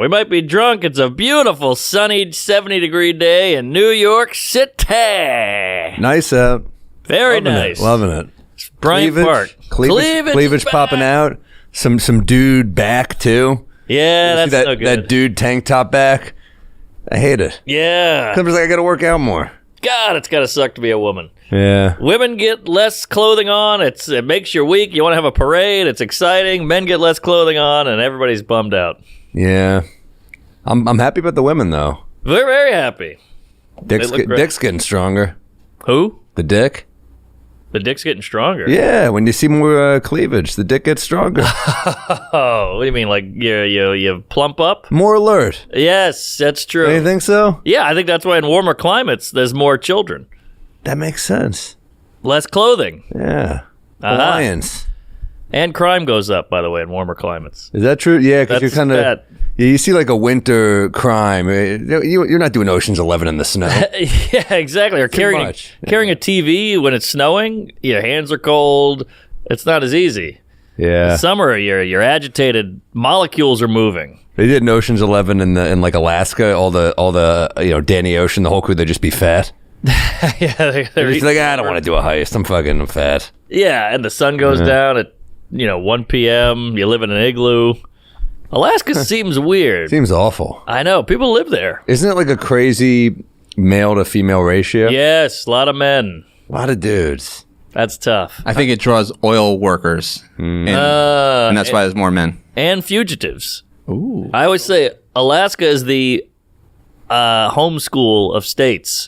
We might be drunk. It's a beautiful, sunny, 70-degree day in New York City. Nice out. Very Loving nice. It. Loving it. Bryant Park. Cleavage popping out. Some dude back, too. Yeah, that's so good. That dude tank top back. I hate it. Yeah. Comes like I got to work out more. God, it's got to suck to be a woman. Yeah. Women get less clothing on. It makes your week. You want to have a parade. It's exciting. Men get less clothing on, and everybody's bummed out. Yeah. I'm happy about the women, though. We're very happy. Dick's getting stronger. Who? The dick? The dick's getting stronger. Yeah, when you see more cleavage, the dick gets stronger. Oh, what do you mean? Like you plump up? More alert. Yes, that's true. Do you think so? Yeah, I think that's why in warmer climates there's more children. That makes sense. Less clothing. Yeah. Lions. And crime goes up, by the way, in warmer climates. Is that true? Yeah, because you're kind of... Yeah, you see like a winter crime. You're not doing Ocean's 11 in the snow. Yeah, exactly. Or carrying a TV when it's snowing. Your hands are cold. It's not as easy. Yeah. In summer, you're agitated. Molecules are moving. They did an Ocean's 11 in like Alaska. All the Danny Ocean, the whole crew, they just be fat. Yeah, they're just like, I don't want to do a heist. I'm fat. Yeah, and the sun goes down at 1 p.m. You live in an igloo. Alaska seems weird. Seems awful. I know. People live there. Isn't it like a crazy male to female ratio? Yes, a lot of men. A lot of dudes. That's tough. I think it draws oil workers, and that's why there's more men. And fugitives. Ooh. I always say Alaska is the homeschool of states.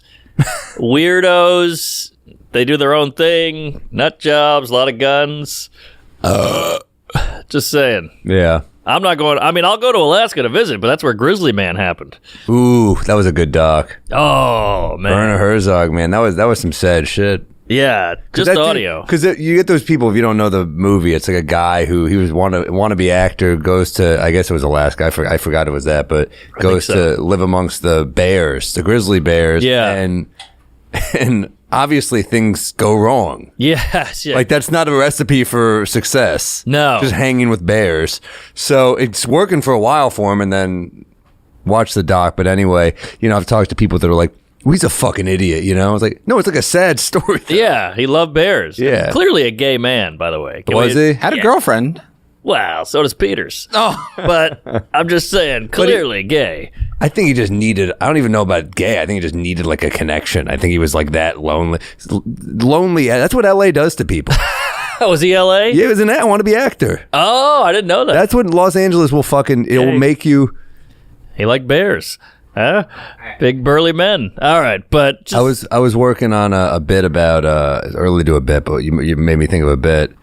Weirdos. They do their own thing. Nut jobs. A lot of guns. Just saying. Yeah. I'm not going. I mean, I'll go to Alaska to visit, but that's where Grizzly Man happened. Ooh, that was a good doc. Oh man, Werner Herzog, man, that was some sad shit. Yeah, just audio. Because you get those people, if you don't know the movie, it's like a guy who he was wannabe actor, goes to, I guess it was Alaska, I forgot it was that, but goes to live amongst the bears, the grizzly bears. Yeah, and obviously things go wrong. Yes, yeah. Like that's not a recipe for success. No. Just hanging with bears. So it's working for a while for him, and then watch the doc. But anyway, I've talked to people that are like, well, he's a fucking idiot, I was like, no, it's like a sad story. Yeah, he loved bears. Yeah. Clearly a gay man, by the way. Was he? Had a girlfriend. Wow, so does Peters. Oh. But I'm just saying, clearly gay. I think he just needed, I don't even know about gay. I think he just needed like a connection. I think he was like that lonely. That's what LA does to people. Was he LA? Yeah, he was an wannabe actor. Oh, I didn't know that. That's what Los Angeles will it will make you. He liked bears. Huh? Big burly men. All right, but just... I was working on a bit about it's early to do a bit, but you made me think of a bit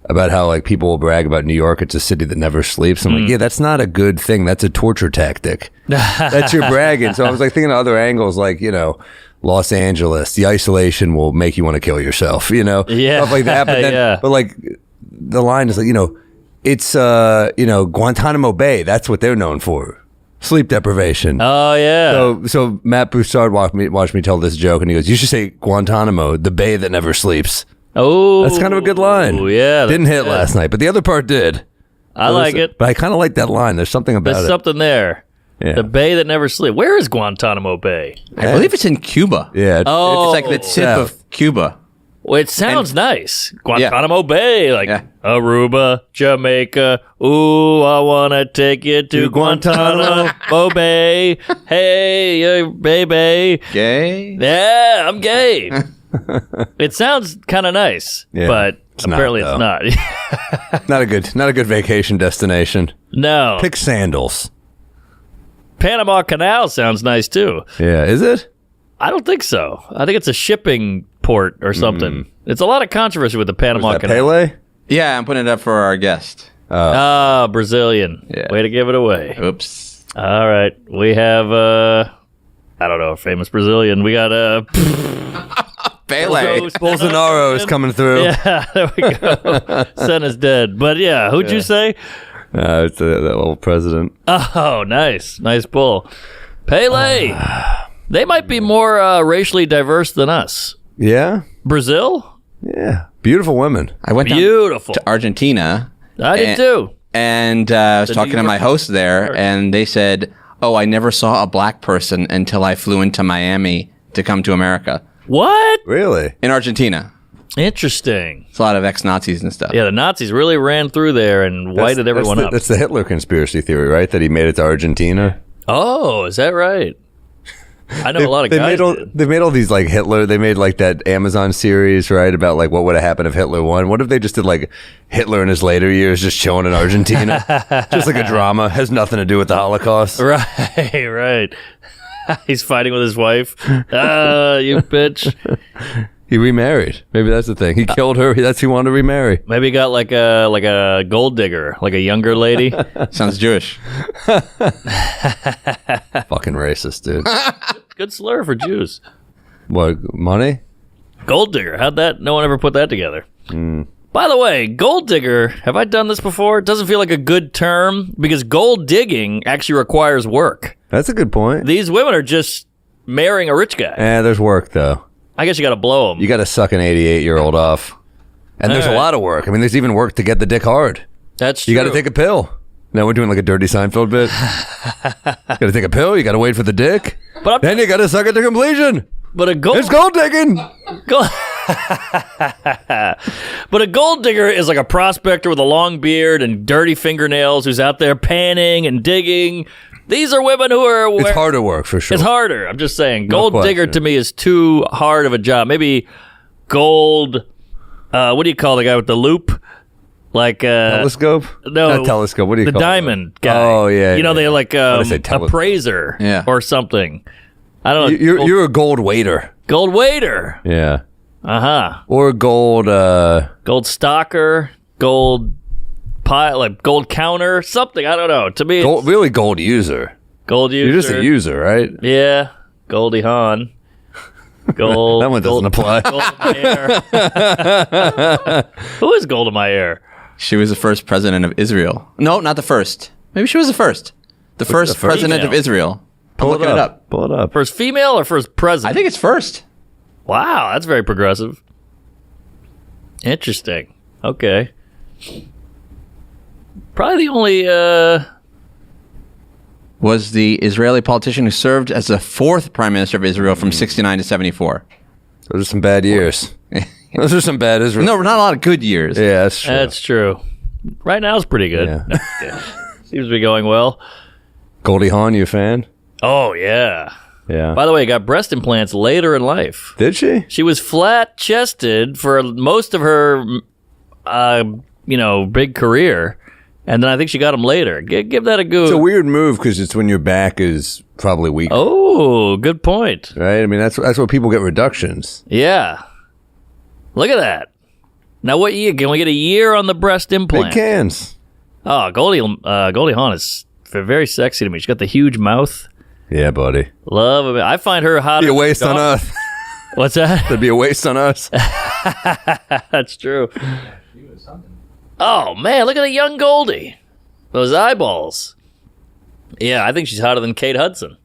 about how like people will brag about New York. It's a city that never sleeps. I'm like, yeah, that's not a good thing. That's a torture tactic. That's your bragging. So I was like thinking of other angles, like Los Angeles, the isolation will make you want to kill yourself. Yeah, stuff like that. But then, but like the line is like it's Guantanamo Bay. That's what they're known for. Sleep deprivation. Oh yeah. So Matt Broussard watched me tell this joke, and he goes, "You should say Guantanamo, the bay that never sleeps." Oh, that's kind of a good line. Oh yeah. Didn't hit last night, but the other part did. I like it. But I kind of like that line. There's something about it. There's something there. Yeah. The bay that never sleeps. Where is Guantanamo Bay? I believe it's in Cuba. Yeah. It's like the tip of Cuba. Well, it sounds nice. Guantanamo Bay, like Aruba, Jamaica. Ooh, I want to take you to Guantanamo Bay. Hey, baby. Gay? Yeah, I'm gay. It sounds kind of nice, but apparently it's not. Not a good vacation destination. No. Pick sandals. Panama Canal sounds nice too. Yeah, is it? I don't think so. I think it's a shipping port or something. It's a lot of controversy with the Panama Canal. Pele? Yeah, I'm putting it up for our guest. Brazilian. Yeah. Way to give it away. Oops. All right. We have, I don't know, a famous Brazilian. We got Pele. Bolsonaro is coming through. Yeah, there we go. Senna's dead. But yeah, who'd you say? It's the old president. Oh, nice. Nice pull. Pele. They might be more racially diverse than us. Yeah? Brazil? Yeah. Beautiful women. I went Beautiful. to Argentina. I did too. And I was The talking New to my York- host there, and they said, "Oh, I never saw a black person until I flew into Miami to come to America." What? Really? In Argentina. Interesting. It's a lot of ex-Nazis and stuff. Yeah, the Nazis really ran through there and whited everyone up. That's the Hitler conspiracy theory, right? That he made it to Argentina. Oh, is that right? I know a lot of guys. They made all these like Hitler. They made like that Amazon series, right, about like what would have happened if Hitler won. What if they just did like Hitler in his later years just chilling in Argentina, just like a drama, has nothing to do with the Holocaust. Right. He's fighting with his wife. You bitch. He remarried. Maybe that's the thing. He killed her. That's who he wanted to remarry. Maybe he got like a gold digger, like a younger lady. Sounds Jewish. Fucking racist, dude. Good slur for Jews. What, money? Gold digger. How'd that? No one ever put that together. By the way, gold digger. Have I done this before? It doesn't feel like a good term because gold digging actually requires work. That's a good point. These women are just marrying a rich guy. There's work though. I guess you got to blow them. You got to suck an 88-year-old off. And there's a lot of work. I mean, there's even work to get the dick hard. That's true. You got to take a pill. Now we're doing like a dirty Seinfeld bit. Got to take a pill. You got to wait for the dick. Then you got to suck it to completion. But a gold... It's gold digging. But a gold digger is like a prospector with a long beard and dirty fingernails who's out there panning and digging. These are women who are... It's harder work, for sure. It's harder. I'm just saying. No Gold digger to me is too hard of a job. Maybe gold... what do you call the guy with the loop? Like... telescope? No. Not telescope. What do you the call it? The diamond guy. Oh, yeah. You know, they're like appraiser or something. I don't know. You're a gold waiter. Gold waiter. Yeah. Uh-huh. Or gold... gold stalker. Gold... like gold counter, something. I don't know. To me, really gold user. Gold user. You're just a user, right? Yeah, Goldie Hawn. Gold. That one doesn't apply. Who is Golda Meir? She was the first president of Israel. No, not the first. Maybe she was the first. The first president of Israel. Pull it up. Pull it up. First female or first president? I think it's first. Wow, that's very progressive. Interesting. Okay. Probably the only was the Israeli politician who served as the fourth prime minister of Israel from 69 to 74. Those are some bad years. Those are some bad Israel. No, not a lot of good years. Yeah, that's true. That's true. Right now it's pretty good. Yeah. Seems to be going well. Goldie Hawn, you a fan? Oh, yeah. Yeah. By the way, got breast implants later in life. Did she? She was flat-chested for most of her, big career. And then I think she got them later. Give that a go. It's a weird move because it's when your back is probably weak. Oh, good point. Right? I mean, that's where people get reductions. Yeah. Look at that. Now, what year? Can we get a year on the breast implant? Big cans. Oh, Goldie Hawn is very sexy to me. She's got the huge mouth. Yeah, buddy. Love it. I find her hotter. Be a waste on us. What's that? There'd be a waste on us. That's true. Oh, man, look at a young Goldie. Those eyeballs. Yeah, I think she's hotter than Kate Hudson.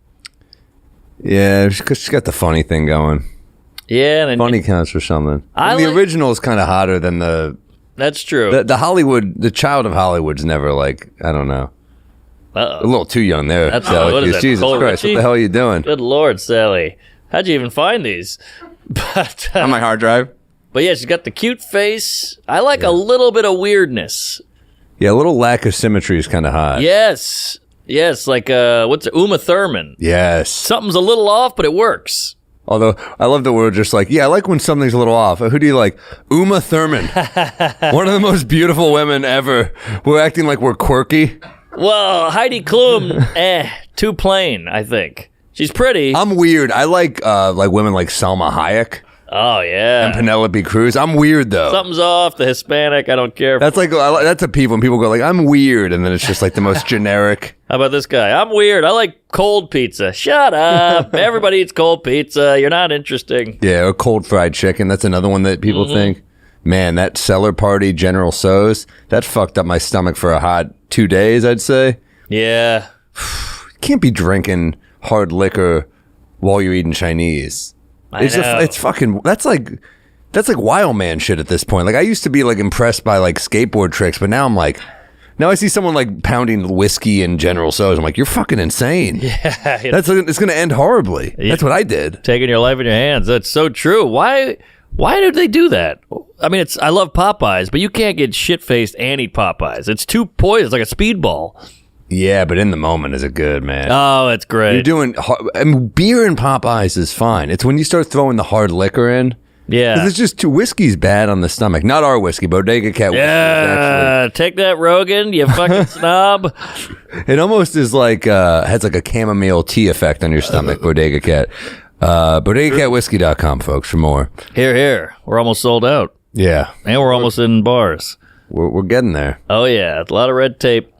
Yeah, because she's got the funny thing going. Yeah. And funny counts for something. The original is kind of hotter than the... That's true. The Hollywood, the child of Hollywood's never like, I don't know. Uh-oh. A little too young there. That's what is that, Jesus Nicole Christ, Richie? what the hell are you doing? Good Lord, Sally. How'd you even find these? But on my hard drive. But yeah, she's got the cute face. I like a little bit of weirdness. Yeah, a little lack of symmetry is kind of hot. Yes, like what's it? Uma Thurman. Yes. Something's a little off, but it works. Although I love that we're just like, I like when something's a little off. Who do you like? Uma Thurman, one of the most beautiful women ever. We're acting like we're quirky. Well, Heidi Klum, too plain. I think she's pretty. I'm weird. I like women like Salma Hayek. Oh, yeah. And Penelope Cruz. I'm weird, though. Something's off. The Hispanic, I don't care. That's that's a peeve when people go like, I'm weird, and then it's just like the most generic. How about this guy? I'm weird. I like cold pizza. Shut up. Everybody eats cold pizza. You're not interesting. Yeah, or cold fried chicken. That's another one that people think. Man, that cellar party, General Tso's, that fucked up my stomach for a hot 2 days, I'd say. Yeah. You can't be drinking hard liquor while you're eating Chinese. It's fucking, that's like wild man shit at this point. Like, I used to be like impressed by like skateboard tricks, but now I'm like, Now I see someone like pounding whiskey and General So's. I'm like, you're fucking insane. Yeah. It's going to end horribly. That's what I did. Taking your life in your hands. That's so true. Why did they do that? I mean, I love Popeyes, but you can't get shit-faced and eat Popeyes. It's too poison. It's like a speedball. Yeah, but in the moment, is it good, man? Oh, it's great. You're doing... I mean, beer and Popeyes is fine. It's when you start throwing the hard liquor in. Yeah. 'Cause it's just too... Whiskey's bad on the stomach. Not our whiskey, Bodega Cat whiskey. Yeah, take that, Rogan, you fucking snob. It almost is like... has like a chamomile tea effect on your stomach, Bodega Cat. BodegaCatWhiskey.com, folks, for more. Here. We're almost sold out. Yeah. And we're almost in bars. We're getting there. Oh, yeah. A lot of red tape.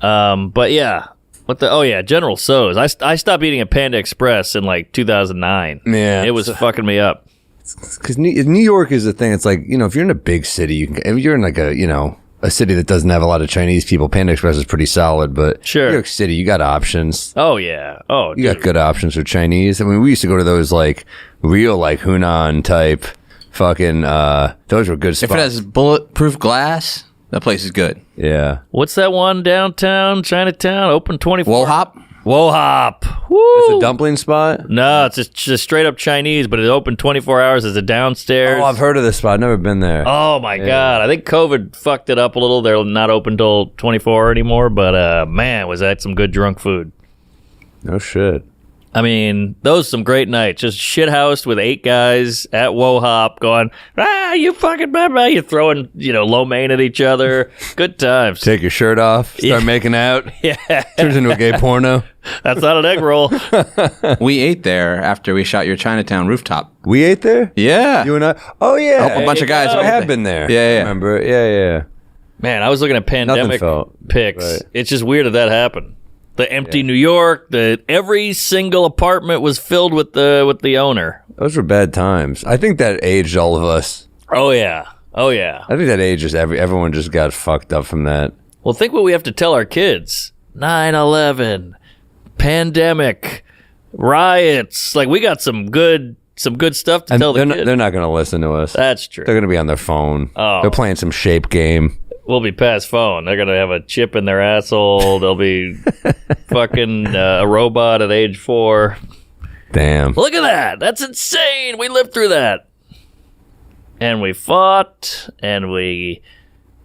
But yeah. General So's. I stopped eating at Panda Express in like 2009. Yeah. It was fucking me up. Because New York is the thing. It's like, if you're in a big city, if you're in like a city that doesn't have a lot of Chinese people, Panda Express is pretty solid. But sure. New York City, you got options. Oh, yeah. Oh, you got good options for Chinese. I mean, we used to go to those like real like Hunan type fucking, those were good spots. If it has bulletproof glass, that place is good. Yeah. What's that one downtown, Chinatown, open 24? Wohop. Woo! It's a dumpling spot? No, it's just straight up Chinese, but it's open 24 hours as a downstairs. Oh, I've heard of this spot. I've never been there. Oh, my God. I think COVID fucked it up a little. They're not open till 24 anymore, but man, was that some good drunk food. No shit. I mean, those some great nights. Just shithoused with 8 guys at Wohop going, you fucking blah. You're throwing, lo mein at each other. Good times. Take your shirt off, start making out. Yeah. Turns into a gay porno. That's not an egg roll. We ate there after we shot your Chinatown rooftop. We ate there? Yeah. You and I? Oh, yeah. A bunch of guys. I have been there. Yeah. Remember? Yeah. Man, I was looking at pandemic pics. Right. It's just weird that happened. The empty New York, every single apartment was filled with the owner. Those were bad times. I think that aged all of us. Oh yeah. I think that aged everyone just got fucked up from that. Well, think what we have to tell our kids. 9/11, pandemic, riots. Like we got some good stuff to tell the kids. They're not going to listen to us. That's true. They're going to be on their phone. Oh. They're playing some shape game. We'll be past phone. They're going to have a chip in their asshole. They'll be fucking a robot at age 4. Damn. Look at that. That's insane. We lived through that. And we fought, and we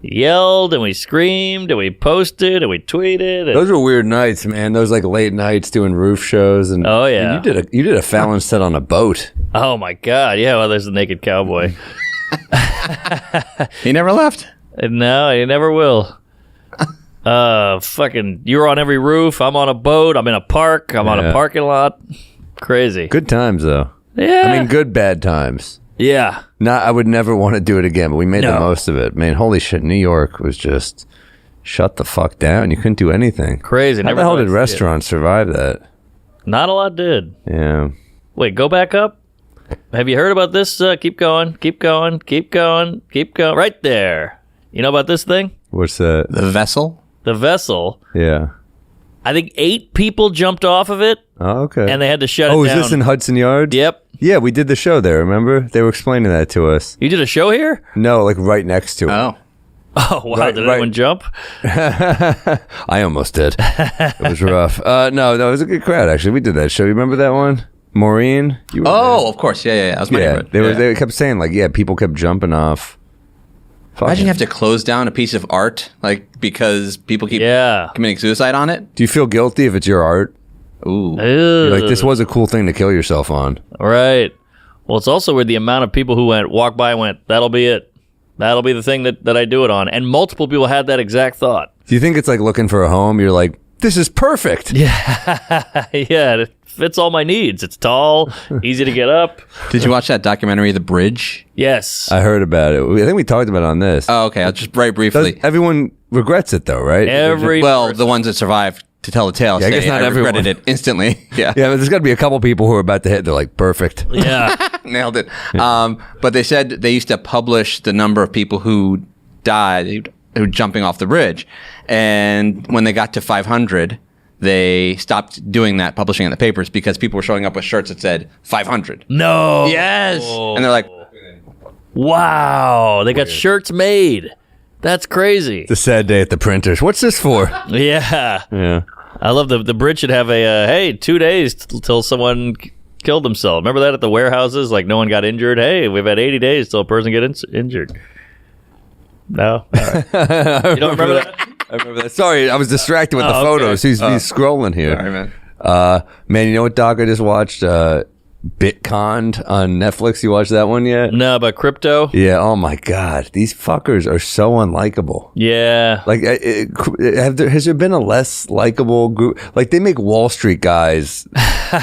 yelled, and we screamed, and we posted, and we tweeted. Those were weird nights, man. Those like late nights doing roof shows. And oh, yeah. And you did a Fallon set on a boat. Oh, my God. Yeah, well, there's the naked cowboy. He never left. No, he never will. Fucking, you're on every roof. I'm on a boat. I'm in a park. I'm on a parking lot. Crazy. Good times, though. Yeah. I mean, good bad times. Yeah. I would never want to do it again, but we made the most of it. Man, holy shit, New York was just shut the fuck down. You couldn't do anything. Crazy. How the hell did restaurants survive that? Not a lot did. Yeah. Wait, go back up. Have you heard about this? Keep going. Right there. You know about this thing? What's that? The vessel? The vessel. Yeah. I think 8 people jumped off of it. Oh, okay. And they had to shut it down. Oh, is this in Hudson Yards? Yep. Yeah, we did the show there, remember? They were explaining that to us. You did a show here? No, like right next to it. Oh, wow. Did anyone jump? I almost did. It was rough. No, it was a good crowd, actually. We did that show. You remember that one? Maureen? You were there. Of course. Yeah. That was my neighborhood. They kept saying, like, people kept jumping off. Imagine you have to close down a piece of art, like, because people keep committing suicide on it. Do you feel guilty if it's your art? Ooh. You're like, this was a cool thing to kill yourself on. Right. Well, it's also where the amount of people who walked by and went, that'll be it. That'll be the thing that I do it on. And multiple people had that exact thought. Do you think it's like looking for a home? You're like, this is perfect. Yeah. Yeah. It fits all my needs. It's tall, easy to get up. Did you watch that documentary, The Bridge? Yes. I heard about it. I think we talked about it on this. Oh, okay. I'll just very briefly. Everyone regrets it, though, right? The ones that survived to tell the tale. Yeah, I guess not everyone regretted it instantly. Yeah. Yeah, but there's got to be a couple people who are about to hit. They're like, perfect. Yeah. Nailed it. But they said they used to publish the number of people who died, who were jumping off the bridge. And when they got to 500, they stopped doing that, publishing in the papers, because people were showing up with shirts that said 500. No. Yes. And they're like, wow. They got shirts made. That's crazy. It's a sad day at the printers. What's this for? Yeah. Yeah. I love the bridge should have a, hey, 2 days till someone killed themselves. Remember that at the warehouses? Like, no one got injured. Hey, we've had 80 days till a person get injured. No? All right. You don't remember that? I remember that. Sorry, I was distracted with the photos. Okay. He's scrolling here. Sorry, man. Man, you know what, Doc? I just watched Bitcon on Netflix. You watched that one yet? No, about crypto? Yeah. Oh my God, these fuckers are so unlikable. Yeah. Like, has there been a less likable group? Like, they make Wall Street guys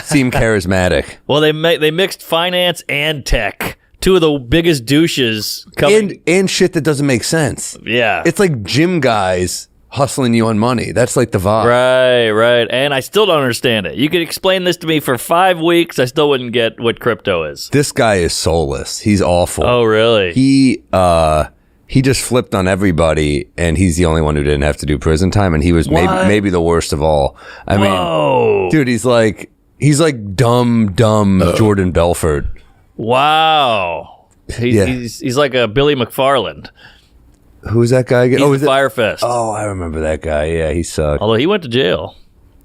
seem charismatic. Well, they mixed finance and tech. Two of the biggest douches coming. And shit that doesn't make sense. Yeah. It's like gym guys hustling you on money. That's like the vibe. Right. And I still don't understand it. You could explain this to me for 5 weeks. I still wouldn't get what crypto is. This guy is soulless. He's awful. Oh, really? He just flipped on everybody, and he's the only one who didn't have to do prison time, and he was maybe the worst of all. I mean, dude, he's like dumb Jordan Belfort. Wow. He's like a Billy McFarland. Who's that guy again? He's Firefest. Oh, I remember that guy. Yeah, he sucked. Although he went to jail.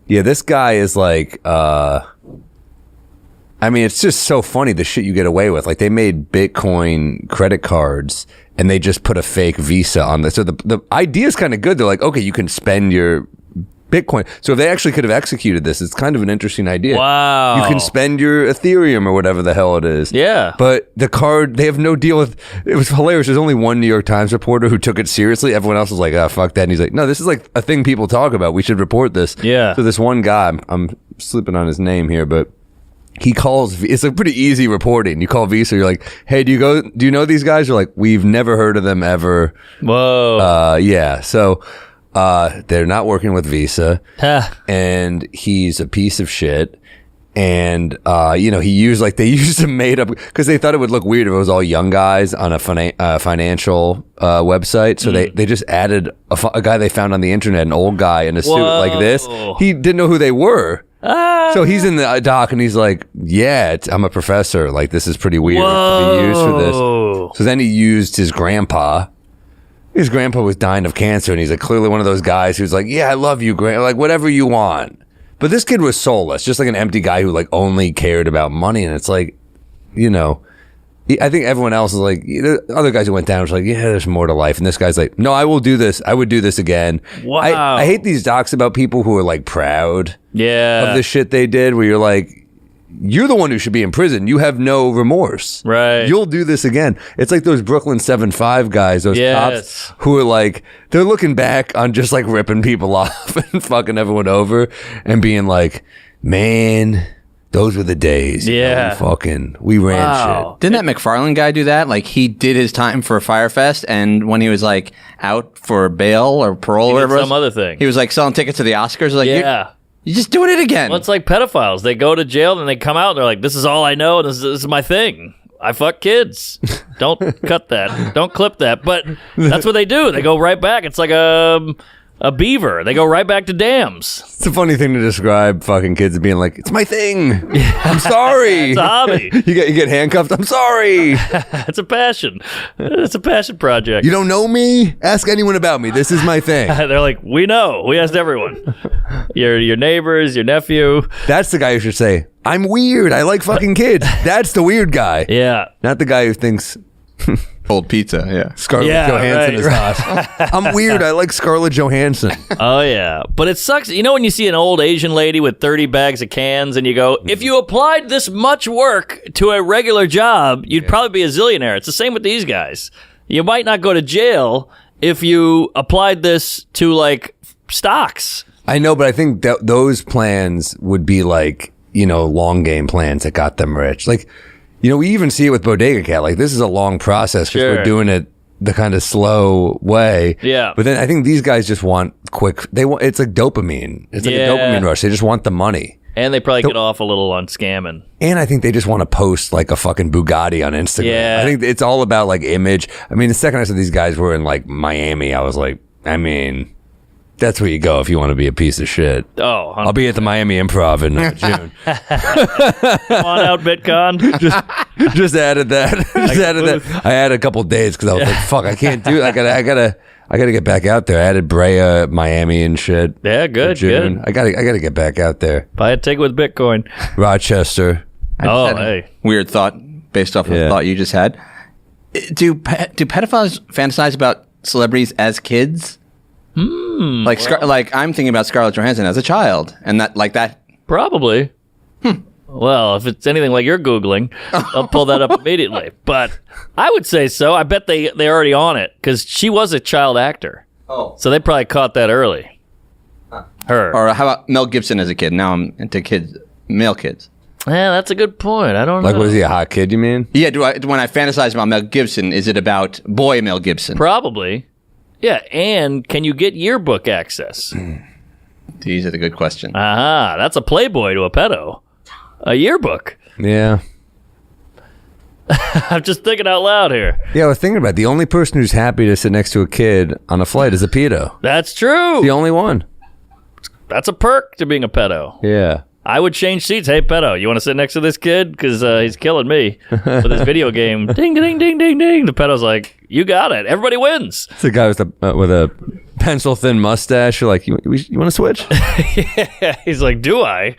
Yeah, this guy is like, I mean, it's just so funny the shit you get away with. Like, they made Bitcoin credit cards and they just put a fake Visa on this. So the idea is kind of good. They're like, okay, you can spend your Bitcoin. So if they actually could have executed this, it's kind of an interesting idea. Wow. You can spend your Ethereum or whatever the hell it is. Yeah. But the card, they have no deal with, it was hilarious. There's only one New York Times reporter who took it seriously. Everyone else was like, fuck that. And he's like, no, this is like a thing people talk about. We should report this. Yeah. So this one guy, I'm slipping on his name here, but he calls, it's a pretty easy reporting. You call Visa, you're like, hey, do you know these guys? You're like, we've never heard of them ever. Whoa. Yeah. So, they're not working with Visa, and he's a piece of shit. And they used a made up, because they thought it would look weird if it was all young guys on a financial website. So they just added a guy they found on the internet, an old guy in a suit like this. He didn't know who they were. So he's in the doc and he's like, yeah, I'm a professor. Like, this is pretty weird to be used for this. So then he used his grandpa. His grandpa was dying of cancer, and he's like clearly one of those guys who's like, yeah, I love you, like whatever you want. But this kid was soulless, just like an empty guy who like only cared about money. And it's like, I think everyone else is like, other guys who went down was like, yeah, there's more to life. And this guy's like, no, I will do this. I would do this again. Wow. I hate these docs about people who are like proud of the shit they did, where you're like, you're the one who should be in prison. You have no remorse. Right. You'll do this again. It's like those Brooklyn 7-5 guys, those cops who are like, they're looking back on just like ripping people off and fucking everyone over and being like, man, those were the days. Yeah. We ran shit. Didn't that McFarland guy do that? Like, he did his time for Firefest, and when he was like out for bail or parole or whatever, some other thing. He was like selling tickets to the Oscars. Like, yeah. You're just doing it again. Well, it's like pedophiles. They go to jail and they come out and they're like, this is all I know. This is my thing. I fuck kids. Don't cut that. Don't clip that. But that's what they do. They go right back. It's like a beaver. They go right back to dams. It's a funny thing to describe fucking kids as being like, it's my thing. I'm sorry. It's a hobby. You get handcuffed. I'm sorry. It's a passion. It's a passion project. You don't know me? Ask anyone about me. This is my thing. They're like, we know. We asked everyone. Your neighbors, your nephew. That's the guy who should say, I'm weird. I like fucking kids. That's the weird guy. Yeah. Not the guy who thinks cold pizza, yeah. Scarlett Johansson is hot. I'm weird. I like Scarlett Johansson. Oh, yeah. But it sucks. You know when you see an old Asian lady with 30 bags of cans and you go, if you applied this much work to a regular job, you'd probably be a zillionaire. It's the same with these guys. You might not go to jail if you applied this to, like, stocks. I know, but I think that those plans would be like, long game plans that got them rich. Like, we even see it with Bodega Cat. Like, this is a long process because we're doing it the kind of slow way. Yeah. But then I think these guys just want quick. It's like dopamine. It's like a dopamine rush. They just want the money. And they probably get off a little on scamming. And I think they just want to post like a fucking Bugatti on Instagram. Yeah. I think it's all about like image. I mean, the second I said these guys were in like Miami, I was like, that's where you go if you want to be a piece of shit. Oh, I'll be at the Miami Improv in June. Come on out, Bitcon. Just added that. I added a couple days because I was like, "Fuck, I can't do it. I I got to get back out there. I added Brea, Miami, and shit. Yeah, good, June. good. I got to get back out there. Buy a ticket with Bitcoin. Rochester. Hey. Weird thought based off of the thought you just had. Do pedophiles fantasize about celebrities as kids? Like I'm thinking about Scarlett Johansson as a child, and that. Probably. Well, if it's anything like you're Googling, I'll pull that up immediately. But I would say so. I bet they're already on it because she was a child actor. Oh. So they probably caught that early. Her. Or how about Mel Gibson as a kid? Now I'm into male kids. Yeah, that's a good point. I don't know. Like, was he a hot kid, you mean? Yeah, when I fantasize about Mel Gibson, is it about boy Mel Gibson? Probably. Yeah, and can you get yearbook access? These are the good questions. Aha, that's a Playboy to a pedo. A yearbook. Yeah. I'm just thinking out loud here. Yeah, I was thinking about it. The only person who's happy to sit next to a kid on a flight is a pedo. That's true. The only one. That's a perk to being a pedo. Yeah. I would change seats. Hey, pedo, you want to sit next to this kid? Because he's killing me with his video game. Ding, ding, ding, ding, ding. The pedo's like, you got it. Everybody wins. It's a guy with a pencil-thin mustache. You're like, you want to switch? Yeah, he's like, do I?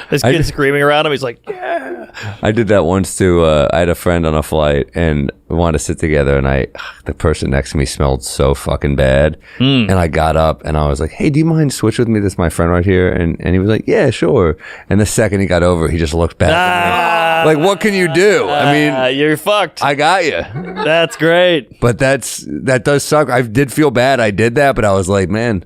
This kid's screaming around him. He's like, yeah. I did that once too. I had a friend on a flight and we wanted to sit together, and the person next to me smelled so fucking bad. And I got up and I was like, hey, do you mind switch with me? This is my friend right here. And he was like, yeah, sure. And the second he got over, he just looked back at me. Like, what can you do? I mean, you're fucked. I got you. That's great. But that does suck. I did feel bad. I did that, but I was like, man,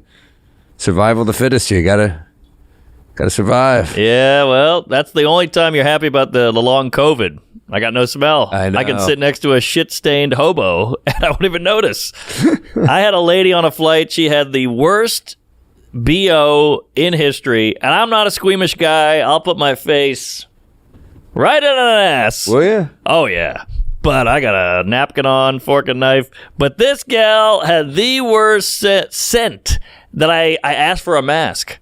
survival of the fittest here. You gotta survive. Yeah, well, that's the only time you're happy about the long COVID. I got no smell. I know. I can sit next to a shit-stained hobo, and I won't even notice. I had a lady on a flight. She had the worst BO in history, and I'm not a squeamish guy. I'll put my face right in an ass. Will you? Oh, yeah. But I got a napkin on, fork and knife. But this gal had the worst scent that I asked for a mask.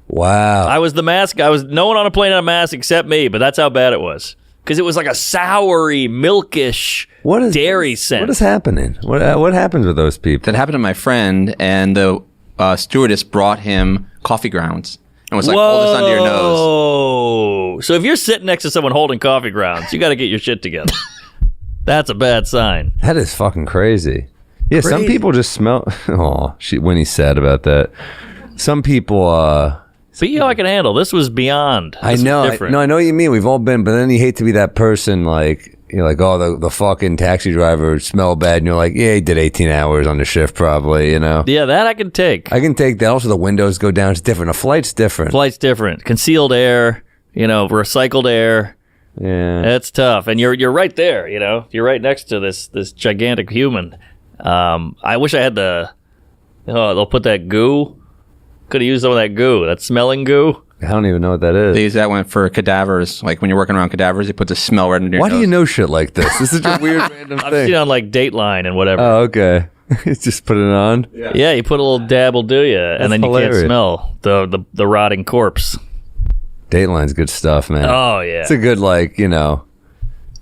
Wow. I was the mask. No one on a plane had a mask except me, but that's how bad it was. Because it was like a soury, milkish dairy scent. What is happening? What happens with those people? That happened to my friend, and the stewardess brought him coffee grounds and was like, hold this under your nose. So if you're sitting next to someone holding coffee grounds, you got to get your shit together. That's a bad sign. That is fucking crazy. Yeah, some people just smell. Oh, Winnie's sad about that. Some people. BO I can handle. This was beyond. I know. I know what you mean. We've all been, but then you hate to be that person. Like you're like, oh, the fucking taxi driver smelled bad, and you're like, yeah, he did 18 hours on the shift, probably. You know. Yeah, that I can take. I can take that. Also, the windows go down. It's different. A flight's different. Concealed air. Recycled air. Yeah, it's tough, and you're right there. You're right next to this gigantic human. I wish I had they'll put that goo. Could have used some of that goo, that smelling goo. I don't even know what that is. They use that one for cadavers. Like when you're working around cadavers, they put the smell right under your nose. Why do you know shit like this? This is a weird random thing. I've seen it on like Dateline and whatever. Oh, okay. Just put it on. Yeah, you put a little dab will do you, and then hilarious. You can't smell the rotting corpse. Dateline's good stuff, man. Oh yeah, it's a good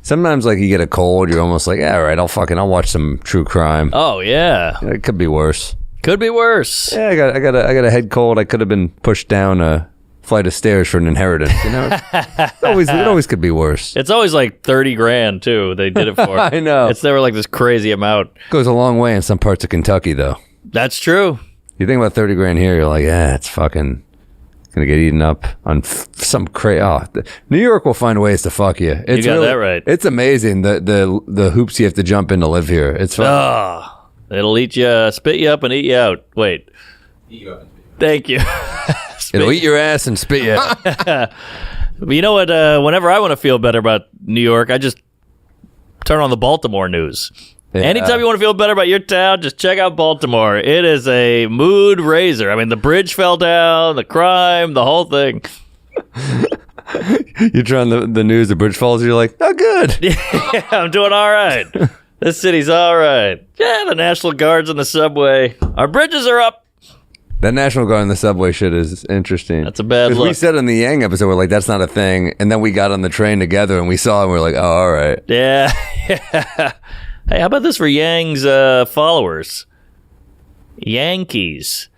sometimes like you get a cold, you're almost like, all right, I'll watch some true crime. Oh yeah, it could be worse. Could be worse. Yeah, I got a head cold. I could have been pushed down a flight of stairs for an inheritance. It always could be worse. It's always like $30,000 too. They did it for. I know. It's never like this crazy amount. Goes a long way in some parts of Kentucky, though. That's true. You think about $30,000 here, you're like, it's fucking gonna get eaten up on some crazy. Oh, New York will find ways to fuck you. You got that right. It's amazing the hoops you have to jump in to live here. It's fun. Oh, it'll eat you, spit you up, and eat you out. Wait. Eat you up and spit you out. Thank you. It'll eat your ass and spit you out. But you know what? Whenever I want to feel better about New York, I just turn on the Baltimore news. Yeah. Anytime you want to feel better about your town, just check out Baltimore. It is a mood raiser. I mean, the bridge fell down, the crime, the whole thing. You turn on the news, the bridge falls, you're like, oh, good. Yeah, I'm doing all right. This city's all right. Yeah, the National Guard's in the subway. Our bridges are up. That National Guard in the subway shit is interesting. That's a bad look. We said in the Yang episode, we're like, that's not a thing. And then we got on the train together and we saw it and we're like, oh, all right. Yeah. Hey, how about this for Yang's followers? Yankees.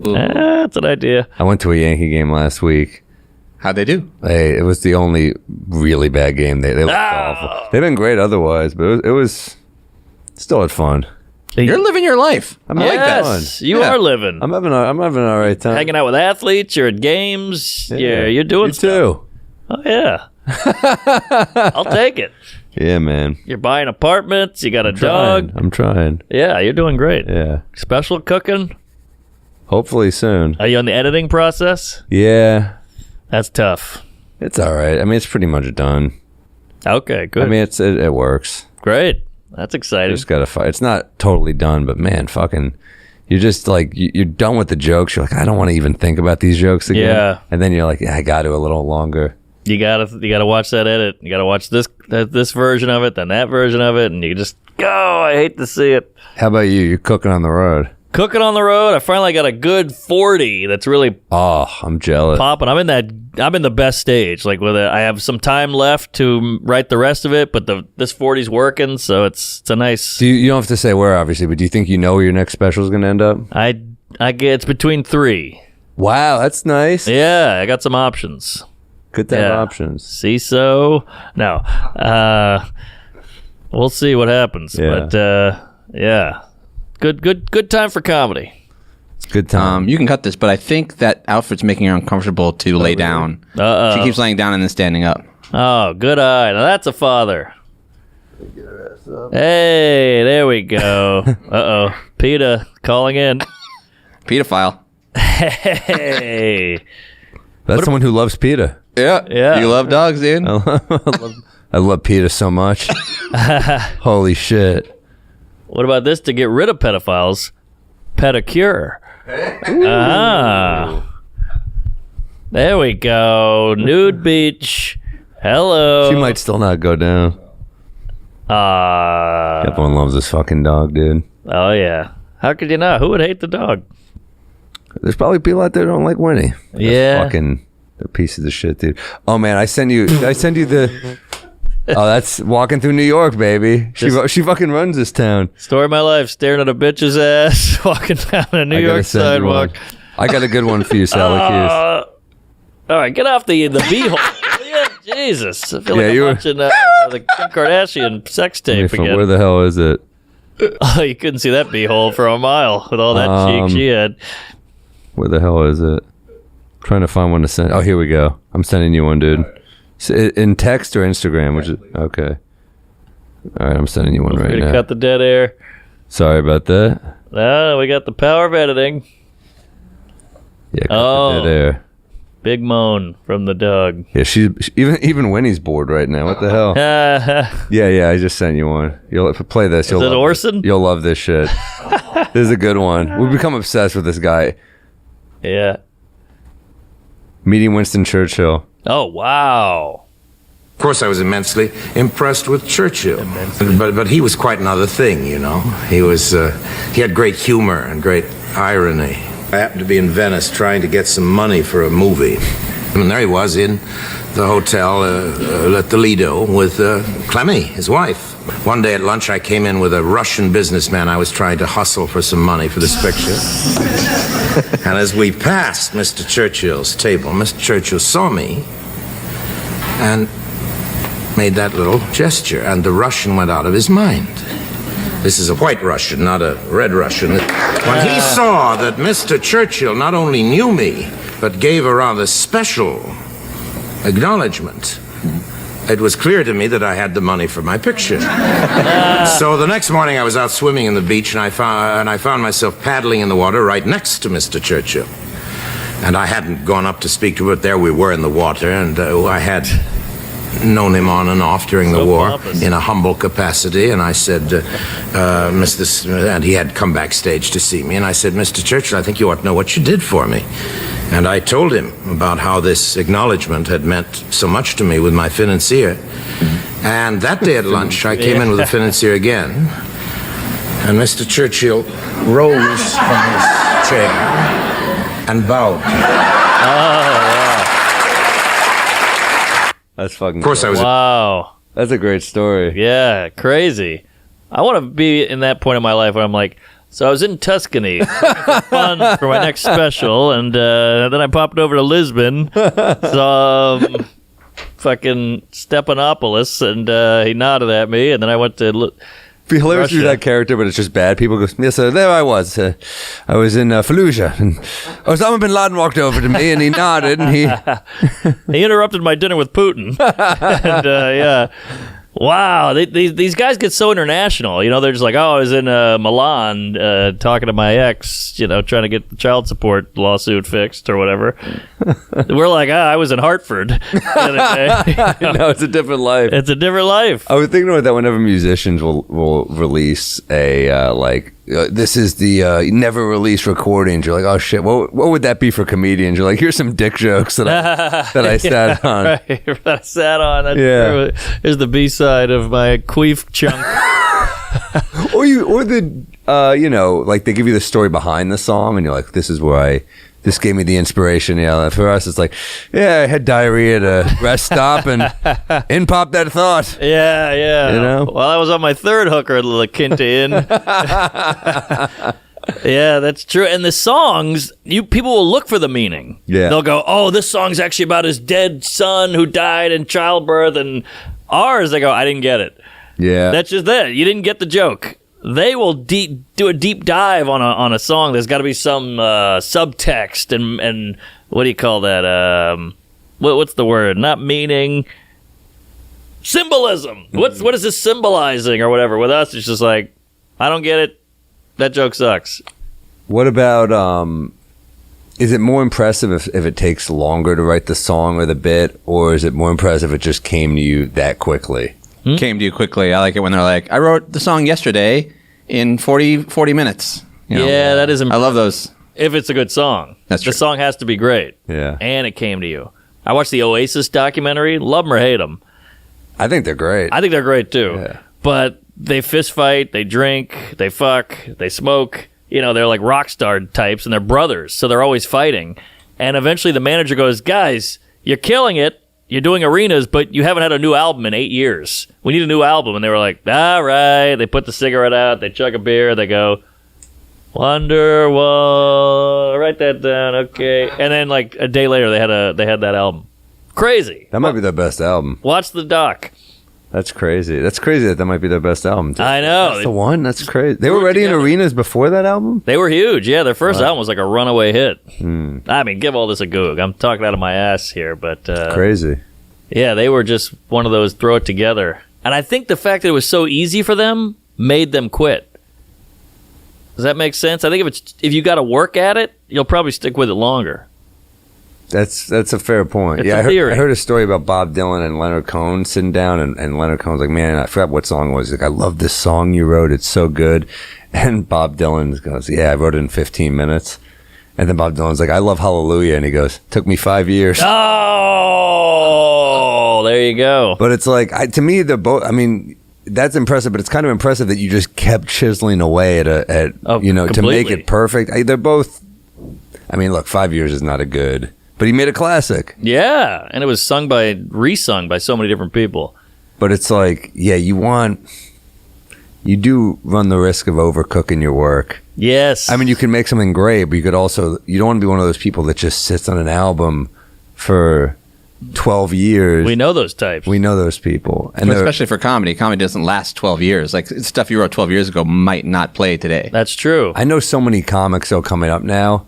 That's an idea. I went to a Yankee game last week. How'd they do? Hey, it was the only really bad game. They looked awful. They've been great otherwise, but it was still had fun. You're living your life. I'm like that one. You are living. I'm having an all right time. Hanging out with athletes. You're at games. Yeah, you're doing you stuff. too. Oh yeah. I'll take it. Yeah, man. You're buying apartments. You got a dog. I'm trying. Yeah, you're doing great. Yeah. Special cooking. Hopefully soon. Are you on the editing process? Yeah. That's tough. It's all right. I mean, it's pretty much done. Okay, good. I mean, it works. Great. That's exciting. Just gotta fight. It's not totally done, but man, fucking, you're just like you're done with the jokes. You're like, I don't want to even think about these jokes again. Yeah. And then you're like, yeah, I got to a little longer. You gotta watch that edit. You gotta watch this version of it, then that version of it, and you just go. I hate to see it. How about you? You're cooking on the road. Cooking on the road. I finally got a good 40 that's really Oh, I'm jealous. popping. I'm in the best stage. Like with it, I have some time left to write the rest of it, but this 40's working, so it's a nice. You don't have to say where, obviously, but do you think you know where your next special is going to end up? I get it's between 3. Wow, that's nice. Yeah, I got some options. Good to have options. CISO. No. We'll see what happens. Yeah. But yeah. Good time for comedy. It's good time. You can cut this, but I think that outfit's making her uncomfortable to lay down. Uh-oh. She keeps laying down and then standing up. Oh, good eye. Now that's a father. Hey, there we go. Uh-oh. PETA calling in. Pedophile. Hey. That's someone who loves PETA. Yeah. You love dogs, dude. I love PETA so much. Holy shit. What about this to get rid of pedophiles? Pedicure. Ah. There we go. Nude beach. Hello. She might still not go down. Everyone loves this fucking dog, dude. Oh, yeah. How could you not? Who would hate the dog? There's probably people out there who don't like Winnie. Yeah. Fucking they're pieces of shit, dude. Oh, man, I send you the... Oh, that's walking through New York, baby. She fucking runs this town. Story of my life, staring at a bitch's ass, walking down a New York sidewalk. I got a good one for you, Sally Hughes. All right, get off the beehole. Yeah, Jesus. I feel like I'm you were- watching the Kim Kardashian sex tape again. Where the hell is it? Oh, you couldn't see that beehole for a mile with all that cheek she had. Where the hell is it? Trying to find one to send. Oh, here we go. I'm sending you one, dude. In text or Instagram? Which is okay. All right, I'm sending you one right We're now. gonna cut the dead air. Sorry about that. Ah, we got the power of editing. Yeah, cut the dead air. Big moan from the dog. Yeah, she's even Winnie's bored right now. What the hell? Yeah. I just sent you one. You'll play this. Is it Orson? You'll love this shit. This is a good one. We've become obsessed with this guy. Yeah. Meeting Winston Churchill. Oh, wow. Of course, I was immensely impressed with Churchill, but he was quite another thing, you know. He had great humor and great irony. I happened to be in Venice trying to get some money for a movie, and there he was in the hotel at the Lido with Clemmy, his wife. One day at lunch, I came in with a Russian businessman I was trying to hustle for some money for this picture. And as we passed Mr. Churchill's table, Mr. Churchill saw me and made that little gesture, and the Russian went out of his mind. This is a white Russian, not a red Russian. When he saw that Mr. Churchill not only knew me, but gave a rather special acknowledgement, it was clear to me that I had the money for my picture. So the next morning I was out swimming in the beach, and I found myself paddling in the water right next to Mr. Churchill. And I hadn't gone up to speak to him, but there we were in the water, and I had known him on and off during the war in a humble capacity. And I said, and he had come backstage to see me, and I said, Mr. Churchill, I think you ought to know what you did for me. And I told him about how this acknowledgement had meant so much to me with my financier. And that day at lunch, I came in with a financier again, and Mr. Churchill rose from his chair and bowed. That's fucking. Of course, I was. Wow. That's a great story. Yeah, crazy. I want to be in that point in my life where I'm like, So I was in Tuscany looking for fun for my next special, and then I popped over to Lisbon, saw fucking Stephanopoulos, and he nodded at me, and then I went to Be hilarious to do that character, but it's just bad. People go, yes, sir, there I was. I was in Fallujah. And Osama bin Laden walked over to me, and he nodded, and he... He interrupted my dinner with Putin. And, yeah. Wow, these guys get so international. You know, they're just like, oh, I was in Milan talking to my ex, you know, trying to get the child support lawsuit fixed or whatever. We're like, I was in Hartford the other day. You know? No, it's a different life. It's a different life. I was thinking about that whenever musicians will release a, this is the never released recordings. You're like, oh, shit, what would that be for comedians? You're like, here's some dick jokes that I sat on. Right, that I sat on. That's Yeah. true. Here's the B-side of my queef chunk. Like they give you the story behind the song, and you're like, this gave me the inspiration. Yeah, for us, it's like, yeah, I had diarrhea at a rest stop, and in popped that thought. Yeah. You know? Well, I was on my third hooker at La Quinta Inn. Yeah, that's true. And the songs, people will look for the meaning. Yeah. They'll go, oh, this song's actually about his dead son who died in childbirth. And ours, they go, I didn't get it. Yeah. That's just it. You didn't get the joke. They will do a deep dive on a song. There's got to be some subtext and what do you call that? What's the word? Not meaning. Symbolism. What is this symbolizing or whatever? With us, it's just like, I don't get it. That joke sucks. What about, is it more impressive if it takes longer to write the song or the bit, or is it more impressive if it just came to you that quickly? Came to you quickly. I like it when they're like, I wrote the song yesterday in 40 minutes. You know? Yeah, that is I love those. If it's a good song. That's true. The song has to be great. Yeah. And it came to you. I watched the Oasis documentary. Love them or hate them. I think they're great. I think they're great too. Yeah. But they fist fight, they drink, they fuck, they smoke. You know, they're like rock star types, and they're brothers, so they're always fighting. And eventually the manager goes, guys, you're killing it. You're doing arenas, but you haven't had a new album in 8 years. We need a new album. And they were like, all right. They put the cigarette out. They chug a beer. They go, Wonderwall. Write that down. Okay. And then like a day later, they had that album. Crazy. That might be their best album. Watch the doc. That's crazy. That's crazy that might be their best album, too. I know. That's the one? That's crazy. They were already in arenas before that album? They were huge. Yeah, their first album was like a runaway hit. I mean, give all this a goog. I'm talking out of my ass here, but... crazy. Yeah, they were just one of those throw it together. And I think the fact that it was so easy for them made them quit. Does that make sense? I think if you got to work at it, you'll probably stick with it longer. That's a fair point. It's yeah, a theory. I heard a story about Bob Dylan and Leonard Cohen sitting down, and Leonard Cohen's like, man, I forgot what song it was. He's like, I love this song you wrote. It's so good. And Bob Dylan goes, yeah, I wrote it in 15 minutes. And then Bob Dylan's like, I love Hallelujah. And he goes, took me 5 years. Oh, there you go. But it's like, to me, they're both, I mean, that's impressive, but it's kind of impressive that you just kept chiseling away to make it perfect. They're both, I mean, look, 5 years is not a good... But he made a classic. Yeah, and it was resung by so many different people. But it's like, yeah, you do run the risk of overcooking your work. Yes. I mean, you can make something great, but you don't want to be one of those people that just sits on an album for 12 years. We know those types. We know those people. And especially for comedy. Comedy doesn't last 12 years. Like, stuff you wrote 12 years ago might not play today. That's true. I know so many comics though coming up now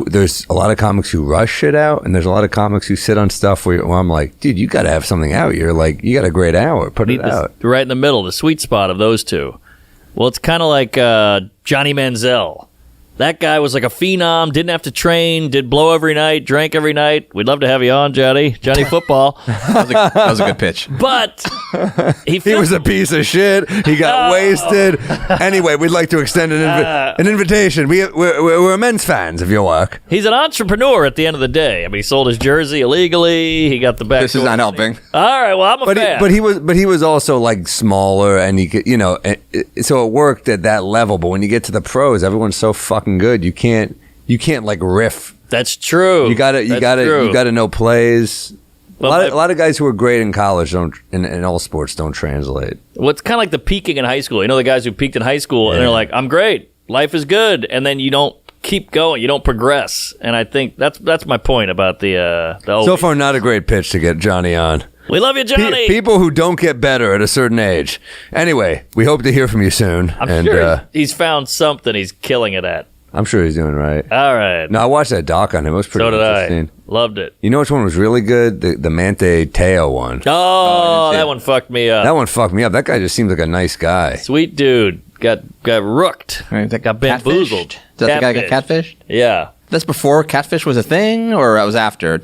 there's a lot of comics who rush shit out, and there's a lot of comics who sit on stuff where I'm like, dude, you got to have something out. You're like, you got a great hour. Put it out. Right in the middle, the sweet spot of those two. Well, it's kind of like Johnny Manziel. That guy was like a phenom, didn't have to train, did blow every night, drank every night. We'd love to have you on, Johnny Football. That was a good pitch. But he was a piece of shit. He got wasted. Anyway, we'd like to extend an invitation. We're immense fans of your work. He's an entrepreneur at the end of the day. I mean, he sold his jersey illegally. He got the back. This is not helping. All right, well, I'm a fan. But he was also like smaller, and he could, so it worked at that level. But when you get to the pros, everyone's so fucking good. You can't like riff. That's true. You gotta know plays. A lot of guys who are great in college don't in all sports don't translate. Well, it's kind of like the peaking in high school. You know, the guys who peaked in high school and they're like, I'm great. life is good, and then you don't keep going, you don't progress. And I think that's my point about the so far, not a great pitch to get Johnny on. We love you, Johnny. People who don't get better at a certain age. Anyway, we hope to hear from you soon. I'm sure he's found something he's killing it at. I'm sure he's doing right. All right. No, I watched that doc on him. It was pretty interesting. Loved it. You know which one was really good? The Mante Teo one. Oh, that one fucked me up. That one fucked me up. That guy just seems like a nice guy. Sweet dude. Got rooked. Got bamboozled. Is that the guy that got catfished? Yeah. That's before catfish was a thing, or that was after?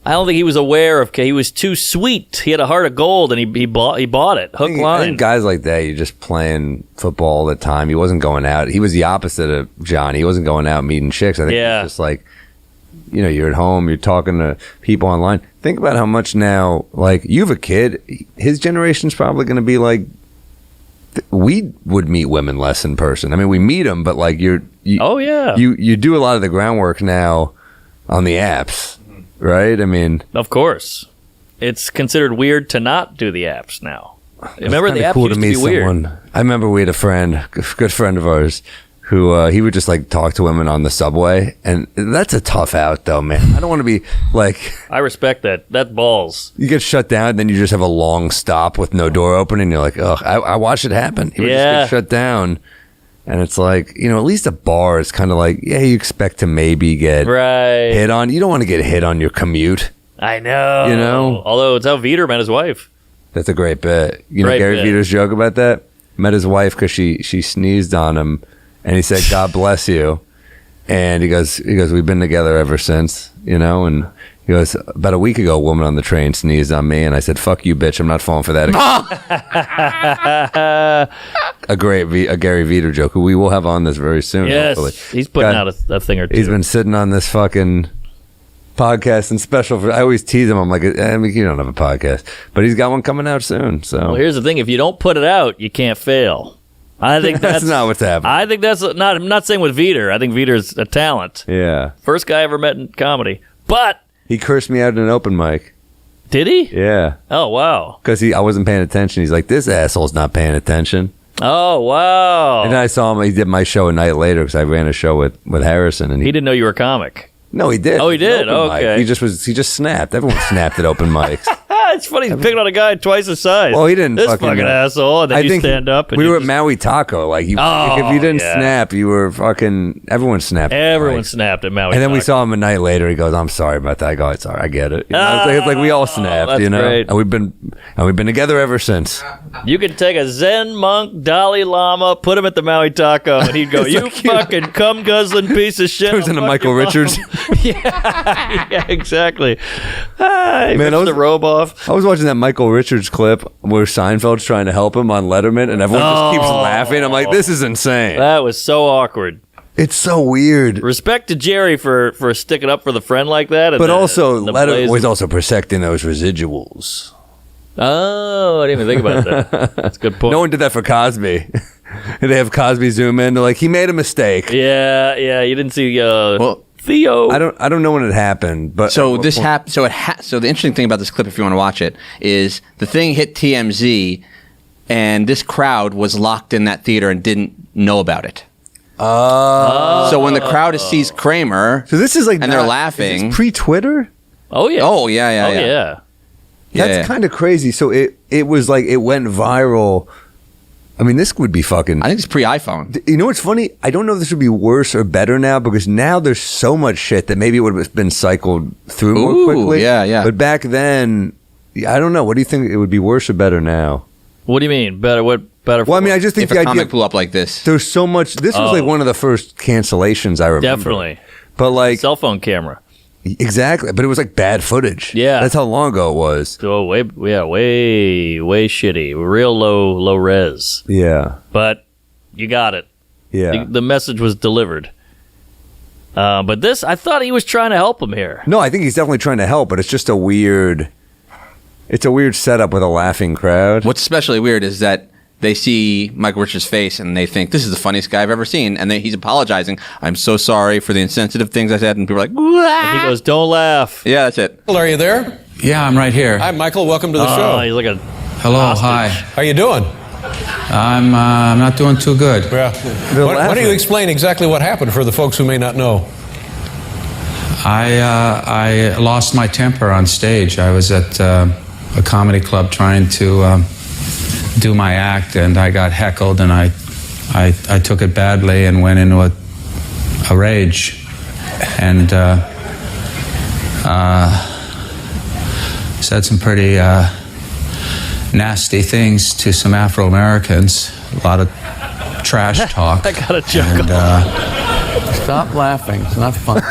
I don't think he was aware of. He was too sweet. He had a heart of gold, and he bought it. Hook, line. I think guys like that, you're just playing football all the time. He wasn't going out. He was the opposite of Johnny. He wasn't going out meeting chicks. I think it's just like, you're at home, you're talking to people online. Think about how much now, like, you have a kid. His generation's probably going to be like, we would meet women less in person. I mean, we meet them, but like you do a lot of the groundwork now on the apps. Right? I mean... Of course. It's considered weird to not do the apps now. Remember, the apps used to be weird. I remember we had a friend, a good friend of ours, who he would just like talk to women on the subway. And that's a tough out, though, man. I don't want to be like... I respect that. That's balls. You get shut down, and then you just have a long stop with no door open, and you're like, ugh, I watched it happen. He would just get shut down. And it's like, at least a bar is kind of like, you expect to maybe get hit on. You don't want to get hit on your commute. I know. Although it's how Vitor met his wife. That's a great bit. You know Gary Vitor's joke about that? Met his wife because she sneezed on him, and he said, God bless you. And he goes, we've been together ever since, and he goes, about a week ago, a woman on the train sneezed on me, and I said, fuck you, bitch, I'm not falling for that again. A Gary Vitor joke, who we will have on this very soon, hopefully. He's putting out a thing or two. He's been sitting on this fucking podcast and special. I always tease him. I'm like, you don't have a podcast. But he's got one coming out soon. So well, here's the thing. If you don't put it out, you can't fail. I think that's not what's happening. I think that's not. I'm not saying with Vitor. I think Vitor's a talent. Yeah. First guy I ever met in comedy. But he cursed me out in an open mic. Did he? Yeah. Oh, wow. Because I wasn't paying attention. He's like, this asshole's not paying attention. Oh, wow. And then I saw him. He did my show a night later because I ran a show with Harrison. And he didn't know you were a comic. No, he did. Oh, he did? Okay. Mic. He just snapped. Everyone snapped at open mics. It's funny. He's picking on a guy twice his size. Well, he didn't. This fucking asshole. And then you stand up. And we were at Maui Taco. Like, if you didn't snap, you were fucking. Everyone snapped. Everyone snapped at Maui Taco. And then we saw him a night later. He goes, "I'm sorry about that." I go, "It's all right. I get it." It's like we all snapped. That's great. And we've been together ever since. You could take a Zen monk, Dalai Lama, put him at the Maui Taco, and he'd go, "You fucking cum guzzling piece of shit." It was in a Michael Richards. yeah, exactly. Man, I was the robe off. I was watching that Michael Richards clip where Seinfeld's trying to help him on Letterman, and everyone just keeps laughing. I'm like, this is insane. That was so awkward. It's so weird. Respect to Jerry for sticking up for the friend like that. But also, Letterman was also protecting those residuals. Oh, I didn't even think about that. That's a good point. No one did that for Cosby. They have Cosby zoom in. They're like, he made a mistake. Yeah. You didn't see Theo. I don't know when it happened, but so this happened. So the interesting thing about this clip, if you want to watch it, is the thing hit TMZ, and this crowd was locked in that theater and didn't know about it. So when the crowd sees Kramer, so this is like, and they're laughing, pre-Twitter. Oh yeah. Oh yeah. That's kind of crazy. So it was like it went viral. I mean, this would be fucking... I think it's pre-iPhone. You know what's funny? I don't know if this would be worse or better now, because now there's so much shit that maybe it would have been cycled through more quickly. Yeah. But back then, I don't know. What do you think? It would be worse or better now? What do you mean? Better? What better? Well, I mean, I just think if a comic blew up like this. There's so much... This was like one of the first cancellations I remember. Definitely. But like... Cell phone camera. Exactly, but it was like bad footage. Yeah, that's how long ago it was. So way shitty, real low res. Yeah, but you got it. Yeah, the message was delivered. But this, I thought he was trying to help him here. No, I think he's definitely trying to help, but it's just a weird. It's a weird setup with a laughing crowd. What's especially weird is that they see Michael Richards' face and they think, this is the funniest guy I've ever seen. And he's apologizing. I'm so sorry for the insensitive things I said. And people are like, wah! And he goes, don't laugh. Yeah, that's it. Are you there? Yeah, I'm right here. Hi, Michael. Welcome to the show. He's like a Hello, hostage. hi. How you doing? I'm not doing too good. Yeah. Why don't you explain exactly what happened for the folks who may not know? I lost my temper on stage. I was at a comedy club trying to do my act, and I got heckled, and I took it badly and went into a rage, and said some pretty nasty things to some Afro-Americans. A lot of trash talk. I got a chuckle. Stop laughing. It's not fun.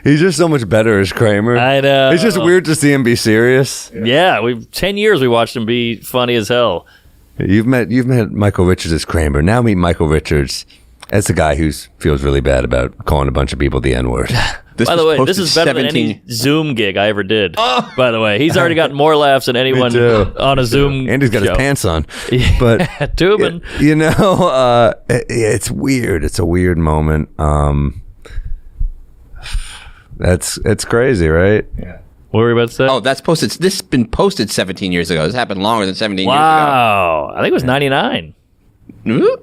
He's just so much better as Kramer. I know. It's just weird to see him be serious. Yeah, 10 years we watched him be funny as hell. You've met Michael Richards as Kramer. Now meet Michael Richards as the guy who feels really bad about calling a bunch of people the N-word. By the way, this is better than any Zoom gig I ever did. By the way, he's already got more laughs than anyone on a Zoom Andy's got show. his pants on. But tubing. It's weird. It's a weird moment. It's crazy, right? Yeah. What were we about to say? Oh, that's posted. This has been posted 17 years ago. This happened longer than 17 years ago. Wow. I think it was 99. Ooh.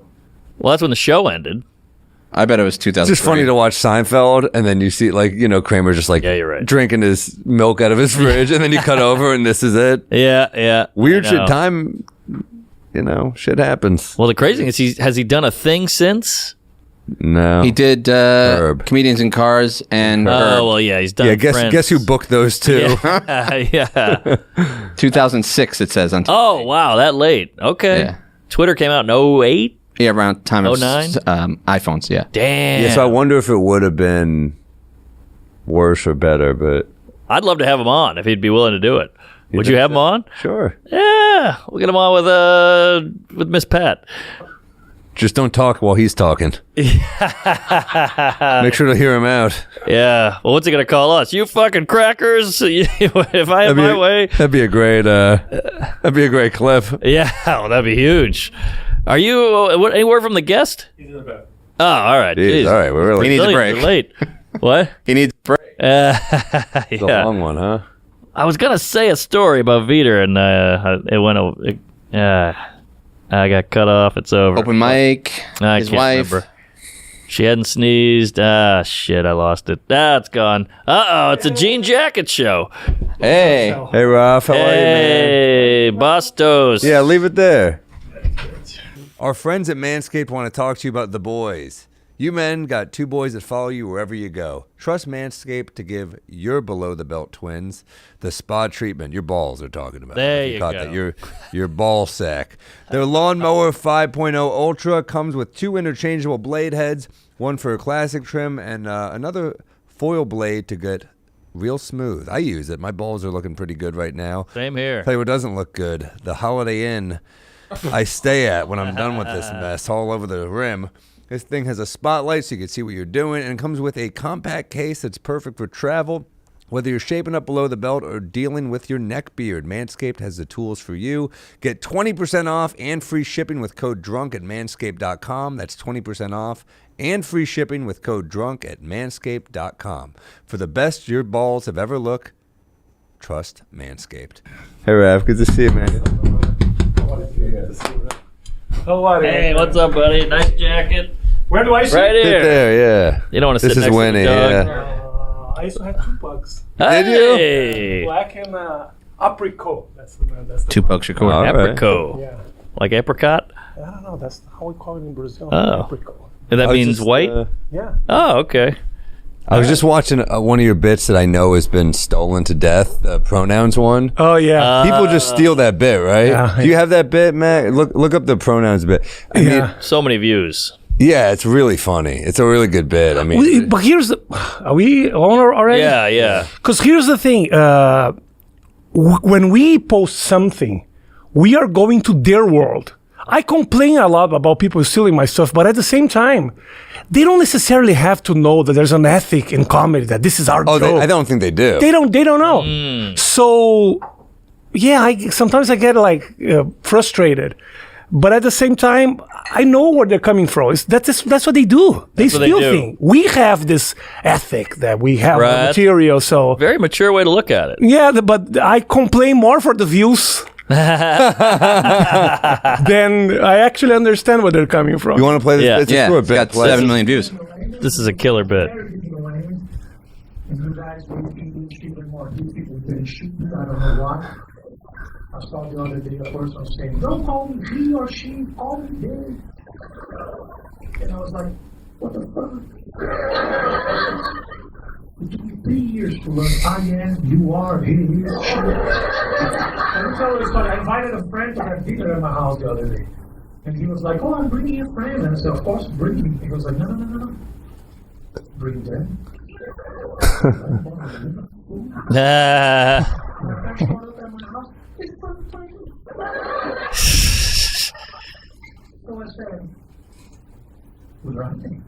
Well, that's when the show ended. I bet it was 2000. It's just funny to watch Seinfeld, and then you see, Kramer just you're right. drinking his milk out of his fridge, and then you cut over, and this is it. Yeah. Weird shit. Time, shit happens. Well, the crazy thing is, has he done a thing since? No. He did Comedians in Cars and Herb. Well, yeah, he's done. Yeah, Friends. guess who booked those two? Yeah. 2006, it says on TV. Oh, wow, that late. Okay. Yeah. Twitter came out in 08. Yeah, around time of 09? iPhones, yeah. Damn. Yeah, so I wonder if it would have been worse or better, but... I'd love to have him on if he'd be willing to do it. Would you have him on? Sure. Yeah. We'll get him on with Miss Pat. Just don't talk while he's talking. Make sure to hear him out. Yeah. Well, what's he going to call us? You fucking crackers. If I had my way. That'd be a great clip. Yeah. Well, that'd be huge. Are you anywhere from the guest? He's in the back. Oh, all right. Jeez, all right, we're really... He needs a break. Late. What? He needs a break. It's a long one, huh? I was gonna say a story about Vitor, and it went. I got cut off. It's over. Open mic. His wife. Remember. She hadn't sneezed. Shit! I lost it. It's gone. It's a jean jacket show. Hey. Hey, Raf. How are you, man? Hey, Bastos. Yeah, leave it there. Our friends at Manscaped want to talk to you about the boys. You men got two boys that follow you wherever you go. Trust Manscaped to give your below-the-belt twins the spa treatment. Your balls are talking about. There you go. That. Your ball sack. Their Lawnmower 5.0 Ultra comes with two interchangeable blade heads, one for a classic trim and another foil blade to get real smooth. I use it. My balls are looking pretty good right now. Same here. Tell you what doesn't look good. The Holiday Inn I stay at when I'm done with this mess all over the rim. This thing has a spotlight so you can see what you're doing, and it comes with a compact case that's perfect for travel. Whether you're shaping up below the belt or dealing with your neck beard, Manscaped has the tools for you. Get 20% off and free shipping with code DRUNK at manscaped.com. That's 20% off and free shipping with code DRUNK at manscaped.com. For the best your balls have ever looked, trust Manscaped. Hey, Rav. Good to see you, man. How are you? Hey, what's up, buddy? Nice jacket. Where do I sit? Right here. Sit there, yeah. You don't want to This sit is next Winnie, to the dog. yeah. I used to have 2 bugs. Did Hey. Black and apricot. That's the Tupac Shakur. All right. Apricot. Yeah. Like apricot? I don't know. That's how we call it in Brazil. Oh. Apricot. And that I was means just, white? Yeah. Oh, okay. I was just watching one of your bits that I know has been stolen to death, the pronouns one. Oh, yeah. People just steal that bit, right? Yeah. Do you have that bit, Matt? Look up the pronouns bit. I mean, So many views. yeah, it's really funny. It's a really good bit. I mean, But here's the... Are we on already? Yeah. Because here's the thing. When we post something, we are going to their world. I complain a lot about people stealing my stuff, but at the same time, they don't necessarily have to know that there's an ethic in comedy, that this is our joke. I don't think they do. They don't know. So, yeah, sometimes I get like frustrated. But at the same time, I know where they're coming from. That's what they do. They steal things. We have this ethic that we have the material. So very mature way to look at it. Yeah, but I complain more for the views. Then I actually understand where they're coming from. You want to play this? Yeah, it's got 7 million views. This is a killer bit. I saw the other day a person saying, "Don't call me he or she, call me they." And I was like, "What the fuck?" It took me 3 years to learn I am, you are, he, she. And it's always funny. I invited a friend to have dinner at my house the other day. And he was like, "Oh, I'm bringing a friend." And I said, "Of course, bring me." He was like, "No. Bring them." So I said, "Who's writing?"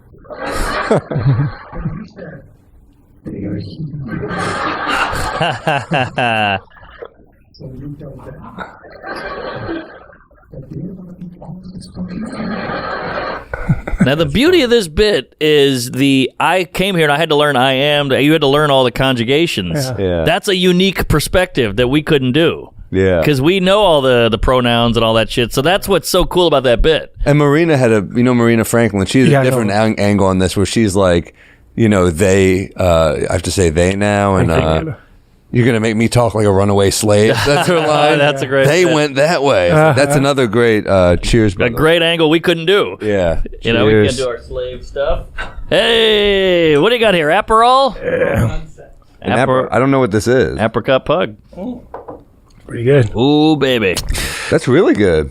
And he said, "They are here." So you tell them that they're going to be almost Now, the beauty of this bit is I came here and I had to learn I am. You had to learn all the conjugations. Yeah. That's a unique perspective that we couldn't do. Yeah. Because we know all the pronouns and all that shit. So that's what's so cool about that bit. And Marina had Marina Franklin, she has a different angle on this where she's like, they, I have to say they now, and you're going to make me talk like a runaway slave. That's her line. That's a great They bit. went that way. That's another great cheers. A great angle we couldn't do. Yeah. We can't do our slave stuff. Hey, what do you got here? Aperol? I don't know what this is. Apricot pug. Pretty good. Ooh, baby. That's really good.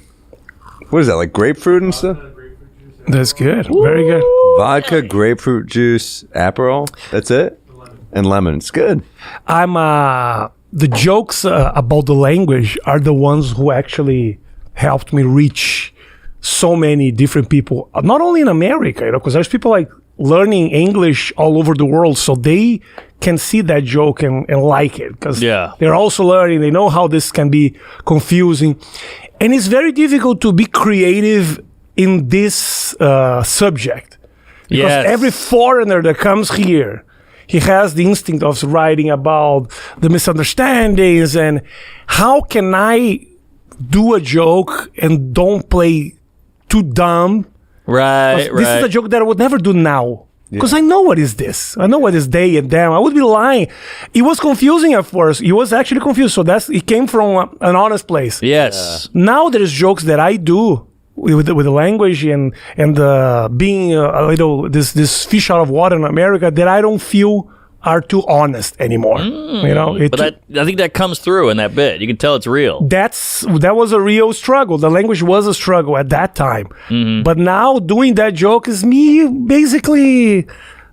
What is that, like grapefruit and stuff? That's good. Very good. Vodka, grapefruit juice, Aperol. That's it? And lemon. It's good. The jokes about the language are the ones who actually helped me reach so many different people, not only in America, because there's people like learning English all over the world, so they can see that joke and like it, because they're also learning. They know how this can be confusing, and it's very difficult to be creative in this subject, because every foreigner that comes here, he has the instinct of writing about the misunderstandings and how can I do a joke and don't play too dumb. Right. This is a joke that I would never do now. Because I know what is this. I know what is they and them. I would be lying. It was confusing at first. It was actually confused. So it came from an honest place. Yes. Now there's jokes that I do with the language and being a little this fish out of water in America that I don't feel are too honest anymore. But I think that comes through in that bit. You can tell it's real. That was a real struggle. The language was a struggle at that time. But now doing that joke is me basically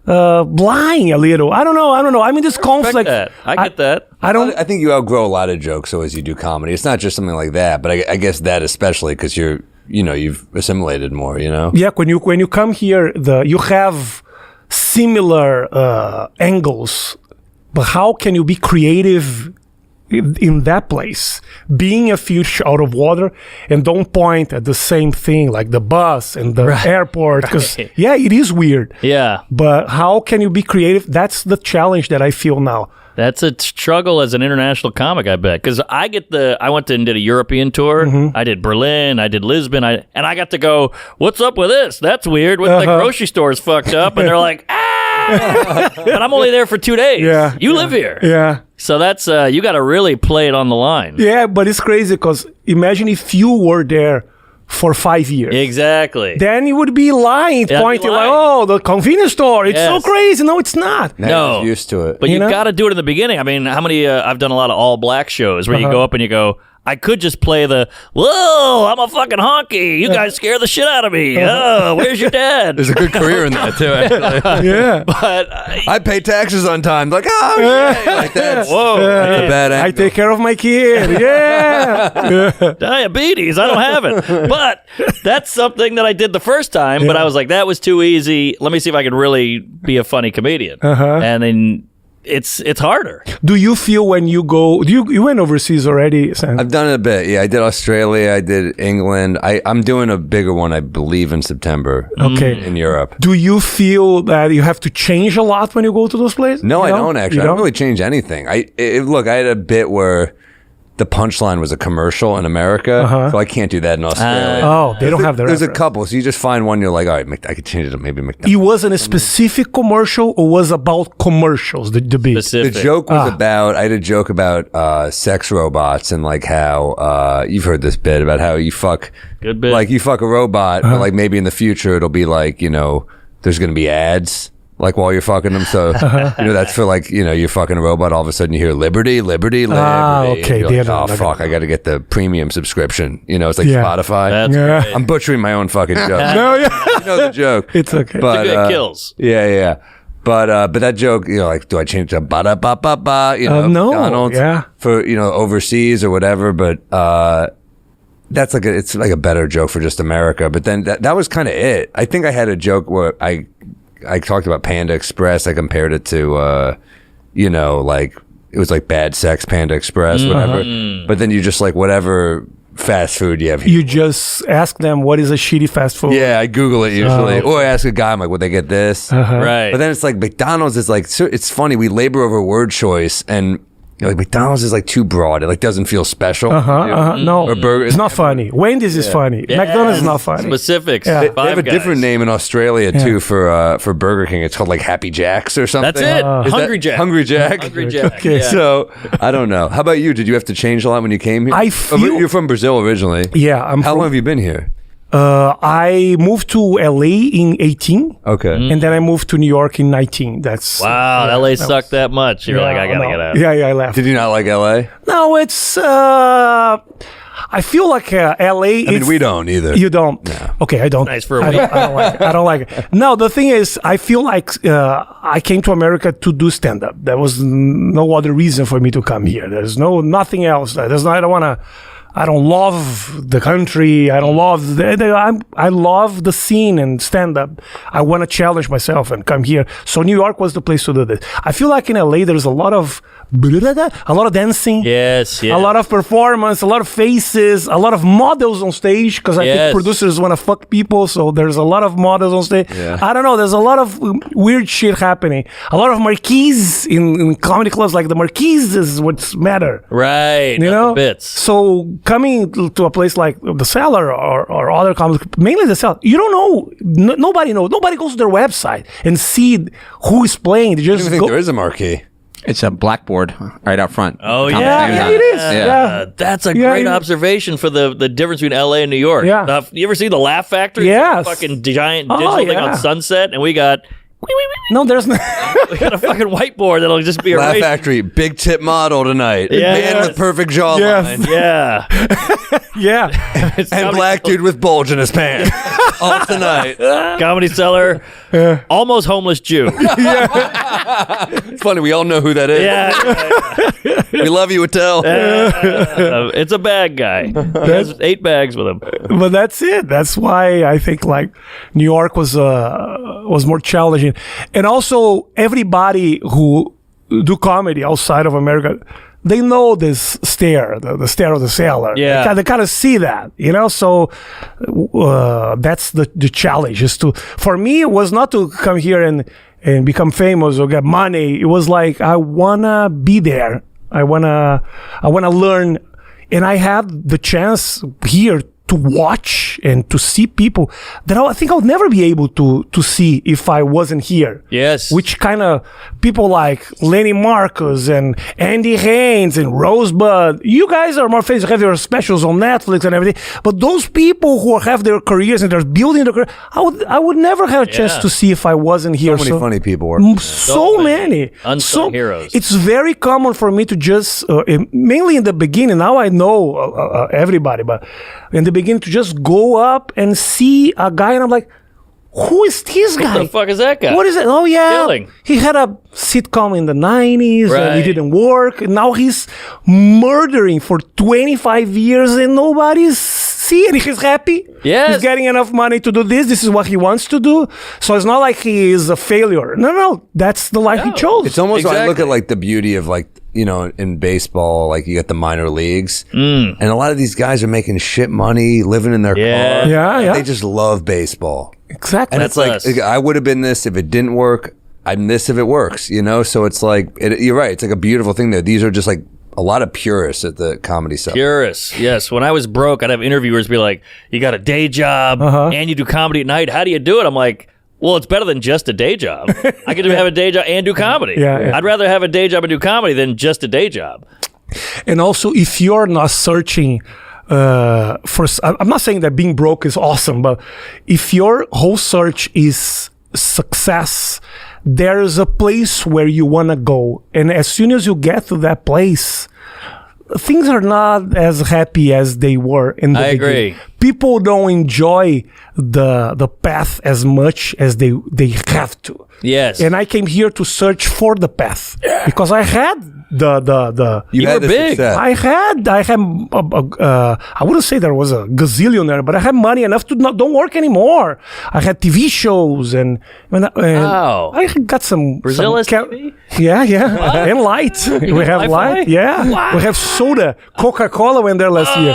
lying a little. I don't know. I mean, this conflict. I get that. I think you outgrow a lot of jokes so as you do comedy. It's not just something like that, but I guess that especially because you've assimilated more, Yeah, when you come here, you have similar angles, but how can you be creative in that place? Being a fish out of water and don't point at the same thing like the bus and the airport, because it is weird. Yeah. But how can you be creative? That's the challenge that I feel now. That's a struggle as an international comic, I bet. Because I went and did a European tour. I did Berlin. I did Lisbon. And I got to go, what's up with this? That's weird. The grocery store is fucked up. And they're like, but I'm only there for 2 days. Yeah. You live here. Yeah. So that's, you got to really play it on the line. Yeah, but it's crazy because imagine if you were there for 5 years. Exactly. Then you would be lying, pointing like, oh, the convenience store. It's so crazy. No, it's not. No. You're used to it. But you got to do it in the beginning. I mean, how many, I've done a lot of all black shows where you go up and you go, I could just play whoa, I'm a fucking honky. You guys scare the shit out of me. Oh, where's your dad? There's a good career in that, too, actually. Yeah. But I pay taxes on time. Like, like that. Whoa. That's a bad angle. I take care of my kid. Yeah. Diabetes. I don't have it. But that's something that I did the first time, but I was like, that was too easy. Let me see if I can really be a funny comedian. And then it's harder. Do you feel when you go? You went overseas already, Sam? I've done it a bit. Yeah, I did Australia. I did England. I'm doing a bigger one, I believe, in September. Okay. In Europe. Do you feel that you have to change a lot when you go to those places? No, I don't actually. I don't really change anything. Look, I had a bit where the punchline was a commercial in America, so I can't do that in Australia. They don't have that. There's a couple, so you just find one. You're like, all right, I could change it to maybe McDonald's. It wasn't a specific commercial, or was about commercials. The beat. The joke was about. I had a joke about sex robots and like how you've heard this bit about how you fuck. Good bit. Like you fuck a robot, but like maybe in the future it'll be like there's gonna be ads. Like while you're fucking them, so that's for like you're fucking a robot. All of a sudden you hear liberty. Okay, like, oh fuck, I got to get the premium subscription. It's like Spotify. That's great. I'm butchering my own fucking joke. No, yeah. You know the joke. It's okay. But it kills. Yeah. But that joke, like, do I change to ba da ba ba ba? No, McDonald's yeah. for overseas or whatever. But that's like it's like a better joke for just America. But then that was kind of it. I think I had a joke where I talked about Panda Express. I compared it to, like it was like bad sex Panda Express, whatever. But then you just like whatever fast food you have. You just ask them what is a shitty fast food. Yeah, I Google it usually, or I ask a guy. I'm like, would they get this? Right. But then it's like McDonald's is like it's funny. We labor over word choice and. Like McDonald's is like too broad. It like doesn't feel special. No, or burger. it's not funny. Wendy's is funny. Yeah. McDonald's is not funny. Specifics. Yeah. They have a different name in Australia too for Burger King. It's called like Happy Jacks or something. That's it. Hungry Jack. Hungry Jack. Hungry Jack. Okay. Yeah. So I don't know. How about you? Did you have to change a lot when you came here? I feel- you're from Brazil originally. Yeah, How long have you been here? I moved to LA in 18. Okay. And then I moved to New York in 19. That's Wow, LA sucked that much. You're like, I gotta get out. Yeah, I left. Did you not like LA? No, it's. I feel like LA. I mean, we don't either. You don't. No. Okay, I don't. Nice for a I week. don't like it. I don't like it. No, the thing is, I feel like I came to America to do stand up. There was no other reason for me to come here. There's nothing else. There's no. I don't want to. I don't love the country. I don't love. I love the scene and stand up. I want to challenge myself and come here. So New York was the place to do this. I feel like in LA there's a lot of dancing. Yes. A lot of performance, a lot of faces, a lot of models on stage because I think producers want to fuck people. So there's a lot of models on stage. Yeah. I don't know. There's a lot of weird shit happening. A lot of marquees in comedy clubs. Like the marquees is what's matter. Right. You know? Bits. So coming to a place like the Cellar or other comedy, mainly the Cellar, you don't know. Nobody knows. Nobody goes to their website and see who is playing. They I don't just even think go. there is a marquee. It's a blackboard right out front. Oh, Compton yeah. News Yeah, on it is. Yeah. That's a Yeah, great yeah. observation for the difference between LA and New York. Yeah. You ever see the Laugh Factory? Yes. Fucking giant Oh, digital thing yeah. on Sunset, and we got No, there's no. we got a fucking whiteboard that'll just be Laugh erased. Factory, big tip model tonight. Yeah. Man with perfect jawline. Yeah. Yeah. It's And Comedy- black dude with bulge in his pants. All tonight. Comedy Cellar. Almost homeless Jew. It's funny, we all know who that is. Yeah. We love you, Attell. It's a bag guy. He has 8 bags with him. But that's it. That's why I think like New York was more challenging, and also everybody who do comedy outside of America, they know this stare, the stare of the Cellar. Yeah. They kind of see that, you know. So that's the challenge. Is to, for me, it was not to come here and become famous or get money. It was like I wanna be there. I wanna learn, and I had the chance here to watch and to see people that I think I would never be able to see if I wasn't here. Yes. Which kind of people like Lenny Marcus and Andy Haynes and Rosebud. You guys are more famous, have your specials on Netflix and everything. But those people who have their careers and they're building their career, I would never have a chance to see if I wasn't here. So many funny people work. So many unsung heroes. It's very common for me to just, mainly in the beginning. Now I know everybody, but in the beginning to just go up and see a guy, and I'm like, who is this guy? What the fuck is that guy? What is it? Oh yeah, Killing. he had a sitcom in the 90s and Right. it didn't work. And now he's murdering for 25 years and nobody's see, and he's happy. Yes. He's getting enough money to do this. This is what he wants to do. So it's not like he is a failure. No, that's the life he chose. It's almost like I look Exactly. at like the beauty of like, you know, in baseball, like you got the minor leagues, and a lot of these guys are making shit money, living in their car. Yeah. They just love baseball, Exactly. and That's it's like us. I would have been this if it didn't work. I'm this if it works, you know. So it's like you're right. It's like a beautiful thing there. These are just like a lot of purists at the comedy stuff. Purists, yes. When I was broke, I'd have interviewers be like, "You got a day job and you do comedy at night. How do you do it?" I'm like, "Well, it's better than just a day job. I could have a day job and do comedy. Yeah. I'd rather have a day job and do comedy than just a day job." And also, if you're not searching for, I'm not saying that being broke is awesome, but if your whole search is success, there is a place where you want to go. And as soon as you get to that place, things are not as happy as they were in the I beginning. agree. People don't enjoy the path as much as they have to. Yes. And I came here to search for the path because I had the You You had were the big. success. I had I wouldn't say there was a gazillionaire, but I had money enough to don't work anymore. I had TV shows and Wow. I got some Brazil has some TV? Yeah, and light. We have Wi-Fi? light. Yeah, Wow. we have soda. Coca-Cola went there last year.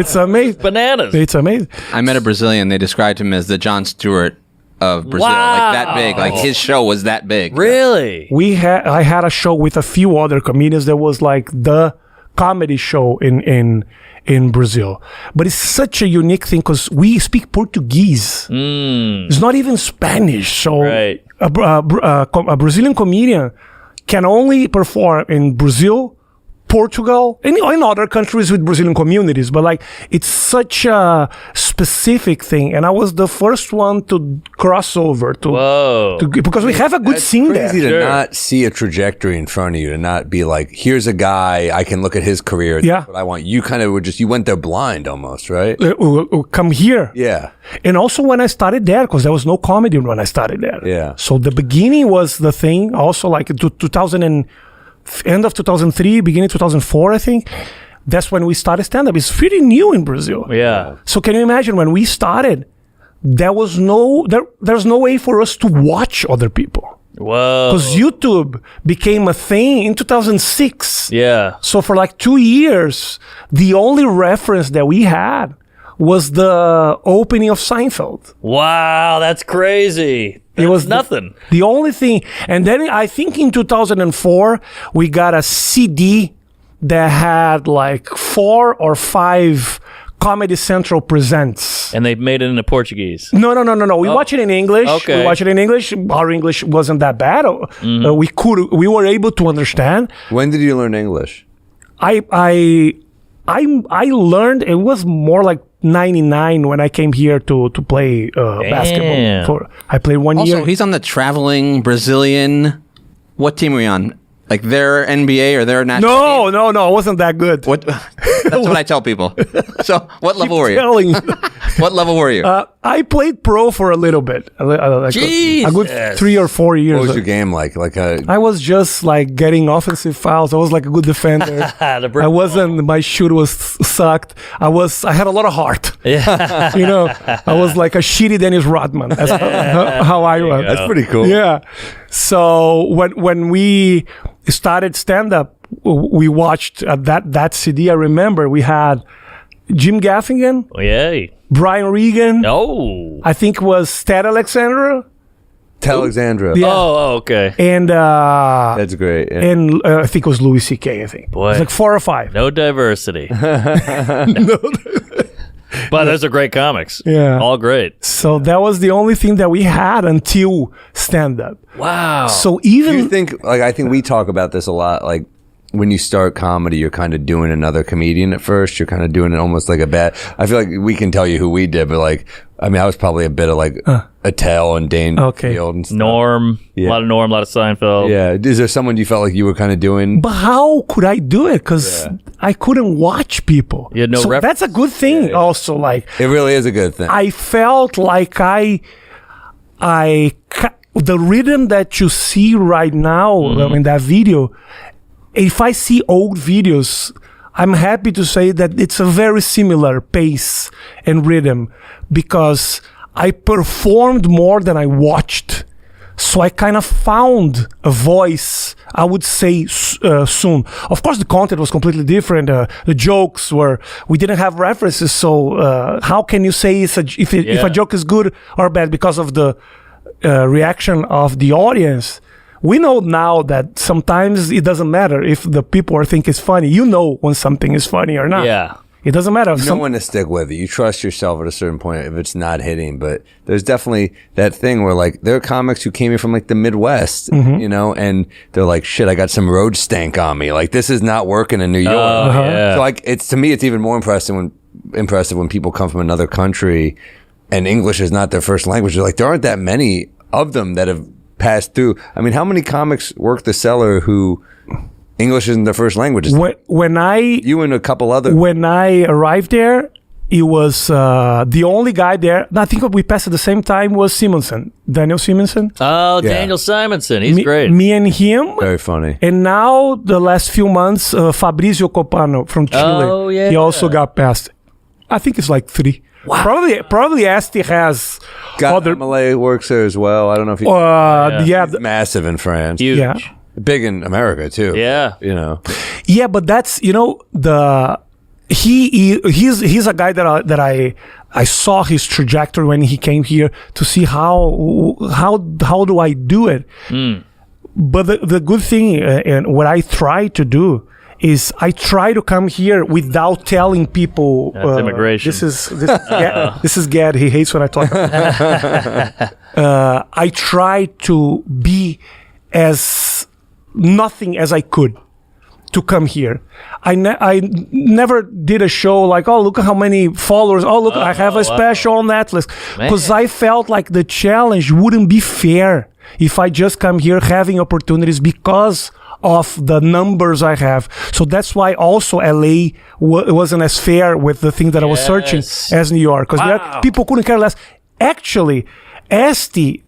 It's amazing. Bananas. It's amazing. I met a Brazilian. They described him as the Jon Stewart of Brazil, like that big. Like his show was that big. Really? I had a show with a few other comedians that was like the comedy show in Brazil. But it's such a unique thing because we speak Portuguese. It's not even Spanish. So Right. a Brazilian comedian can only perform in Brazil, Portugal, and in other countries with Brazilian communities, but like it's such a specific thing, and I was the first one to cross over Whoa. because we have a good It's scene there. crazy to Sure. not see a trajectory in front of you, to not be like, here's a guy, I can look at his career. Yeah. That's what I want. You kind of you went there blind almost, right? Come here. Yeah. And also when I started there, because there was no comedy when I started there. Yeah. So the beginning was the thing. Also like 2000 and end of 2003, beginning 2004, I think. That's when we started stand-up. It's pretty new in Brazil. Yeah. So can you imagine when we started, there's no way for us to watch other people. Whoa. Because YouTube became a thing in 2006. Yeah. So for like 2 years, the only reference that we had was the opening of Seinfeld. Wow, that's crazy. It was nothing. The only thing. And then I think in 2004, we got a CD that had like 4 or 5 Comedy Central presents. And they made it into Portuguese. No. We watch it in English. Okay. We watch it in English. Our English wasn't that bad. We were able to understand. When did you learn English? I learned, it was more like 99 when I came here to play basketball. I played 1 Also, year. he's on the traveling Brazilian. What team are you on? Like their NBA or their national team? No, it wasn't that good. What? That's what I tell people. So, what level were you? Telling. What level were you? I played pro for a little bit. Like a good Jesus. 3 or 4 years. What was your game like? I was just like getting offensive fouls. I was like a good defender. The brick I wasn't. My shoot was sucked. I had a lot of heart. Yeah. You know, I was like a shitty Dennis Rodman. That's how I was. That's pretty cool. Yeah. So when we started stand up, we watched that CD. I remember we had Jim Gaffigan, Oh, yay. Brian Regan. Oh. I think was Ted Alexandra. Alexandra. Yeah. Oh, okay. And That's great. Yeah. and I think it was Louis C.K. I think. Boy. It was like 4 or 5. No diversity. But those are great comics. Yeah. All great. So that was the only thing that we had until stand up. Wow. So Do even you think, like, I think we talk about this a lot, like, when you start comedy, you're kind of doing another comedian at first. You're kind of doing it almost like a bad. I feel like we can tell you who we did, but like, I mean, I was probably a bit of like Attell and Dane Field and stuff. Norm. Yeah. A lot of Norm, a lot of Seinfeld. Yeah. Is there someone you felt like you were kind of doing? But how could I do it? Because I couldn't watch people. You had no so reference. that's a good thing. Also, like It really is a good thing. I felt like the rhythm that you see right now in that video. If I see old videos, I'm happy to say that it's a very similar pace and rhythm because I performed more than I watched. So I kind of found a voice, I would say, soon. Of course, the content was completely different. The jokes we didn't have references. So how can you say if a joke is good or bad because of the reaction of the audience? We know now that sometimes it doesn't matter if the people think it's funny. You know when something is funny or not. Yeah. It doesn't matter. You know when to stick with it. You trust yourself at a certain point if it's not hitting. But there's definitely that thing where like there are comics who came in from like the Midwest, you know, and they're like, shit, I got some road stank on me. Like this is not working in New York. Yeah. So like to me it's even more impressive when people come from another country and English is not their first language. They're like there aren't that many of them that have passed through. I mean, how many comics work the cellar who English isn't their first language? You and a couple other. When I arrived there, it was the only guy there. I think we passed at the same time was Simonson, Daniel Simonson. Oh, yeah. Daniel Simonson, he's great. Me and him. Very funny. And now the last few months, Fabrizio Copano from Chile. Oh yeah. He also got passed. I think it's like 3. Wow. Probably Esti has other. Malay works there as well. I don't know if he's massive in France. Huge. Yeah. Big in America too. Yeah. You know. Yeah, but that's he's a guy that I saw his trajectory when he came here to see how do I do it. But the good thing and what I try to do is I try to come here without telling people. That's immigration. This is Gad. He hates when I talk. I try to be as nothing as I could to come here. I never did a show like, oh, look at how many followers. Oh, look, I have a special on Netflix. Because I felt like the challenge wouldn't be fair if I just come here having opportunities because of the numbers I have. So that's why also LA wasn't as fair with the thing that I was searching as New York. Because people couldn't care less. Actually, Esti,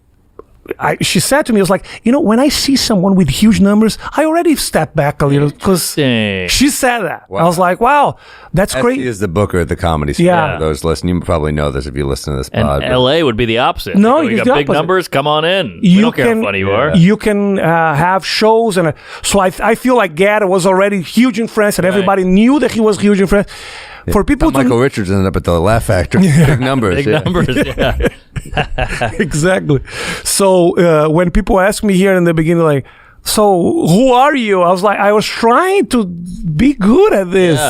she said to me, I was like, when I see someone with huge numbers, I already step back a little because she said that. Wow. I was like, wow, that's great. He is the booker at the Comedy Store. Yeah. For those listening, you probably know this if you listen to this pod. And LA would be the opposite. No, you got big numbers, come on in. We don't care how funny you are. You can have shows. And so I feel like Gad was already huge in France and everybody knew that he was huge in France. Yeah. For people Michael Richards ended up at the Laugh Factory. Big numbers. Yeah. Exactly. So when people ask me here in the beginning, like, so who are you? I was like, I was trying to be good at this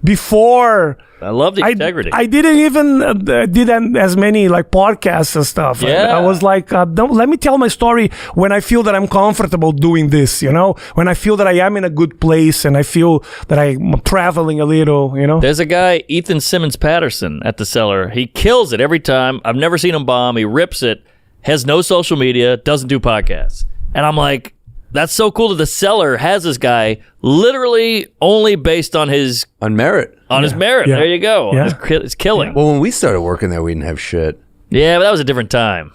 before. I love the integrity. I didn't even did as many like podcasts and stuff. Yeah. I was like, don't let me tell my story when I feel that I'm comfortable doing this, when I feel that I am in a good place and I feel that I'm traveling a little, There's a guy, Ethan Simmons Patterson at the Cellar. He kills it every time. I've never seen him bomb. He rips it, has no social media, doesn't do podcasts. And I'm like, that's so cool that the Cellar has this guy literally only based on his merit. His merit. Yeah. There you go. Yeah. It's killing. Yeah. Well, when we started working there, we didn't have shit. Yeah, but that was a different time.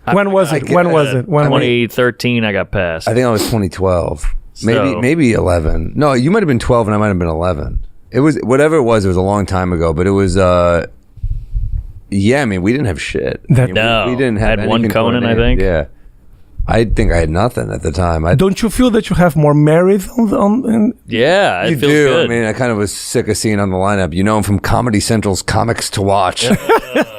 When was it? 2013 I got passed. I think I was 2012. Maybe 11. No, you might have been 12 and I might have been 11. It was whatever it was a long time ago, but it was I mean, we didn't have shit. We didn't have had one Conan, I think. Yeah. I think I had nothing at the time. Don't you feel that you have more merit Yeah, it you feels do. good. I mean, I kind of was sick of seeing on the lineup. You know him from Comedy Central's Comics to Watch. I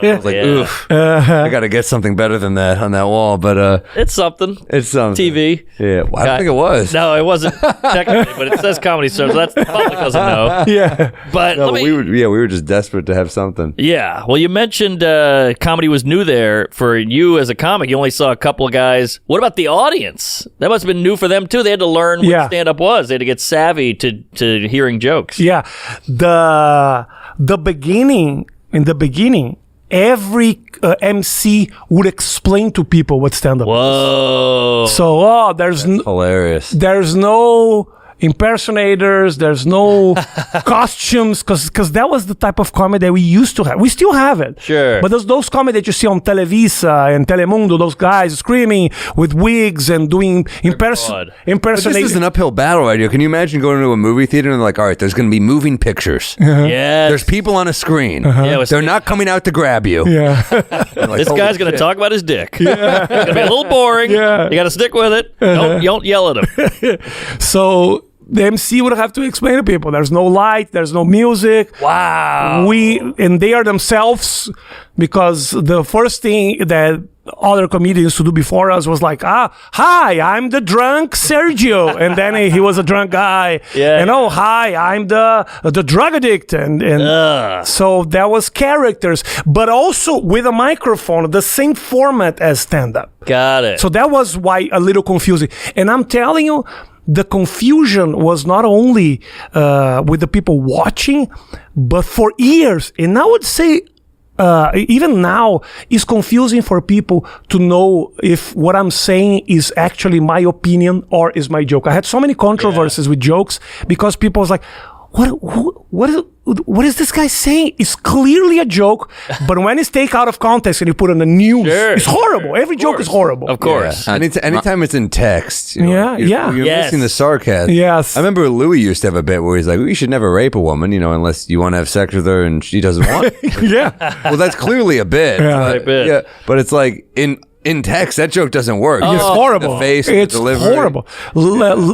was like, oof. I got to get something better than that on that wall. But it's something. It's something. TV. Yeah, well, I don't think it was. No, it wasn't technically, but it says Comedy Central. That's the public doesn't know. Yeah, but we were just desperate to have something. Yeah. Well, you mentioned comedy was new there for you as a comic. You only saw a couple of guys. What about the audience? That must have been new for them too. They had to learn what stand-up was. They had to get savvy to hearing jokes. Yeah. The beginning, in the beginning, every MC would explain to people what stand-up was. So, there's hilarious. There's no impersonators. There's no costumes, because that was the type of comedy that we used to have. We still have it. Sure. But those comedy that you see on Televisa and Telemundo, those guys screaming with wigs and doing But impersonation. this is an uphill battle right here. Can you imagine going to a movie theater and they're like, all right, there's going to be moving pictures. Yeah. There's people on a screen. Yeah, They're not coming out to grab you. Yeah. Like, This guy's going to talk about his dick. Yeah. It's going to be a little boring. Yeah. You got to stick with it. Don't yell at him. So the MC would have to explain to people there's no light, there's no music. Wow. And they are themselves, because the first thing that other comedians to do before us was like, hi, I'm the drunk Sergio. And then he was a drunk guy. Yeah. And hi, I'm the drug addict. And so that was characters, but also with a microphone, the same format as stand-up. Got it. So that was why a little confusing. And I'm telling you, the confusion was not only with the people watching, but for years. And I would say, even now, it's confusing for people to know if what I'm saying is actually my opinion or is my joke. I had so many controversies with jokes because people was like, what is this guy saying? It's clearly a joke, but when it's taken out of context and you put it on the news, it's horrible. Every joke is horrible. Of course. Yeah. Anytime it's in text, Yeah. you're missing the sarcasm. Yes. I remember Louis used to have a bit where he's like, "We should never rape a woman, unless you want to have sex with her and she doesn't want." Yeah. Well, that's clearly a bit. Yeah. Yeah, but it's like in text, that joke doesn't work. It's horrible. The face, it's the delivery. horrible.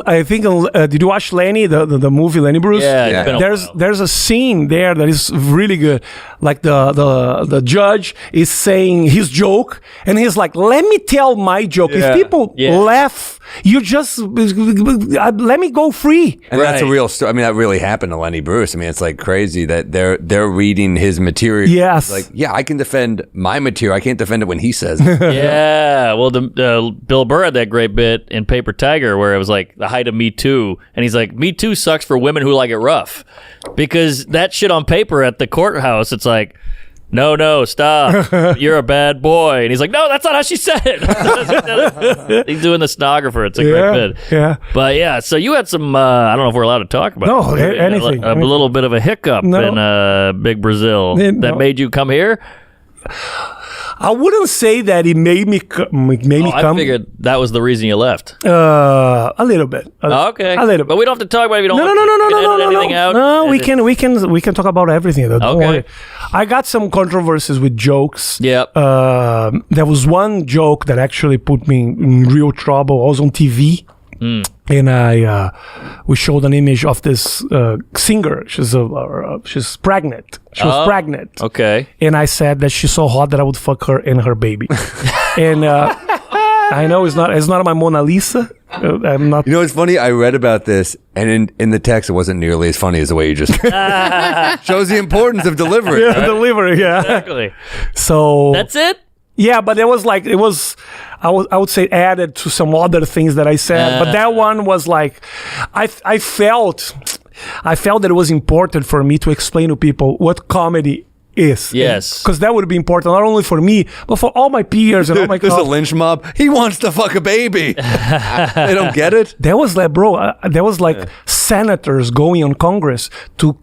I think. Did you watch Lenny, the movie Lenny Bruce? Yeah. It's been a while. There's a scene there that is really good. Like the judge is saying his joke, and he's like, "Let me tell my joke. Yeah. If people laugh, you just let me go free." And that's a real story. I mean, that really happened to Lenny Bruce. I mean, it's like crazy that they're reading his material. Yes. It's like, yeah, I can defend my material. I can't defend it when he says it. Yeah, well, Bill Burr had that great bit in Paper Tiger where it was like the height of Me Too, and he's like, Me Too sucks for women who like it rough, because that shit on paper at the courthouse, it's like, no, stop, you're a bad boy, and he's like, no, that's not how she said it. He's doing the stenographer. It's a great bit. Yeah. But yeah, so you had some, I don't know if we're allowed to talk about No, it. anything. A little bit of a hiccup in Big Brazil that made you come here. I wouldn't say that it made me come. I figured that was the reason you left. A little bit. Okay. A little bit. But we don't have to talk about it if you don't No, want no, to. no, no, You can no, edit no, anything out. No, we can talk about everything. Though. Don't Okay. worry. I got some controversies with jokes. Yep. There was one joke that actually put me in real trouble. I was on TV. And we showed an image of this singer. She's pregnant. She was pregnant. Okay. And I said that she's so hot that I would fuck her and her baby. And I know it's not my Mona Lisa. I'm not. You know, it's funny. I read about this, and in the text, it wasn't nearly as funny as the way you just shows the importance of delivery. Yeah, right? delivery. Yeah. Exactly. So That's it? yeah, but it was I would say added to some other things that I said, but that one was like I felt that it was important for me to explain to people what comedy is. Yes. Because that would be important not only for me, but for all my peers and all my There's a colleagues. lynch mob. He wants to fuck a baby. They don't get it. There was like, bro, there was like senators going on Congress to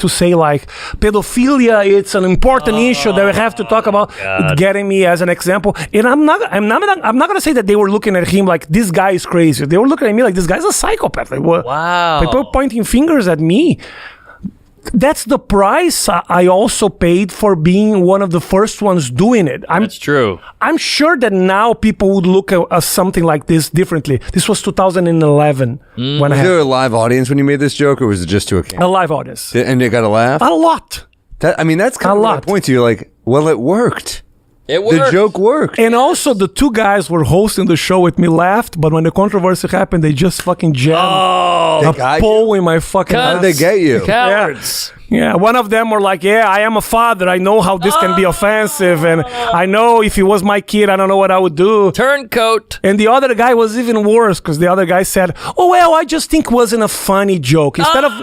say like pedophilia, it's an important issue that we have to talk about. Getting me as an example, and I'm not gonna say that they were looking at him like this guy is crazy. They were looking at me like this guy's a psychopath. Like, what? Wow. People pointing fingers at me. That's the price I also paid for being one of the first ones doing it. That's true. I'm sure that now people would look at something like this differently. This was 2011 when I Was had there a live audience when you made this joke, or was it just to a camera? a live audience. And they got a laugh? A lot. That's kind of my point to you. Like, well, it worked. It worked. The joke worked. And also, the two guys were hosting the show with me laughed, but when the controversy happened, they just fucking jammed They a got pole in my fucking How ass. did they get you? Cowards. Yeah, one of them were like, yeah, I am a father. I know how this can be offensive. And I know if it was my kid, I don't know what I would do. Turncoat. And the other guy was even worse because the other guy said, oh, well, I just think it wasn't a funny joke. Instead of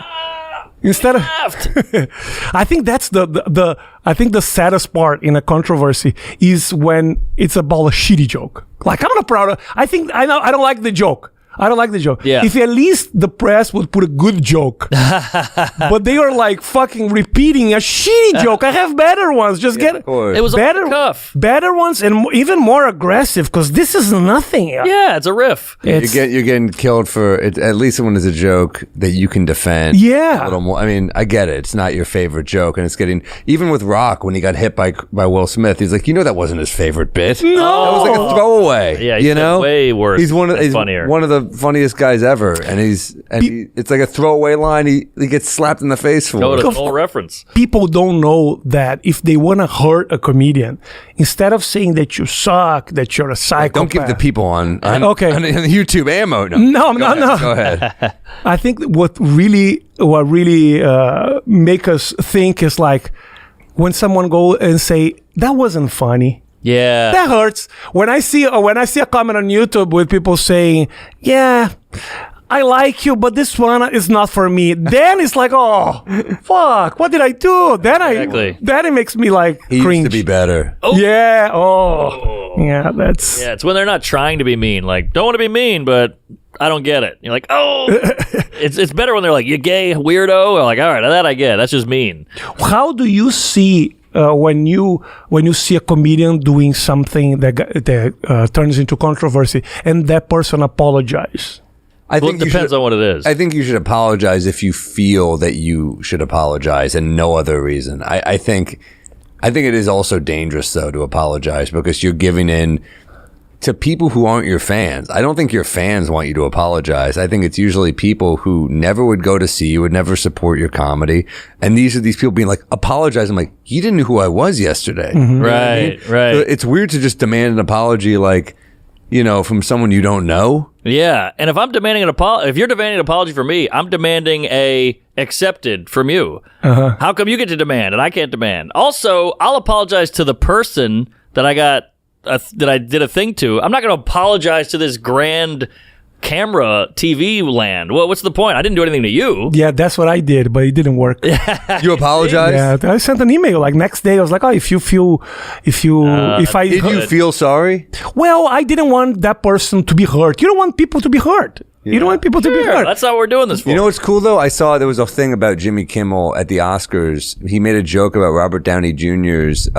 I think that's I think the saddest part in a controversy is when it's about a shitty joke. Like, I'm not proud of, I don't like the joke. I don't like the joke. Yeah. If at least the press would put a good joke. But they are like fucking repeating a shitty joke. I have better ones. Just get it. It was better, off the cuff. better ones and even more aggressive because this is nothing. Yeah, it's a riff. You're getting killed for it, at least when it's a joke that you can defend. Yeah. A little more. I mean, I get it. It's not your favorite joke, and it's getting even with Rock when he got hit by Will Smith. He's like, that wasn't his favorite bit. No. That was like a throwaway. Yeah, he's way worse. He's one of the funniest guys ever, and it's like a throwaway line. He gets slapped in the face for Go it. to the whole reference. People don't know that if they want to hurt a comedian, instead of saying that you suck, that you're a psychopath. Don't give the people on Okay. on YouTube ammo. No. Go ahead. I think what really make us think is like when someone go and say that wasn't funny. Yeah. That hurts. When I see a comment on YouTube with people saying, "Yeah, I like you, but this one is not for me," then it's like, "Oh, fuck! What did I do?" Then it makes me like He cringe. used to be better. Oh. Yeah. Oh. Yeah. That's. Yeah, it's when they're not trying to be mean. Like, don't want to be mean, but I don't get it. You're like, oh. It's better when they're like, you gay weirdo. Or like, all right, that I get. That's just mean. How do you see when you see a comedian doing something that turns into controversy and that person apologizes? It depends on what it is. I think you should apologize if you feel that you should apologize and no other reason. I think it is also dangerous, though, to apologize because you're giving in to people who aren't your fans. I don't think your fans want you to apologize. I think it's usually people who never would go to see you, would never support your comedy. And these are these people being like, apologize. I'm like, you didn't know who I was yesterday. Mm-hmm. Right. So it's weird to just demand an apology like, from someone you don't know. Yeah, and if I'm demanding if you're demanding an apology from me, I'm demanding accepted from you. Uh-huh. How come you get to demand and I can't demand? Also, I'll apologize to the person that I did a thing to. I'm not going to apologize to this grand camera TV land. Well, what's the point? I didn't do anything to you. Yeah, that's what I did, but it didn't work. You apologized? Yeah, I sent an email like next day. I was like, oh, did you feel sorry? Well, I didn't want that person to be hurt. You don't want people to be hurt. Yeah. You don't want people to be hurt. That's not what we're doing this for. You know what's cool though? I saw there was a thing about Jimmy Kimmel at the Oscars. He made a joke about Robert Downey Jr.'s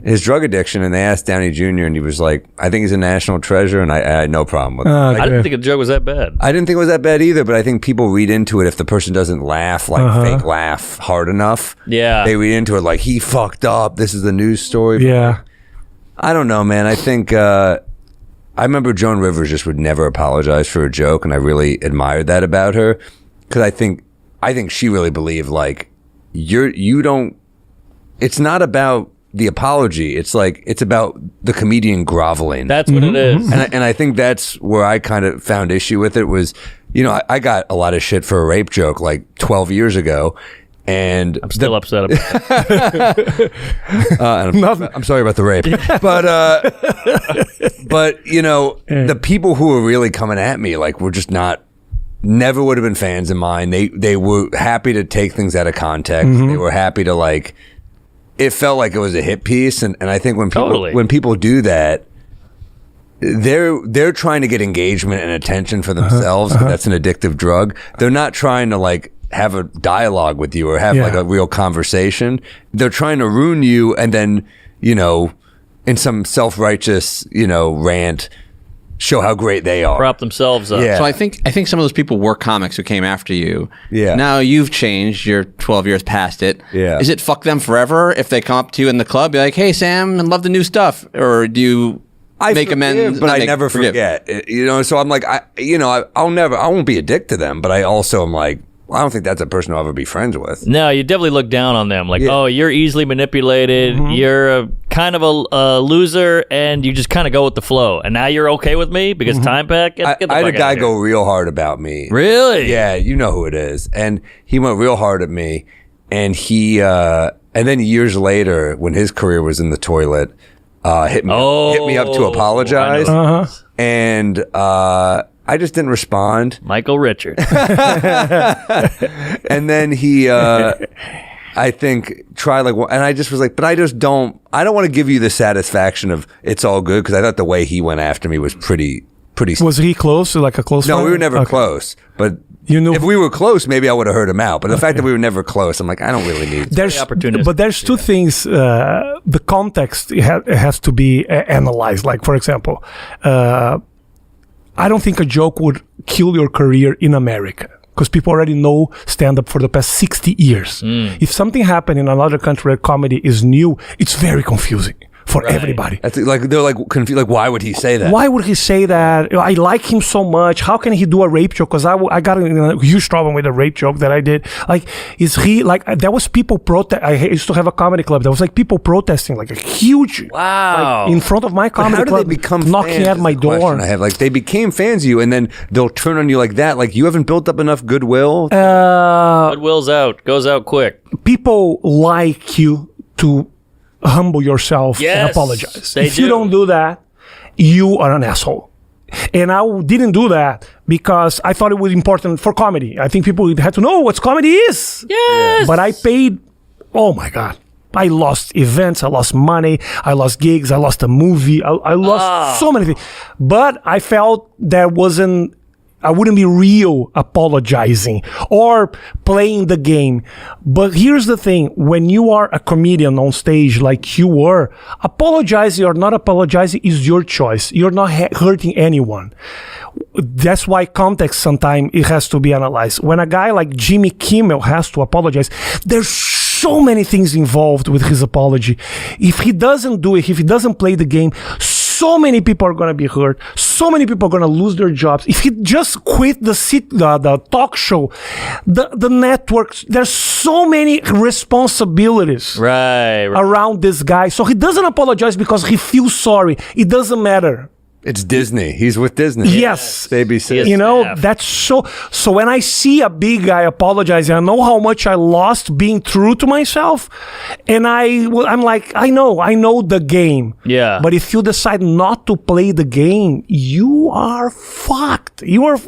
his drug addiction, and they asked Downey Jr. and he was like, I think he's a national treasure, and I had no problem with it. I didn't think the joke was that bad. I didn't think it was that bad either, but I think people read into it if the person doesn't laugh, fake laugh hard enough. Yeah. They read into it like, he fucked up. This is the news story. Yeah. I don't know, man. I think, I remember Joan Rivers just would never apologize for a joke, and I really admired that about her, because I think she really believed, like, it's not about the apology. It's like, it's about the comedian groveling. That's what it is. And I think that's where I kind of found issue with it was, I got a lot of shit for a rape joke like 12 years ago. And I'm still upset about it. I'm sorry about the rape. But the people who were really coming at me, like, were just never would have been fans of mine. They were happy to take things out of context. They were happy to, like, it felt like it was a hit piece, and I think when people do that, they're trying to get engagement and attention for themselves. That's an addictive drug. They're not trying to, like, have a dialogue with you or have like a real conversation. They're trying to ruin you, and then in some self-righteous rant, show how great they are. Prop themselves up. So I think some of those people were comics who came after you. Yeah. Now you've changed. You're 12 years past it. Yeah. Is it fuck them forever if they come up to you in the club, be like, "Hey Sam, I love the new stuff," or do you make amends? But I never forget. So I'm like, I won't be a dick to them, but I also am like, I don't think that's a person I'll ever be friends with. No, you definitely look down on them. Like, oh, you're easily manipulated. You're kind of a loser, and you just kind of go with the flow. And now you're okay with me because time back. I had a guy go real hard about me. Really? Yeah, you know who it is. And he went real hard at me. And and then years later, when his career was in the toilet, hit me up to apologize. And I just didn't respond. Michael Richards. And then he, I think, tried and I just was like, but I don't want to give you the satisfaction of it's all good, because I thought the way he went after me was pretty pretty. Was he close? Like a close friend? No, we were never close. But you knew if we were close, maybe I would have heard him out. But the fact that we were never close, I'm like, I don't really need. But there's two things. The context has to be analyzed. Like, for example, I don't think a joke would kill your career in America, because people already know stand-up for the past 60 years. If something happened in another country where comedy is new, it's very confusing for everybody. That's like, they're like confused. Like, why would he say that? Why would he say that? I like him so much. How can he do a rape joke? Because I got in a huge trouble with a rape joke that I did. Like, is he like? There was people protest. I used to have a comedy club. There was like people protesting, like a huge like, in front of my comedy club. How did they become knocking fans, at my door? I have like they became fans of you, and then they'll turn on you like that. Like, you haven't built up enough goodwill. Goodwill's out. Goes out quick. People like you to humble yourself and apologize. If you don't do that, you are an asshole. And I didn't do that because I thought it was important for comedy. I think people had to know what comedy is. Yes. But I paid, oh my God. I lost events, I lost money, I lost gigs, I lost a movie, I lost so many things. But I felt I wouldn't be real apologizing or playing the game. But here's the thing. When you are a comedian on stage like you were, apologizing or not apologizing is your choice. You're not hurting anyone. That's why context sometimes it has to be analyzed. When a guy like Jimmy Kimmel has to apologize, there's so many things involved with his apology. If he doesn't do it, if he doesn't play the game, so many people are going to be hurt. So many people are going to lose their jobs. If he just quit the talk show, the networks, there's so many responsibilities around this guy. So he doesn't apologize because he feels sorry. It doesn't matter. It's Disney. He's with Disney. Yes. ABC. You know, that's so when I see a big guy apologizing, I know how much I lost being true to myself. And I'm like, I know the game. Yeah. But if you decide not to play the game, you are fucked. You're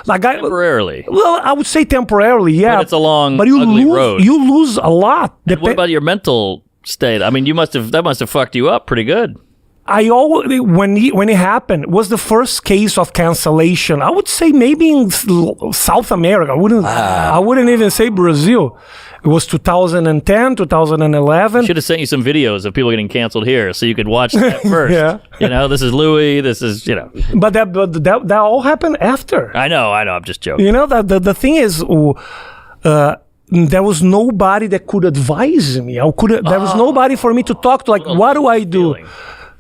like temporarily. Well, I would say temporarily, yeah. But it's a long, but you ugly lose, road. You lose a lot. What about your mental state? I mean, that must have fucked you up pretty good. I always, when it happened, was the first case of cancellation. I would say maybe in South America. I wouldn't even say Brazil. It was 2010, 2011. Should have sent you some videos of people getting canceled here, so you could watch that first. Yeah. You know, this is Louis. This is But that all happened after. I know. I'm just joking. You know that the thing is. There was nobody that could advise me. There was nobody for me to talk to. Like, what do I do?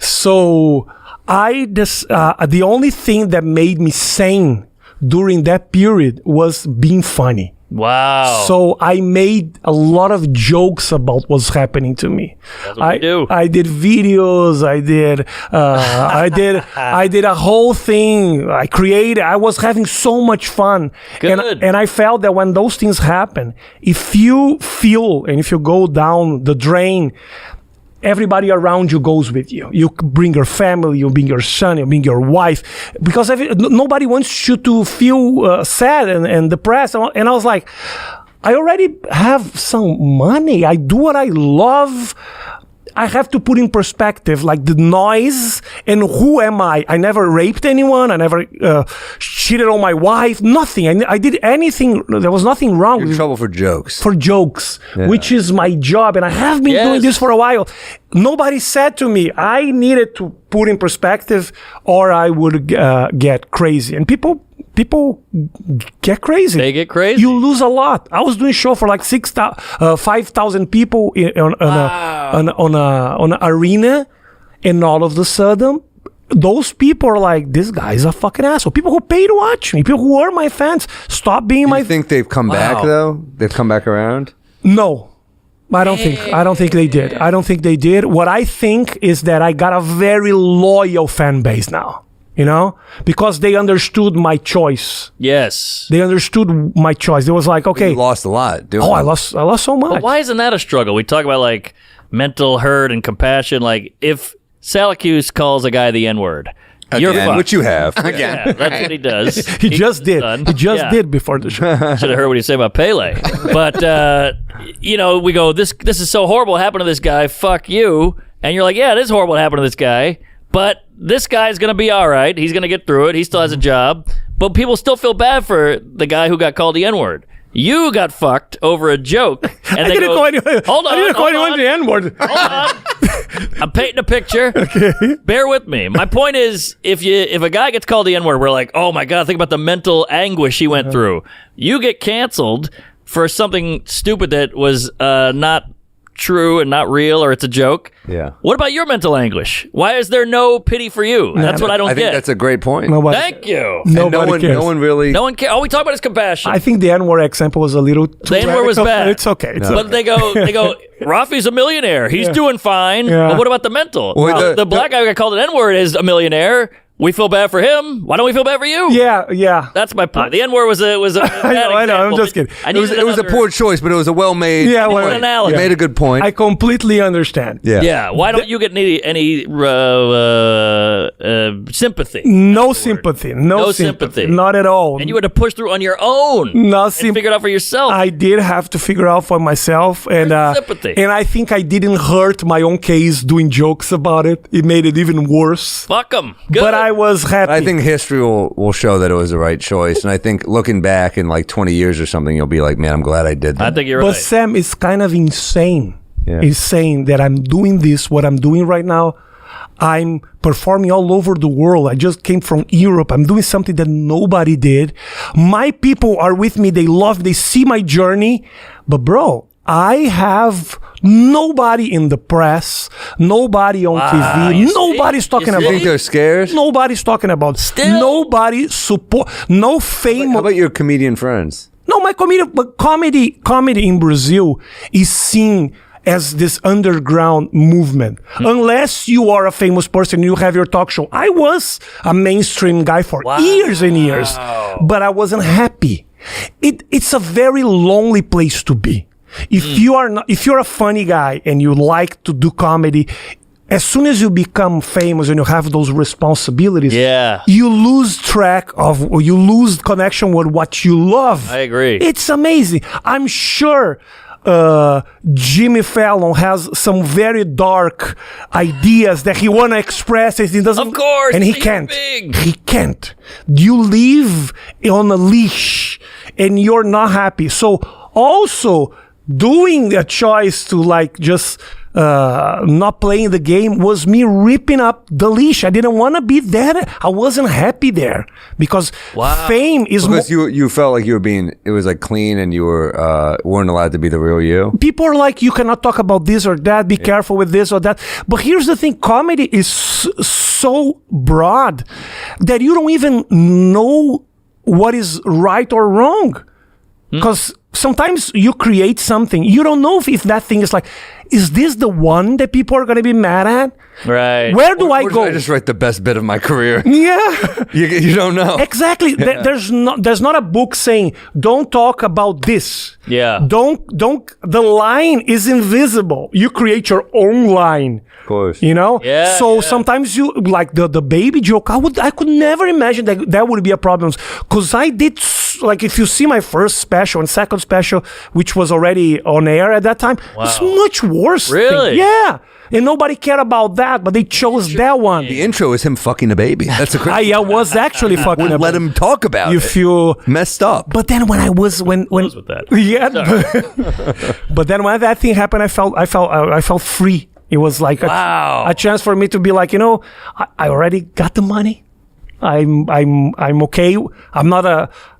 So the only thing that made me sane during that period was being funny. Wow. So I made a lot of jokes about what's happening to me. That's what you do. I did videos. I did a whole thing. I was having so much fun. Good. And I felt that when those things happen, if you feel and if you go down the drain, everybody around you goes with you. You bring your family, you bring your son, you bring your wife, because nobody wants you to feel sad and depressed. And I was like, I already have some money. I do what I love. I have to put in perspective, like the noise and who am I? I never raped anyone. I never cheated on my wife. Nothing. I did anything. There was nothing wrong. You're in trouble for jokes. Which is my job. And I have been doing this for a while. Nobody said to me, I needed to put in perspective or I would get crazy. And people get crazy. They get crazy. You lose a lot. I was doing show for like 5,000 people on an arena, and all of a sudden, those people are like, this guy's a fucking asshole. People who pay to watch me, people who are my fans, stop being my. You think they've come back though? They've come back around? No. I don't think they did. I don't think they did. What I think is that I got a very loyal fan base now. You know, because they understood my choice. Yes, they understood my choice. It was like, okay, you lost a lot. I lost so much. But why isn't that a struggle? We talk about like mental hurt and compassion. Like if Salacuse calls a guy the N-word, you're fucked. Which you have. Again, yeah, that's what he does. He just did. He just did before the show. Should have heard what he said about Pele. But we go, this is so horrible. What happened to this guy? Fuck you. And you're like, yeah, it is horrible what happened to this guy. But this guy's going to be all right. He's going to get through it. He still has a job. But people still feel bad for the guy who got called the N-word. You got fucked over a joke. And I didn't call anyone. Hold on. I didn't call anyone the N-word. Hold on. I'm painting a picture. Okay. Bear with me. My point is, if a guy gets called the N-word, we're like, oh my God, think about the mental anguish he went through. You get canceled for something stupid that was not true and not real, or it's a joke. Yeah. What about your mental anguish? Why is there no pity for you? That's what I don't I think get. that's a great point. Thank you. Nobody cares. No one really. No one cares. All we talk about is compassion. I think the N-word example was a little too The N-word was radical, bad. but it's okay. But they go, Rafi's a millionaire. He's doing fine. Yeah. But what about the mental? Well, the black guy who got called an N-word is a millionaire. We feel bad for him. Why don't we feel bad for you? Yeah. That's my point. The N-word was a I know. I'm just kidding. It was a poor choice, but it was a well-made. Yeah, an analogy. You made a good point. I completely understand. Yeah. Why don't you get any sympathy? No sympathy. No sympathy. Not at all. And you had to push through on your own. No and figure it out for yourself. I did have to figure out for myself, and sympathy. And I think I didn't hurt my own case doing jokes about it. It made it even worse. Fuck them. Good. But I was happy. I think history will show that it was the right choice, and I think looking back in like 20 years or something, you'll be like, man, I'm glad I did that. I think you're But right. Sam, it's kind of insane. Yeah. It's saying that I'm doing this, what I'm doing right now. I'm performing all over the world. I just came from Europe. I'm doing something that nobody did. My people are with me. They love, they see my journey. But bro, I have nobody in the press, nobody on TV, nobody's talking about. You think they're scared? Nobody's talking about. Still? Nobody support. No fame. How about your comedian friends? No, my comedy in Brazil is seen as this underground movement. Unless you are a famous person, you have your talk show. I was a mainstream guy for years and years, but I wasn't happy. It's a very lonely place to be. If you're a funny guy and you like to do comedy, as soon as you become famous and you have those responsibilities, you lose track of, or you lose connection with what you love. I agree. It's amazing. I'm sure Jimmy Fallon has some very dark ideas that he want to express, and he doesn't. Of course, and he can't. He can't. You live on a leash, and you're not happy. So also doing a choice to like just not playing the game was me ripping up the leash. I didn't want to be there. I wasn't happy there because fame is because you felt like you were being, it was like clean, and you weren't allowed to be the real you. People are like, you cannot talk about this or that, be careful with this or that. But here's the thing, comedy is so broad that you don't even know what is right or wrong. Because sometimes you create something, you don't know if that thing is like, is this the one that people are going to be mad at? Right. Where do I go? I just write the best bit of my career. Yeah. You don't know. Exactly. Yeah. There's not a book saying, don't talk about this. Yeah. Don't, the line is invisible. You create your own line. Of course. You know? Yeah. So sometimes you, like the baby joke, I could never imagine that would be a problem. Because I did, like, if you see my first special and second special, which was already on air at that time, it's much worse. Really? Thing. Yeah. And nobody cared about that, but they chose that one. The intro is him fucking a baby. That's a crazy. I was actually fucking a baby. Let him talk about you it. feel messed up. But then when with that. Yeah. But then when that thing happened, I felt free. It was like a chance for me to be like, I already got the money. I'm okay. I'm not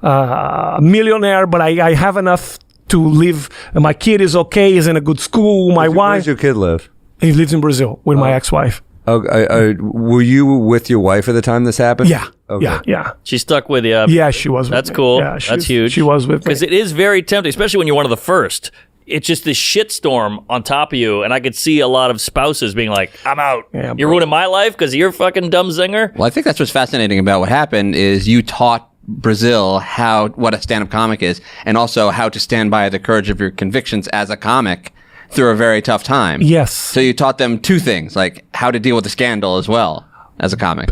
a millionaire, but I have enough to live. My kid is okay. He's in a good school. My wife. Where's your kid live? He lives in Brazil with my ex-wife. Were you with your wife at the time this happened? Yeah. Okay. Yeah. She stuck with you. Yeah, she was with That's me. cool. Yeah, That's huge. She was with me. Because it is very tempting, especially when you're one of the first. It's just this shitstorm on top of you, and I could see a lot of spouses being like, I'm out. Yeah, you're ruining my life because you're a fucking dumb zinger. Well, I think that's what's fascinating about what happened is you taught Brazil what a stand-up comic is, and also how to stand by the courage of your convictions as a comic through a very tough time. Yes. So you taught them two things, like how to deal with the scandal as well as a comic.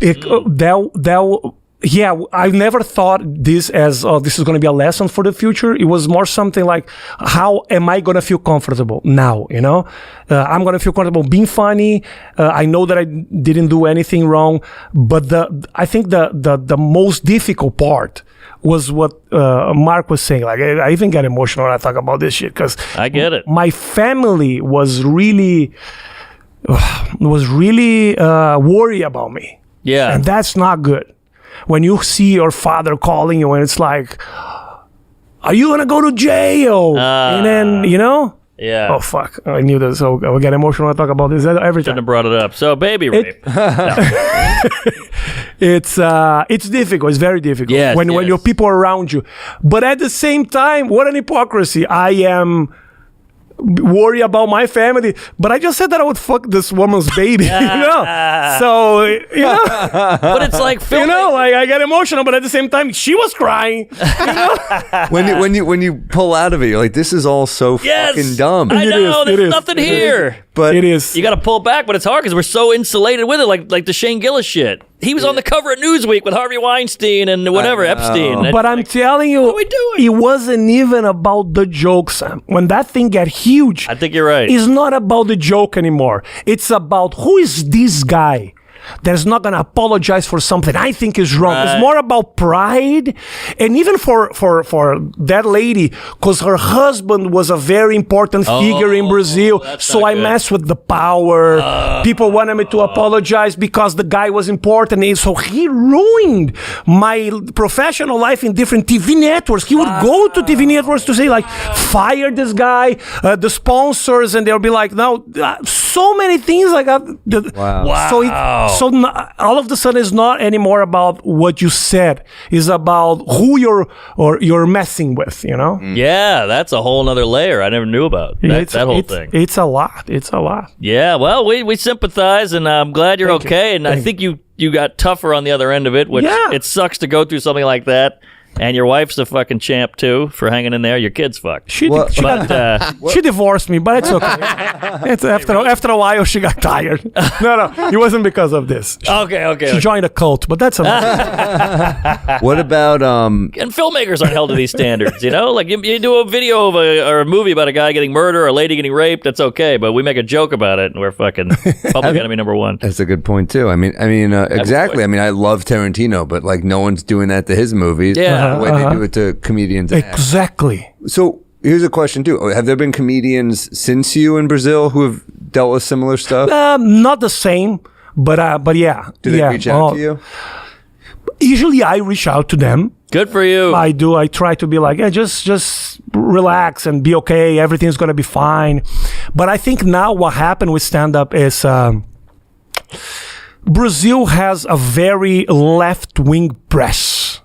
yeah, I never thought this as, oh, this is going to be a lesson for the future. It was more something like, how am I going to feel comfortable now? You know, I'm going to feel comfortable being funny. I know that I didn't do anything wrong, but I think the most difficult part was what Mark was saying. Like, I even get emotional when I talk about this shit because I get it. My family was really worried about me. Yeah, and that's not good. When you see your father calling you and it's like, are you going to go to jail? And then, you know? Yeah. Oh, fuck. I knew that. So I would get emotional when I talk about this every time. Shouldn't have brought it up. So, baby rape. It's difficult. It's very difficult. Yes, when your people are around you. But at the same time, what an hypocrisy. I am worry about my family, but I just said that I would fuck this woman's baby, you know? So, you know? But it's like, you know, like I get emotional, but at the same time, she was crying, you know? when you pull out of it, you're like, this is all so fucking dumb. I know, there's nothing here. But it is. You got to pull back, but it's hard because we're so insulated with it, like the Shane Gillis shit. He was on the cover of Newsweek with Harvey Weinstein and whatever, Epstein. But I'm telling you, what are we doing? It wasn't even about the joke, Sam. When that thing got huge, I think you're right. It's not about the joke anymore. It's about who is this guy that's not going to apologize for something I think is wrong. It's more about pride. And even for that lady, because her husband was a very important figure in Brazil. So I messed with the power. People wanted me to apologize because the guy was important. And so he ruined my professional life in different TV networks. He would go to TV networks to say, like, fire this guy, the sponsors, and they'll be like, no, so many things like that. Wow. So all of a sudden, it's not anymore about what you said. It's about who you're messing with, you know? Yeah, that's a whole nother layer I never knew about. That whole thing. It's a lot. It's a lot. Yeah, well, we sympathize, and I'm glad you're okay. And I think you got tougher on the other end of it, which it sucks to go through something like that. And your wife's a fucking champ, too, for hanging in there. Your kid's fucked. She divorced me, but it's okay. It's after a while, she got tired. No, it wasn't because of this. Okay. She joined a cult, but that's enough. What about... And filmmakers aren't held to these standards, you know? Like, you do a video of or a movie about a guy getting murdered or a lady getting raped, that's okay. But we make a joke about it, and we're fucking public enemy number one. That's a good point, too. I mean, exactly. I mean, I love Tarantino, but, like, no one's doing that to his movies. Yeah. The way they do it to comedians. Exactly. So here's a question too. Have there been comedians since you in Brazil who have dealt with similar stuff? Not the same, but yeah. Do they reach out to you? Usually I reach out to them. Good for you. I do. I try to be like, just relax and be okay. Everything's going to be fine. But I think now what happened with stand-up is Brazil has a very left-wing press.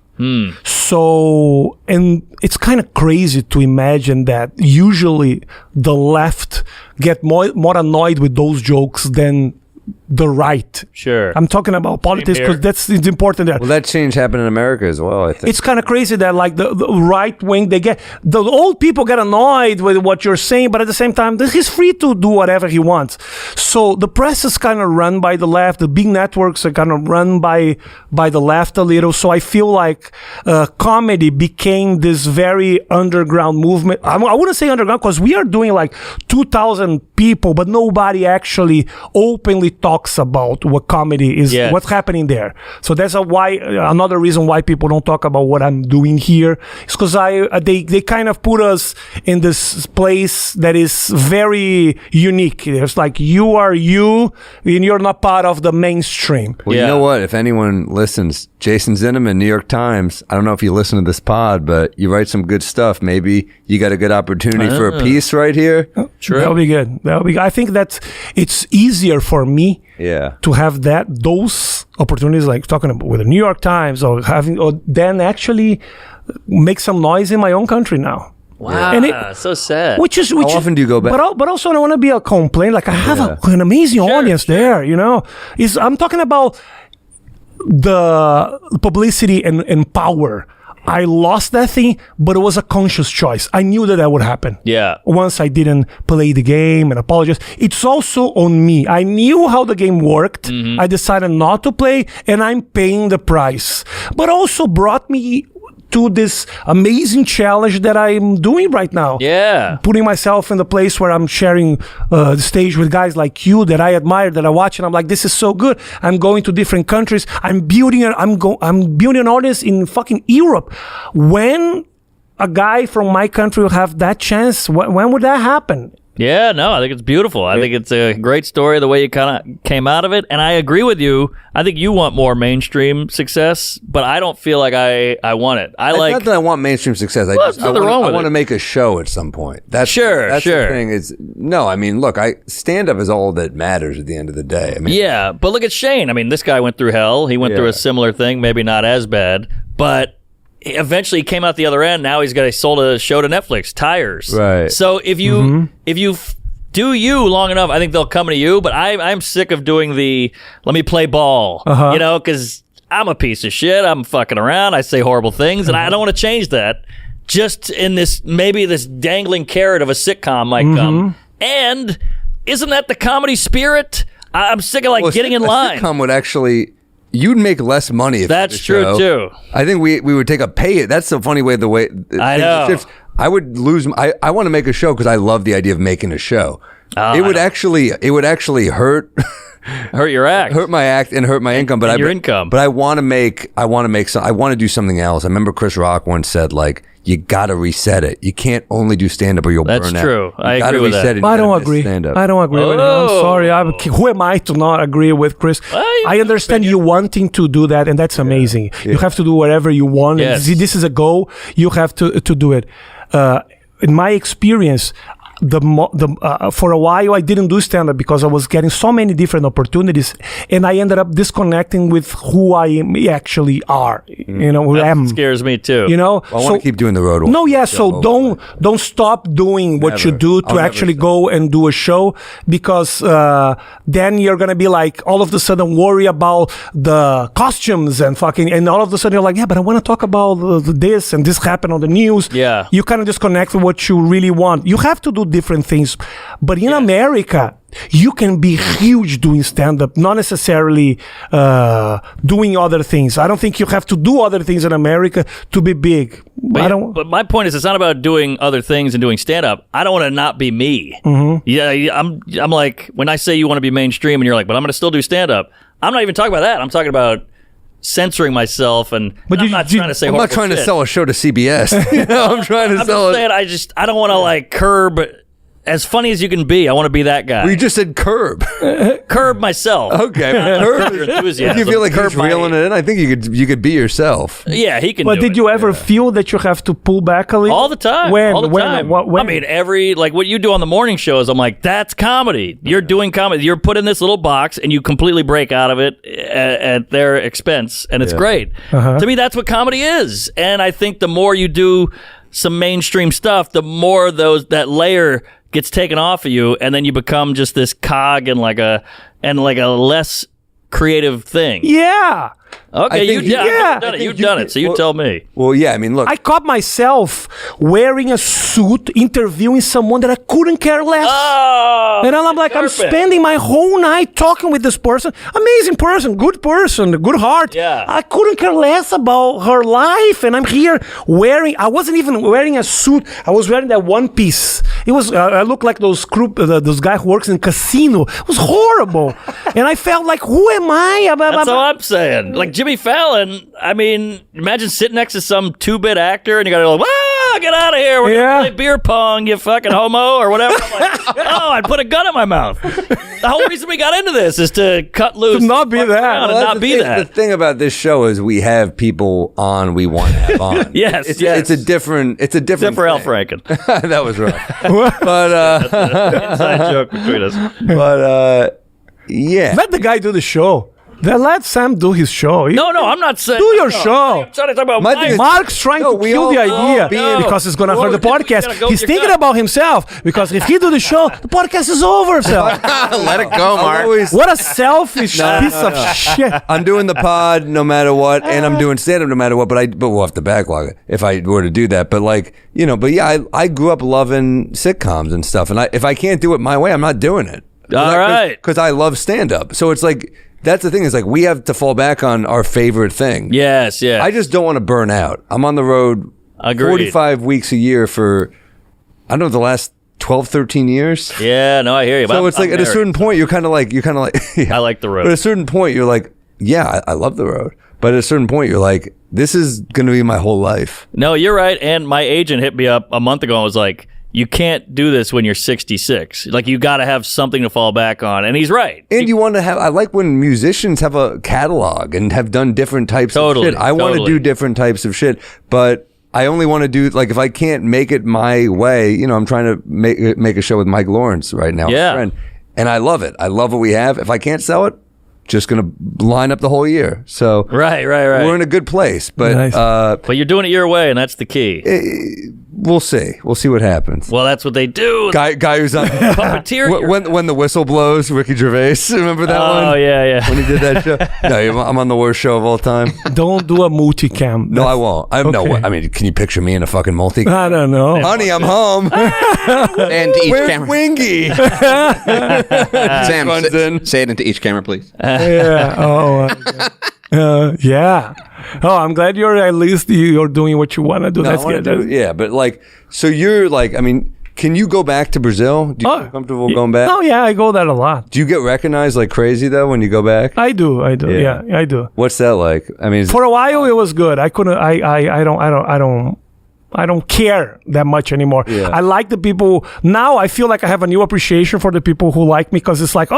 So, and it's kind of crazy to imagine that usually the left get more annoyed with those jokes than the right. Sure. I'm talking about politics because it's important there. Well, that change happened in America as well, I think. It's kind of crazy that like the right wing, the old people get annoyed with what you're saying, but at the same time, he's free to do whatever he wants. So the press is kind of run by the left. The big networks are kind of run by the left a little. So I feel like comedy became this very underground movement. I wouldn't say underground because we are doing like 2,000 people, but nobody actually openly talks about what comedy is, what's happening there. So that's another reason why people don't talk about what I'm doing here. It's because they kind of put us in this place that is very unique. It's like you are you, and you're not part of the mainstream. Well, you know what? If anyone listens, Jason Zinnemann, New York Times. I don't know if you listen to this pod, but you write some good stuff. Maybe you got a good opportunity for a piece right here. Sure, that'll be good. I think that it's easier for me to have those opportunities, like talking about with the New York Times or then actually make some noise in my own country now. Wow, and so sad. How often do you go back? But also I don't want to be a complaint. Like I have an amazing audience there. You know, I'm talking about the publicity and power. I lost that thing, but it was a conscious choice. I knew that would happen. Yeah. Once I didn't play the game and apologize. It's also on me. I knew how the game worked. I decided not to play, and I'm paying the price. But also brought me to this amazing challenge that I'm doing right now. Yeah. Putting myself in the place where I'm sharing the stage with guys like you that I admire, that I watch, and I'm like, this is so good. I'm going to different countries. I'm building I'm building an audience in fucking Europe. When a guy from my country will have that chance, when would that happen? Yeah, no, I think it's beautiful. I think it's a great story, the way you kind of came out of it. And I agree with you. I think you want more mainstream success, but I don't feel like I want it. It's not that I want mainstream success. I want to make a show at some point. That's the thing. I mean, look, stand-up is all that matters at the end of the day. I mean, yeah, but look at Shane. I mean, this guy went through hell. He went through a similar thing, maybe not as bad, but eventually he came out the other end. Now he sold a show to Netflix, Tires. Right. So if you do you long enough, I think they'll come to you. But I'm sick of doing the let me play ball, because I'm a piece of shit. I'm fucking around. I say horrible things, and I don't want to change that. Just in this dangling carrot of a sitcom might come. And isn't that the comedy spirit? I'm sick of getting in line. A sitcom would actually. You'd make less money if that's true too. I think we would take a pay it. That's the funny way I know. Shifts. I would lose. I want to make a show because I love the idea of making a show. It would actually hurt your act, hurt my act, and hurt my income. But your income. But I want to do something else. I remember Chris Rock once said you got to reset it. You can't only do stand-up or you'll burn out. That's true. I agree with that. I don't agree. I don't agree with him. I'm sorry. Who am I to not agree with Chris? I understand you wanting to do that, and that's amazing. You have to do whatever you want. Yes. This is a goal. You have to do it. In my experience, for a while I didn't do stand-up because I was getting so many different opportunities, and I ended up disconnecting with who I actually are. Who I am. Scares me too. I want to keep doing the road. So don't stop doing what you do to actually go and do a show, because then you're gonna be all of a sudden worry about the costumes and all of a sudden you're like, but I want to talk about this and this happened on the news. Yeah, you kind of disconnect with what you really want. You have to do different things, but in America you can be huge doing stand-up, not necessarily doing other things. I don't think you have to do other things in America to be big. But my point is, it's not about doing other things and doing stand-up. I don't want to not be me. Yeah, I'm like, when I say you want to be mainstream and you're like, but I'm going to still do stand-up, I'm not even talking about that. I'm talking about censoring myself, and I'm not trying to say I'm not trying to sell a show to CBS. I'm trying to sell it. I don't want to curb. As funny as you can be, I want to be that guy. Well, you just said curb. Curb myself. Okay. Curb your enthusiasm. You feel like he's reeling it in? I think you could be yourself. Yeah, he can. But did you ever feel that you have to pull back a little? All the time. When? All the time. When? I mean, what you do on the morning shows, I'm like, that's comedy. You're doing comedy. You're put in this little box, and you completely break out of it at their expense, and it's great. To me, that's what comedy is. And I think the more you do some mainstream stuff, the more that layer gets taken off of you, and then you become just this cog in a less creative thing. Yeah. Okay, you've done it. You've done it, so you tell me. Well, yeah, I mean, look. I caught myself wearing a suit, interviewing someone that I couldn't care less. Oh, and I'm like, perfect. I'm spending my whole night talking with this person. Amazing person, good heart. Yeah. I couldn't care less about her life, and I'm here I wasn't even wearing a suit. I was wearing that one piece. It was, I looked like those guy who works in casino. It was horrible. And I felt like, who am I? That's all I'm saying. Like Jimmy Fallon, I mean, imagine sitting next to some 2-bit actor and you gotta go, get out of here. We're gonna play beer pong, you fucking homo, or whatever. I'm like, I'd put a gun in my mouth. The whole reason we got into this is to cut loose. To not be that. The thing about this show is we have people on we want to have on. Yes, it's a different Except for Al Franken. That was wrong. But inside joke between us. But yeah. Let the guy do the show. Then let Sam do his show. No, I'm not saying. Do your show. I'm trying to talk about My thing is- Mark's trying to kill the idea because it's going to hurt the podcast. He's thinking about himself because if he do the show, the podcast is over, Sal. Let it go, Mark. What a selfish piece of shit. I'm doing the pod no matter what, and I'm doing stand-up no matter what, but we'll have to backlog it if I were to do that. But I grew up loving sitcoms and stuff, and if I can't do it my way, I'm not doing it. All right. Because I love stand-up. So it's like, that's the thing, is like we have to fall back on our favorite thing. Yes. I just don't want to burn out. I'm on the road Agreed. 45 weeks a year for, I don't know, the last 12, 13 years. Yeah, no, I hear you. So it's like at a certain point, you're kind of like, I like the road. But at a certain point, you're like, yeah, I love the road. But at a certain point, you're like, this is going to be my whole life. No, you're right. And my agent hit me up a month ago and was like, you can't do this when you're 66. Like, you got to have something to fall back on. And he's right. And you want to have, I like when musicians have a catalog and have done different types of shit. I want to do different types of shit, but I only want to do, like, if I can't make it my way, I'm trying to make a show with Mike Lawrence right now. Yeah. My friend, and I love it. I love what we have. If I can't sell it, just going to line up the whole year. So Right. we're in a good place, but Nice. But you're doing it your way, and that's the key. we'll see. We'll see what happens. Well, that's what they do. Guy who's on Puppeteer. when the whistle blows, Ricky Gervais. Remember that one? Oh, yeah. When he did that show. No, I'm on the worst show of all time. Don't do a multicam. No, I won't. I mean, can you picture me in a fucking multi? I don't know. Honey, I'm home. And to each Where's camera. Wingy? Sam, Runs in. say it into each camera, please. Yeah. Yeah. Oh, I'm glad at least you're doing what you want to do. No, That's I wanna good. do it, but like, so you're like, I mean, can you go back to Brazil? Do you feel comfortable going back? Oh, yeah, I go there a lot. Do you get recognized like crazy though when you go back? I do. Yeah, I do. What's that like? I mean, For a while, it was good. I couldn't. I don't care that much anymore. Yeah. I like the people now. I feel like I have a new appreciation for the people who like me because it's like,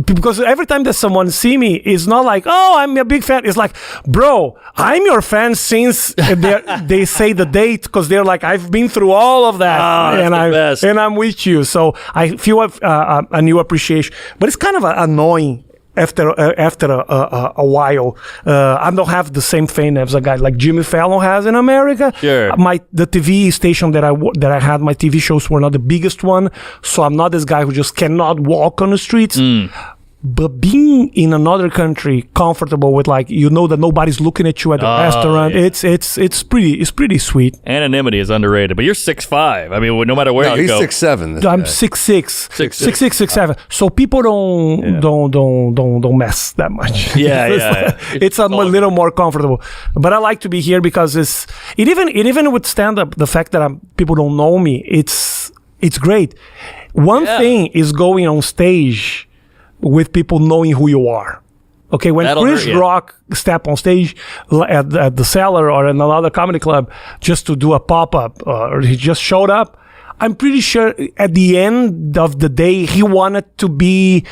because every time that someone see me, it's not like, I'm a big fan. It's like, bro, I'm your fan since they say the date because they're like, I've been through all of that, and I'm with you. So I feel a new appreciation, but it's kind of annoying. After a while, I don't have the same fame as a guy like Jimmy Fallon has in America. Sure. The TV station that I had, my TV shows were not the biggest one, so I'm not this guy who just cannot walk on the streets. But being in another country, comfortable with that nobody's looking at you at the restaurant, yeah. it's pretty sweet. Anonymity is underrated, but you're 6'5". I mean, no matter where you he's go. 6'7". I'm 6'6", 6'7". So people don't mess that much. Yeah. It's a little more comfortable. But I like to be here because it even with stand up, the fact that people don't know me, it's great. One thing is going on stage with people knowing who you are. Okay, when Chris Rock step on stage at the Cellar or in another comedy club just to do a pop-up, or he just showed up, I'm pretty sure at the end of the day, he wanted to be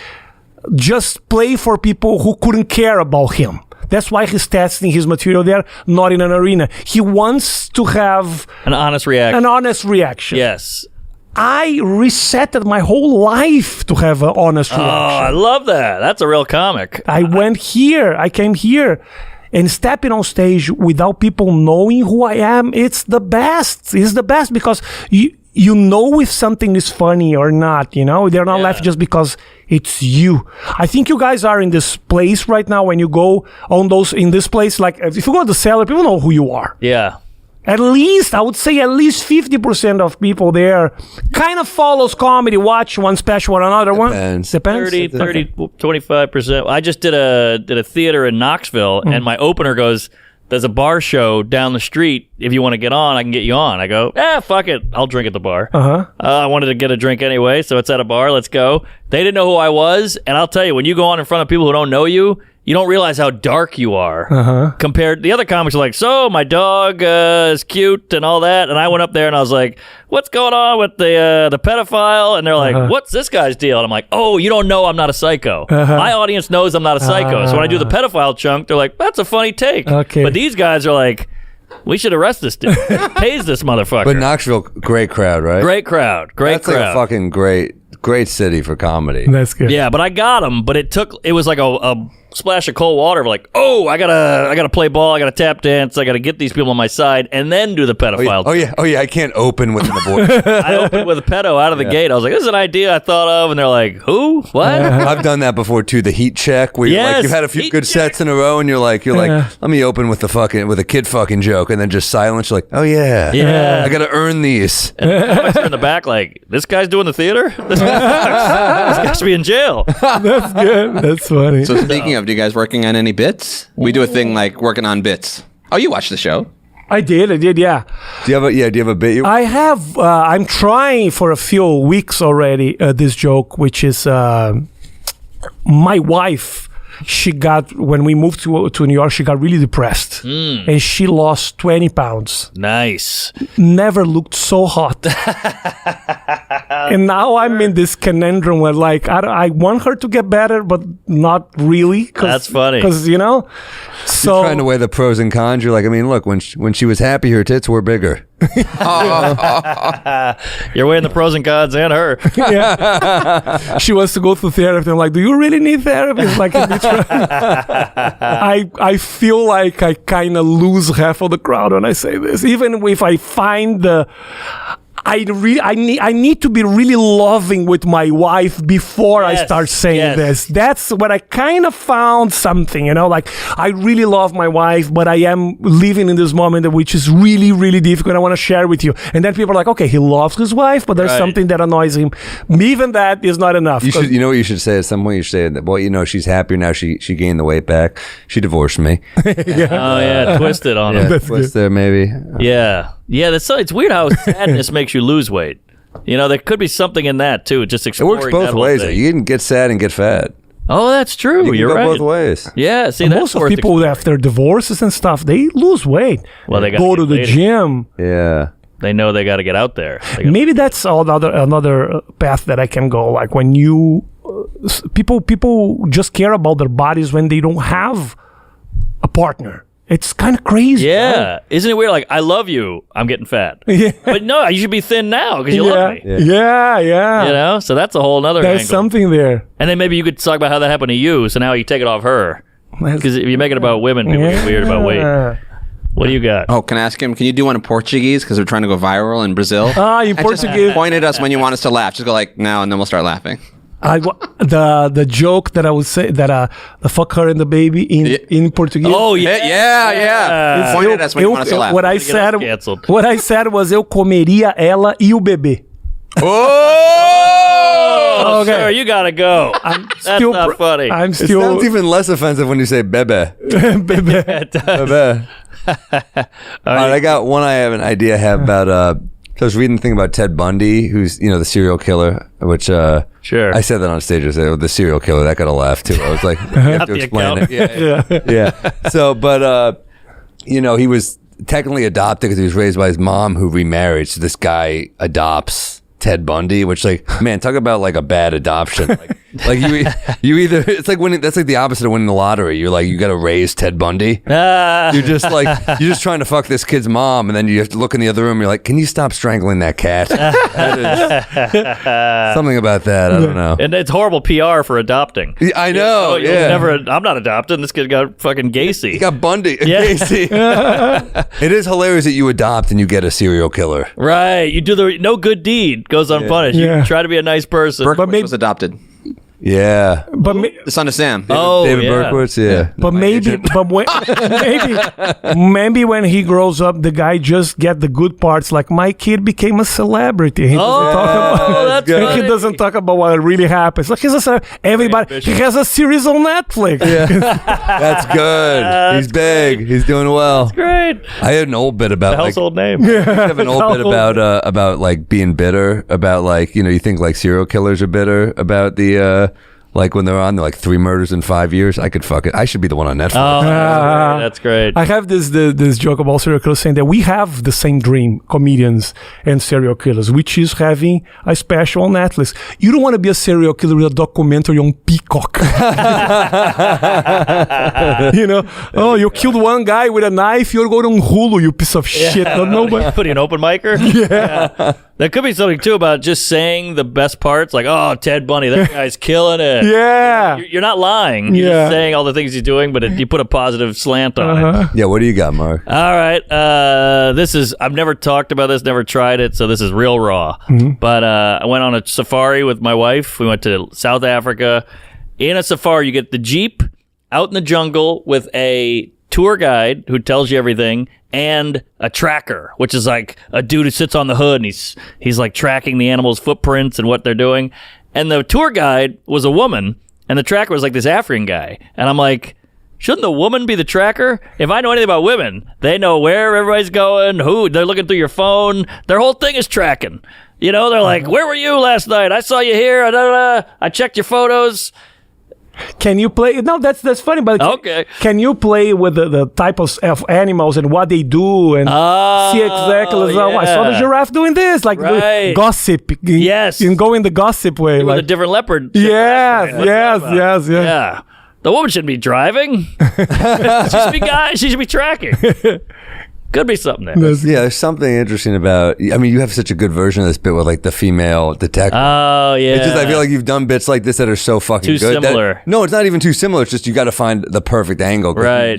just play for people who couldn't care about him. That's why he's testing his material there, not in an arena. He wants to have an honest reaction. Yes. I resetted my whole life to have an honest reaction. Oh, I love that. That's a real comic. I came here, and stepping on stage without people knowing who I am, it's the best. It's the best because you know if something is funny or not, They're not laughing just because it's you. I think you guys are in this place right now when you go in this place, like if you go to the Cellar, people know who you are. Yeah. I would say at least 50% of people there kind of follows comedy, watch one special or another one. Depends. 30, 25%. I just did a theater in Knoxville, and my opener goes, there's a bar show down the street. If you want to get on, I can get you on. I go, fuck it. I'll drink at the bar. I wanted to get a drink anyway, so it's at a bar. Let's go. They didn't know who I was, and I'll tell you, when you go on in front of people who don't know you, you don't realize how dark you are compared. The other comics are like, so my dog is cute and all that, and I went up there and I was like, what's going on with the pedophile? And they're like, what's this guy's deal? And I'm like, oh, you don't know I'm not a psycho. My audience knows I'm not a psycho. So when I do the pedophile chunk, they're like, that's a funny take. Okay. But these guys are like, we should arrest this dude. Pays this motherfucker. But Knoxville, great crowd, right? Great crowd. That's like a fucking great city for comedy. That's good. Yeah, but I got him. But it was like a splash of cold water. Like, oh, I gotta play ball. I gotta tap dance. I gotta get these people on my side, and then do the pedophile. Oh yeah. I can't open with an abortion. I opened with a pedo out of the gate. I was like, this is an idea I thought of, and they're like, who? What? I've done that before too. The heat check, where you've had a few good sets in a row, and you're like, let me open with a kid fucking joke, and then just silence. You're like, oh yeah, I gotta earn these. And the in the back, like, this guy's doing the theater. This guy should be in jail. That's good. That's funny. So speaking of, do you guys working on any bits? We do a thing like working on bits. Oh, you watched the show. I did, yeah. Do you have a bit? I have. I'm trying for a few weeks already. This joke, which is my wife. She got, when we moved to New York, she got really depressed, and she lost 20 pounds. Nice. Never looked so hot. And now I'm in this conundrum where, like, I want her to get better, but not really. That's funny. Because, so you're trying to weigh the pros and cons. You're like, I mean, look, when she was happy, her tits were bigger. You're weighing the pros and cons and her. Yeah. She wants to go to therapy. I'm like, do you really need therapy? It's like, I feel like I kind of lose half of the crowd when I say this. Even if I find I need to be really loving with my wife before I start saying this. That's what I kind of found something, like I really love my wife, but I am living in this moment which is really, really difficult. I want to share with you. And then people are like, okay, he loves his wife, but there's something that annoys him. Even that is not enough. You know what you should say at some point? You should say that, well, she's happier now. She gained the weight back. She divorced me. Twist it on him. Twist there, maybe. Yeah. Yeah, it's weird how sadness makes you lose weight. There could be something in that too. Just it exploring works both ways. You can get sad and get fat. Oh, that's true. You're go right. both ways. Yeah, see, and that's most of people after divorces and stuff, they lose weight. Well, they go to the gym. Yeah, they know they got to get out there. Maybe that's another path that I can go. Like when you people just care about their bodies when they don't have a partner. It's kind of crazy. Yeah. Right? Isn't it weird? Like, I love you. I'm getting fat. Yeah. But no, you should be thin now because you love me. Yeah. So that's a whole other There's angle. Something there. And then maybe you could talk about how that happened to you. So now you take it off her. Because if you make it about women, people get weird about weight. What do you got? Oh, can I ask him? Can you do one in Portuguese? Because we're trying to go viral in Brazil. In Portuguese. Just point at us when you want us to laugh. Just go like, now, and then we'll start laughing. The joke that I would say that the fuck her and the baby in Portuguese. Oh yeah. Point at us when you want us to laugh. What I said was eu comeria ela e o bebê. Oh, okay. Sir, you gotta go. That's not funny. It sounds even less offensive when you say bebe. Bebe. All right, I got one. I have an idea. I have about. So I was reading the thing about Ted Bundy, who's the serial killer, which sure. I said that on stage. I said the serial killer. That got a laugh too. I was like, you have to explain it. Yeah. So, but he was technically adopted because he was raised by his mom, who remarried. So this guy adopts Ted Bundy, which man, talk about like a bad adoption. Like you either it's like winning. That's like the opposite of winning the lottery. You're like you got to raise Ted Bundy. You're just trying to fuck this kid's mom, and then you have to look in the other room. You're like, can you stop strangling that cat? Something about that. I don't know. And it's horrible PR for adopting. I know. I'm not adopting. This kid got fucking Gacy. He got Bundy. Gacy. It is hilarious that you adopt and you get a serial killer. Right. You do the no good deed goes unpunished. You try to be a nice person. Berkowitz was adopted. Yeah, but the son of Sam. David Berkowitz. Yeah, but maybe when he grows up, the guy just get the good parts. Like my kid became a celebrity. He doesn't talk about what really happens. Like he has a series on Netflix. Yeah. That's good. He's big. He's doing well. That's great. I had an old bit about the household name. I have an old bit about like being bitter about like you think like serial killers are bitter about the. Like when they're on, they're like 3 murders in 5 years. I could fuck it. I should be the one on Netflix. Oh, that's great. I have this joke about serial killers saying that we have the same dream, comedians and serial killers, which is having a special on Netflix. You don't want to be a serial killer with a documentary on Peacock. You killed one guy with a knife, you're going on Hulu, you piece of shit. Nobody. Putting an open micer? Yeah. There could be something too about just saying the best parts, like, "Oh, Ted Bundy, that guy's killing it." Yeah. You're not lying. You're just saying all the things he's doing, but you put a positive slant on it. Yeah, what do you got, Mark? All right. I've never talked about this, never tried it, so this is real raw. But I went on a safari with my wife. We went to South Africa. In a safari, you get the Jeep out in the jungle with a tour guide who tells you everything, and a tracker, which is like a dude who sits on the hood and he's like tracking the animals' footprints and what they're doing. And the tour guide was a woman, and the tracker was like this African guy. And I'm like, shouldn't the woman be the tracker? If I know anything about women, they know where everybody's going, who they're looking through your phone. Their whole thing is tracking. You know, they're like, where were you last night? I saw you here. I checked your photos. Can you play? No, that's funny. But okay, can you play with the type of animals and what they do and see exactly? Yeah. I saw the giraffe doing this, like the gossip. Yes, and go in the gossip way, like like a different leopard. Yes. Yeah, the woman shouldn't be driving. She should be tracking. Could be something there. Yeah, there's something interesting about. I mean, you have such a good version of this bit with like the female detective. Oh yeah. It's just I feel like you've done bits like this that are so fucking too good. similar. No, it's not even too similar. It's just you got to find the perfect angle. Right.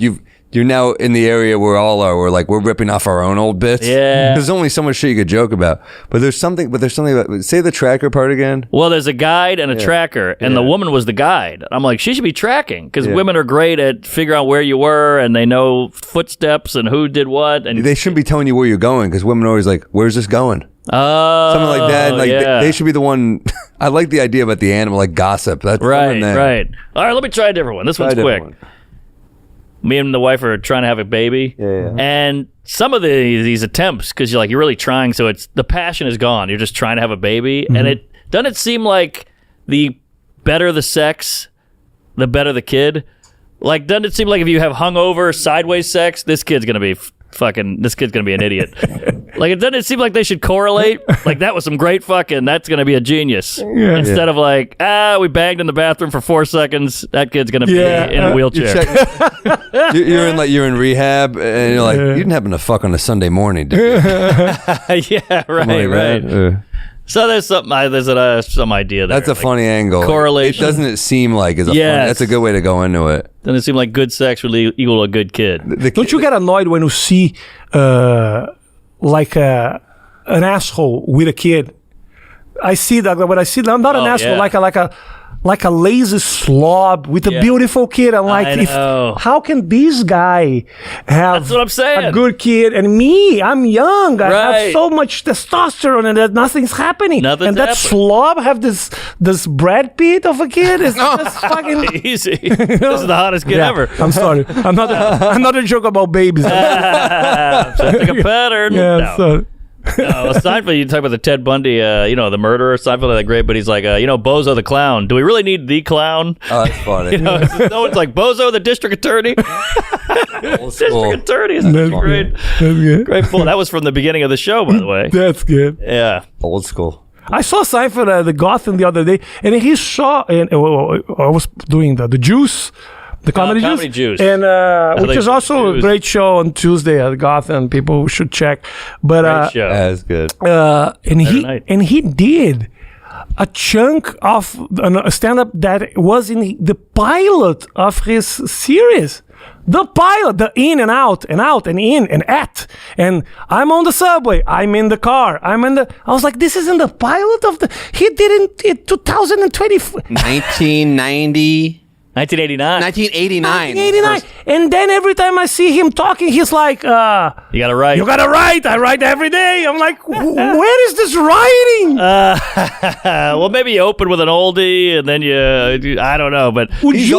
You're now in the area where all are. We're ripping off our own old bits. Yeah. There's only so much shit you could joke about. But there's something about. Say the tracker part again. Well, there's a guide and a tracker, and the woman was the guide. I'm like, she should be tracking because women are great at figuring out where you were, and they know footsteps and who did what. And they shouldn't be telling you where you're going because women are always like, "Where's this going?" Oh, something like that. Like yeah. they should be the one. I like the idea about the animal, like gossip. That's right. All right, let me try a different one. This one's quick. Me and the wife are trying to have a baby, and some of these attempts, because you're really trying, so it's the passion is gone. You're just trying to have a baby, and it doesn't seem like the better the sex, the better the kid. Like, doesn't it seem like if you have hungover, sideways sex, this kid's gonna be an idiot. Like, it doesn't seem like they should correlate. Like, that was some great fucking, that's going to be a genius. Yeah. Instead of like, we banged in the bathroom for 4 seconds, that kid's going to be in a wheelchair. You're in rehab, and you're like, you didn't happen to fuck on a Sunday morning, did you? Yeah, right. So there's some idea there. That's a funny angle. Correlation. It doesn't seem like is a funny, that's a good way to go into it. Doesn't it seem like good sex would equal a good kid? Don't you get annoyed when you see like an asshole with a kid? I see that when I see that, I'm not an asshole, like a lazy slob with a beautiful kid. I'm like, how can this guy have That's what I'm saying. a good kid and me? I'm young. I have so much testosterone and that nothing's happening. And that slob have this Brad Pitt of a kid. It's just fucking easy. This is the hottest kid ever. I'm sorry. Another joke about babies. Something a pattern. Yeah, sorry. Seinfeld, you talk about the Ted Bundy, the murderer. Seinfeld, that great, but he's like, Bozo the clown. Do we really need the clown? Oh, that's funny. No, it's like Bozo the district attorney. District attorney is great. That's good. Great pull. That was from the beginning of the show, by the way. That's good. Yeah. Old school. I saw Seinfeld at the Gotham the other day, and he saw, and I was doing the Juice. The Comedy Juice. And which is also a great show on Tuesday at Gotham. People should check. But great show. That's good. And he did a chunk of a stand-up that was in the pilot of his series. The pilot, the in and out and in and at. And I'm on the subway. I'm in the car. I was like, this isn't the pilot of he did it in 2020. 1990. 1989. And then every time I see him talking, he's like, you gotta write. You gotta write. I write every day. I'm like, where is this writing? Well, maybe you open with an oldie and then I don't know, but he's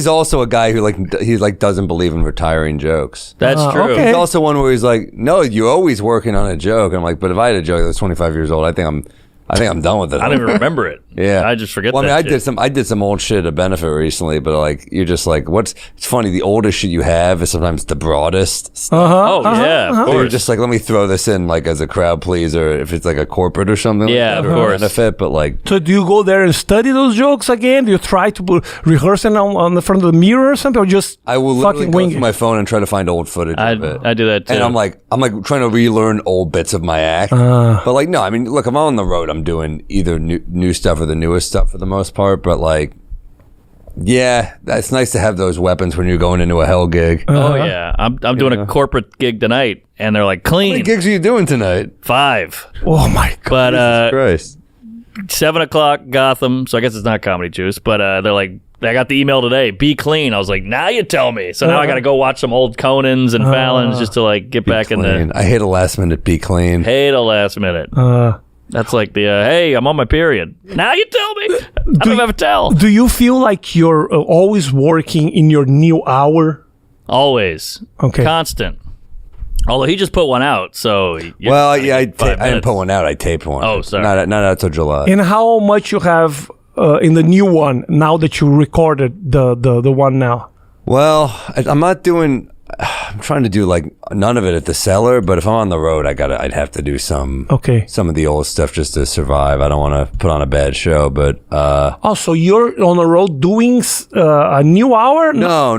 also a guy who he doesn't believe in retiring jokes. That's true. Okay. He's also one where he's like, no, you're always working on a joke. I'm like, but if I had a joke that was 25 years old, I think I think I'm done with it. I don't even remember it. Yeah, I just forget. Well, that I shit. I did some old shit at Benefit recently, but like you're just like, it's funny. The oldest shit you have is sometimes the broadest. Oh yeah, of So course. you're just like, let me throw this in like as a crowd pleaser if it's like a corporate or something. Yeah, like that, of or course. Benefit, but like, So do you go there and study those jokes again? Do you try to rehearse it on the front of the mirror or something, or just I will literally fucking go wing through it? my phone and try to find old footage of it. I do that too. And I'm like trying to relearn old bits of my act. But like, no, I mean, look, I'm on the road. I'm doing either new stuff or the newest stuff for the most part. But like, yeah, it's nice to have those weapons when you're going into a hell gig. oh yeah, I'm doing a corporate gig tonight, and they're like How many clean gigs are you doing tonight? 5. Oh my god! But Christ. 7 o'clock Gotham. So I guess it's not Comedy Juice, but they're like. I got the email today. Be clean. I was like, now you tell me. So now I got to go watch some old Conans and Fallons just to like get back in Clean. the. I hate a last minute be clean. Hate a last minute. That's like the hey, I'm on my period. Now you tell me. I don't have a tell. Do you feel like you're always working in your new hour? Always. Okay. Constant. Although he just put one out, so. Well, yeah, I didn't minutes. put one out. I taped one. Oh, sorry. Not out till July. And how much you have in the new one now that you recorded the one now? Well, I'm not doing. I'm trying to do like none of it at the cellar, but if I'm on the road, I'd have to do some of the old stuff just to survive. I don't want to put on a bad show, but also you're on the road doing a new hour? No.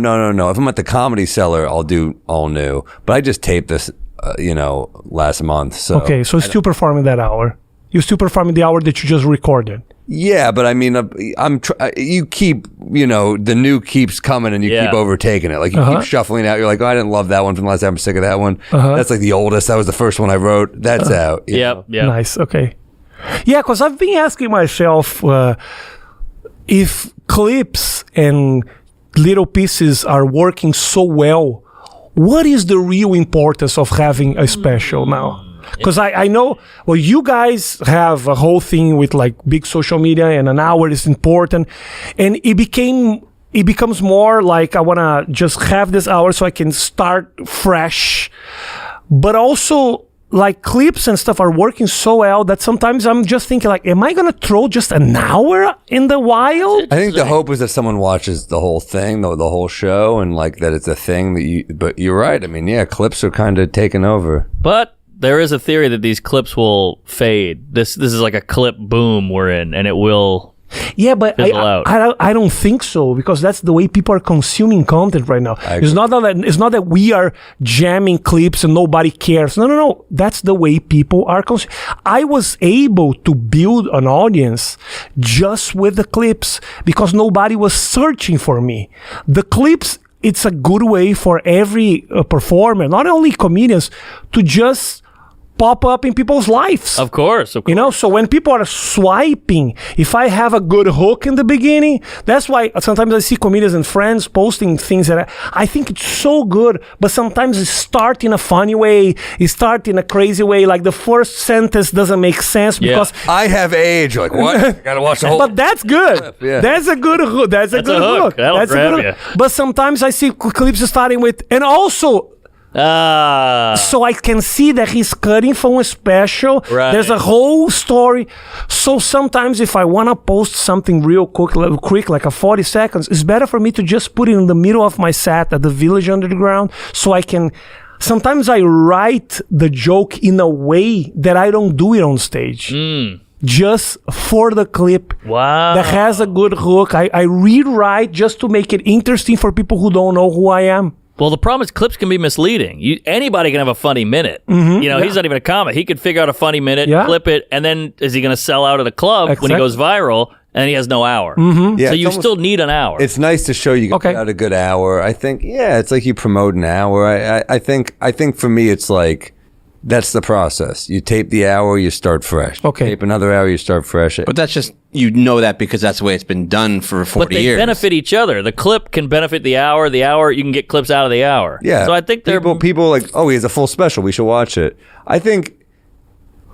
If I'm at the Comedy Cellar, I'll do all new. But I just taped this, last month. So Okay, so still performing that hour. You're still performing the hour that you just recorded. yeah, but I mean, you keep, the new keeps coming and you keep overtaking it. Like you keep shuffling out. You're like, oh, I didn't love that one from last time. I'm sick of that one. That's like the oldest. That was the first one I wrote. That's out. Yep. Nice. Okay. Yeah, because I've been asking myself if clips and little pieces are working so well, what is the real importance of having a special now? Because I know, well, you guys have a whole thing with like big social media, and an hour is important, and it becomes more like I want to just have this hour so I can start fresh, but also like clips and stuff are working so well that sometimes I'm just thinking like, am I gonna throw just an hour in the wild? I think the hope is that someone watches the whole thing, the whole show, and like that it's a thing that but you're right. I mean, yeah, clips are kind of taking over. But there is a theory that these clips will fade. This is like a clip boom we're in, and it will. Yeah, but I don't think so, because that's the way people are consuming content right now. It's not that we are jamming clips and nobody cares. No. That's the way people are consuming. I was able to build an audience just with the clips because nobody was searching for me. The clips, it's a good way for every performer, not only comedians, to just pop up in people's lives. Of course. So when people are swiping, if I have a good hook in the beginning, that's why sometimes I see comedians and friends posting things that I think it's so good, but sometimes it start in a funny way, it start in a crazy way, like the first sentence doesn't make sense because I have age. Like, what? I gotta watch the whole. But that's good. Yeah. That's a good hook. That's a good hook. That'll grab you. But sometimes I see clips starting with, and also so I can see that he's cutting from a special. Right. There's a whole story. So sometimes if I want to post something real quick, like a 40 seconds, it's better for me to just put it in the middle of my set at the Village Underground, so I can. Sometimes I write the joke in a way that I don't do it on stage. Just for the clip. Wow. That has a good hook. I rewrite just to make it interesting for people who don't know who I am. Well, the problem is clips can be misleading. Anybody can have a funny minute. He's not even a comic. He could figure out a funny minute, clip it, and then is he going to sell out at a club when he goes viral and he has no hour? Yeah, so you still need an hour. It's nice to show you got a good hour. I think, it's like you promote an hour. I think for me, it's like, that's the process. You tape the hour, you start fresh. Okay. Tape another hour, you start fresh. But that's just, that because that's the way it's been done for 40 years. But they benefit each other. The clip can benefit the hour. The hour, you can get clips out of the hour. Yeah. So I think people like, oh, he has a full special, we should watch it. I think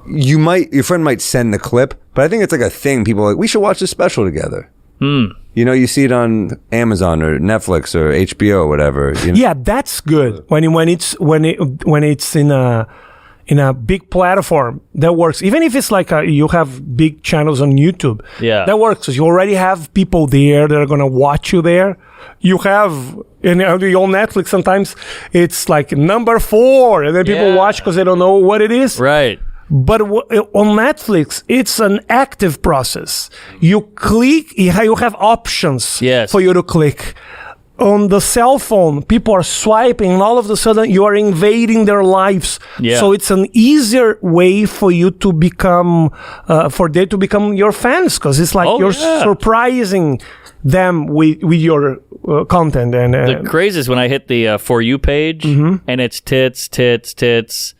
your friend might send the clip, but I think it's like a thing. People are like, we should watch this special together. You see it on Amazon or Netflix or HBO or whatever. Yeah, that's good. When it's in in a big platform, that works. Even if it's like you have big channels on YouTube, that works. 'Cause you already have people there that are going to watch you there. You have, and on Netflix, sometimes it's like number 4, and then people watch because they don't know what it is. Right. But on Netflix, it's an active process. You click, you have options for you to click. On the cell phone, people are swiping, and all of a sudden you are invading their lives. Yeah. So it's an easier way for you to become, for they to become your fans, because it's like you're surprising them with your content. And the craziest when I hit the For You page, and it's tits,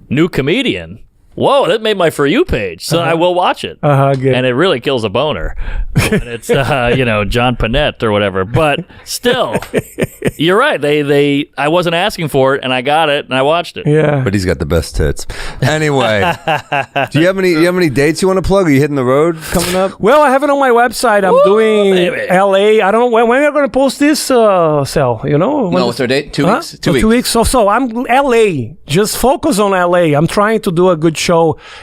new comedian. Whoa, that made my For You page, so I will watch it. Good. And it really kills a boner. And it's, John Panette or whatever. But still, you're right. I wasn't asking for it, and I got it, and I watched it. Yeah. But he's got the best tits. Anyway, do you have any dates you want to plug? Are you hitting the road coming up? Well, I have it on my website. I'm doing LA. I don't know when we're going to post this, Sal. You know? No, what's our date? 2 weeks? 2 weeks. 2 weeks. So I'm LA. Just focus on LA. I'm trying to do a good show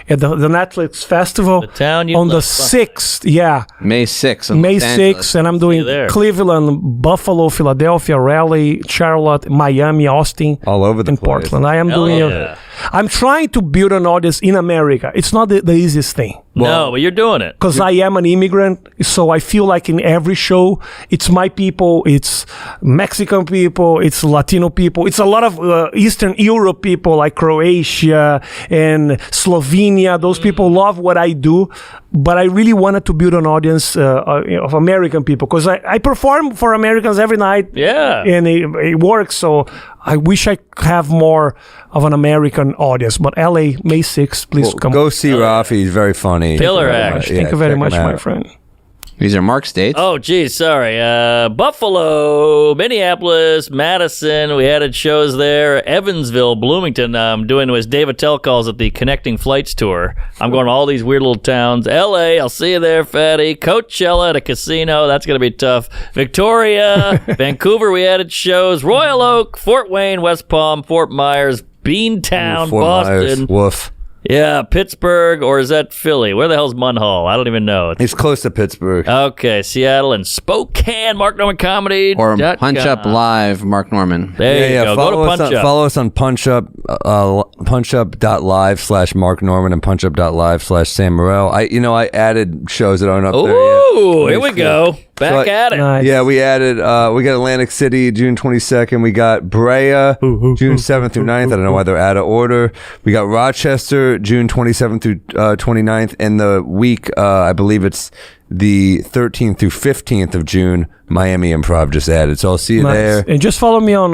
at the Netflix Festival the town you on the love. 6th. Yeah. May 6th. May 6th. And I'm doing Cleveland, Buffalo, Philadelphia, Raleigh, Charlotte, Miami, Austin. All over the and place. Portland. I am I'm trying to build an audience in America. It's not the easiest thing. No, but you're doing it. Because I am an immigrant, so I feel like in every show, it's my people, it's Mexican people, it's Latino people, it's a lot of Eastern Europe people like Croatia and Slovenia. Those people love what I do, but I really wanted to build an audience of American people, because I perform for Americans every night. Yeah. And it works, so I wish I have more of an American audience. But LA, May 6th, please come. Go see Rafi. He's very funny. Killer act. Thank you very much, my friend. These are Mark's dates. Oh, geez, sorry. Buffalo, Minneapolis, Madison. We added shows there. Evansville, Bloomington. I'm doing, as Dave Attell calls it, the Connecting Flights Tour. I'm going to all these weird little towns. L.A., I'll see you there, fatty. Coachella at a casino. That's going to be tough. Victoria, Vancouver, we added shows. Royal Oak, Fort Wayne, West Palm, Fort Myers, Beantown, Fort Boston. Myers. Woof. Yeah, Pittsburgh, or is that Philly? Where the hell's Munhall? I don't even know. He's close to Pittsburgh. Okay, Seattle and Spokane, Mark Norman Comedy. Or Punch Up Live, Mark Norman. There you go. Go to Punch Up. Follow us on Punch Up, punchup.live/Mark Norman and punchup.live/Sam Morril. I added shows that aren't up there yet. Ooh, here we go. Back at it. Nice. Yeah, we added, we got Atlantic City, June 22nd. We got Brea, June 7th through 9th. I don't know why they're out of order. We got Rochester, June 27th through 29th. And the week, I believe it's the 13th through 15th of June, Miami Improv just added. So I'll see you there. And just follow me on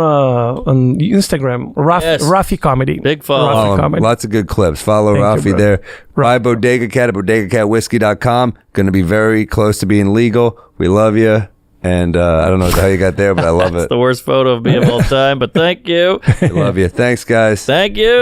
Instagram, Rafi Comedy. Big follow. Rafi Comedy. Lots of good clips. Follow Thank you, Rafi there. Buy Bodega Cat at bodegacatwhiskey.com. Going to be very close to being legal. We love you. And I don't know how you got there, but I love it. It's the worst photo of me of all time, but thank you. I love you. Thanks, guys. Thank you.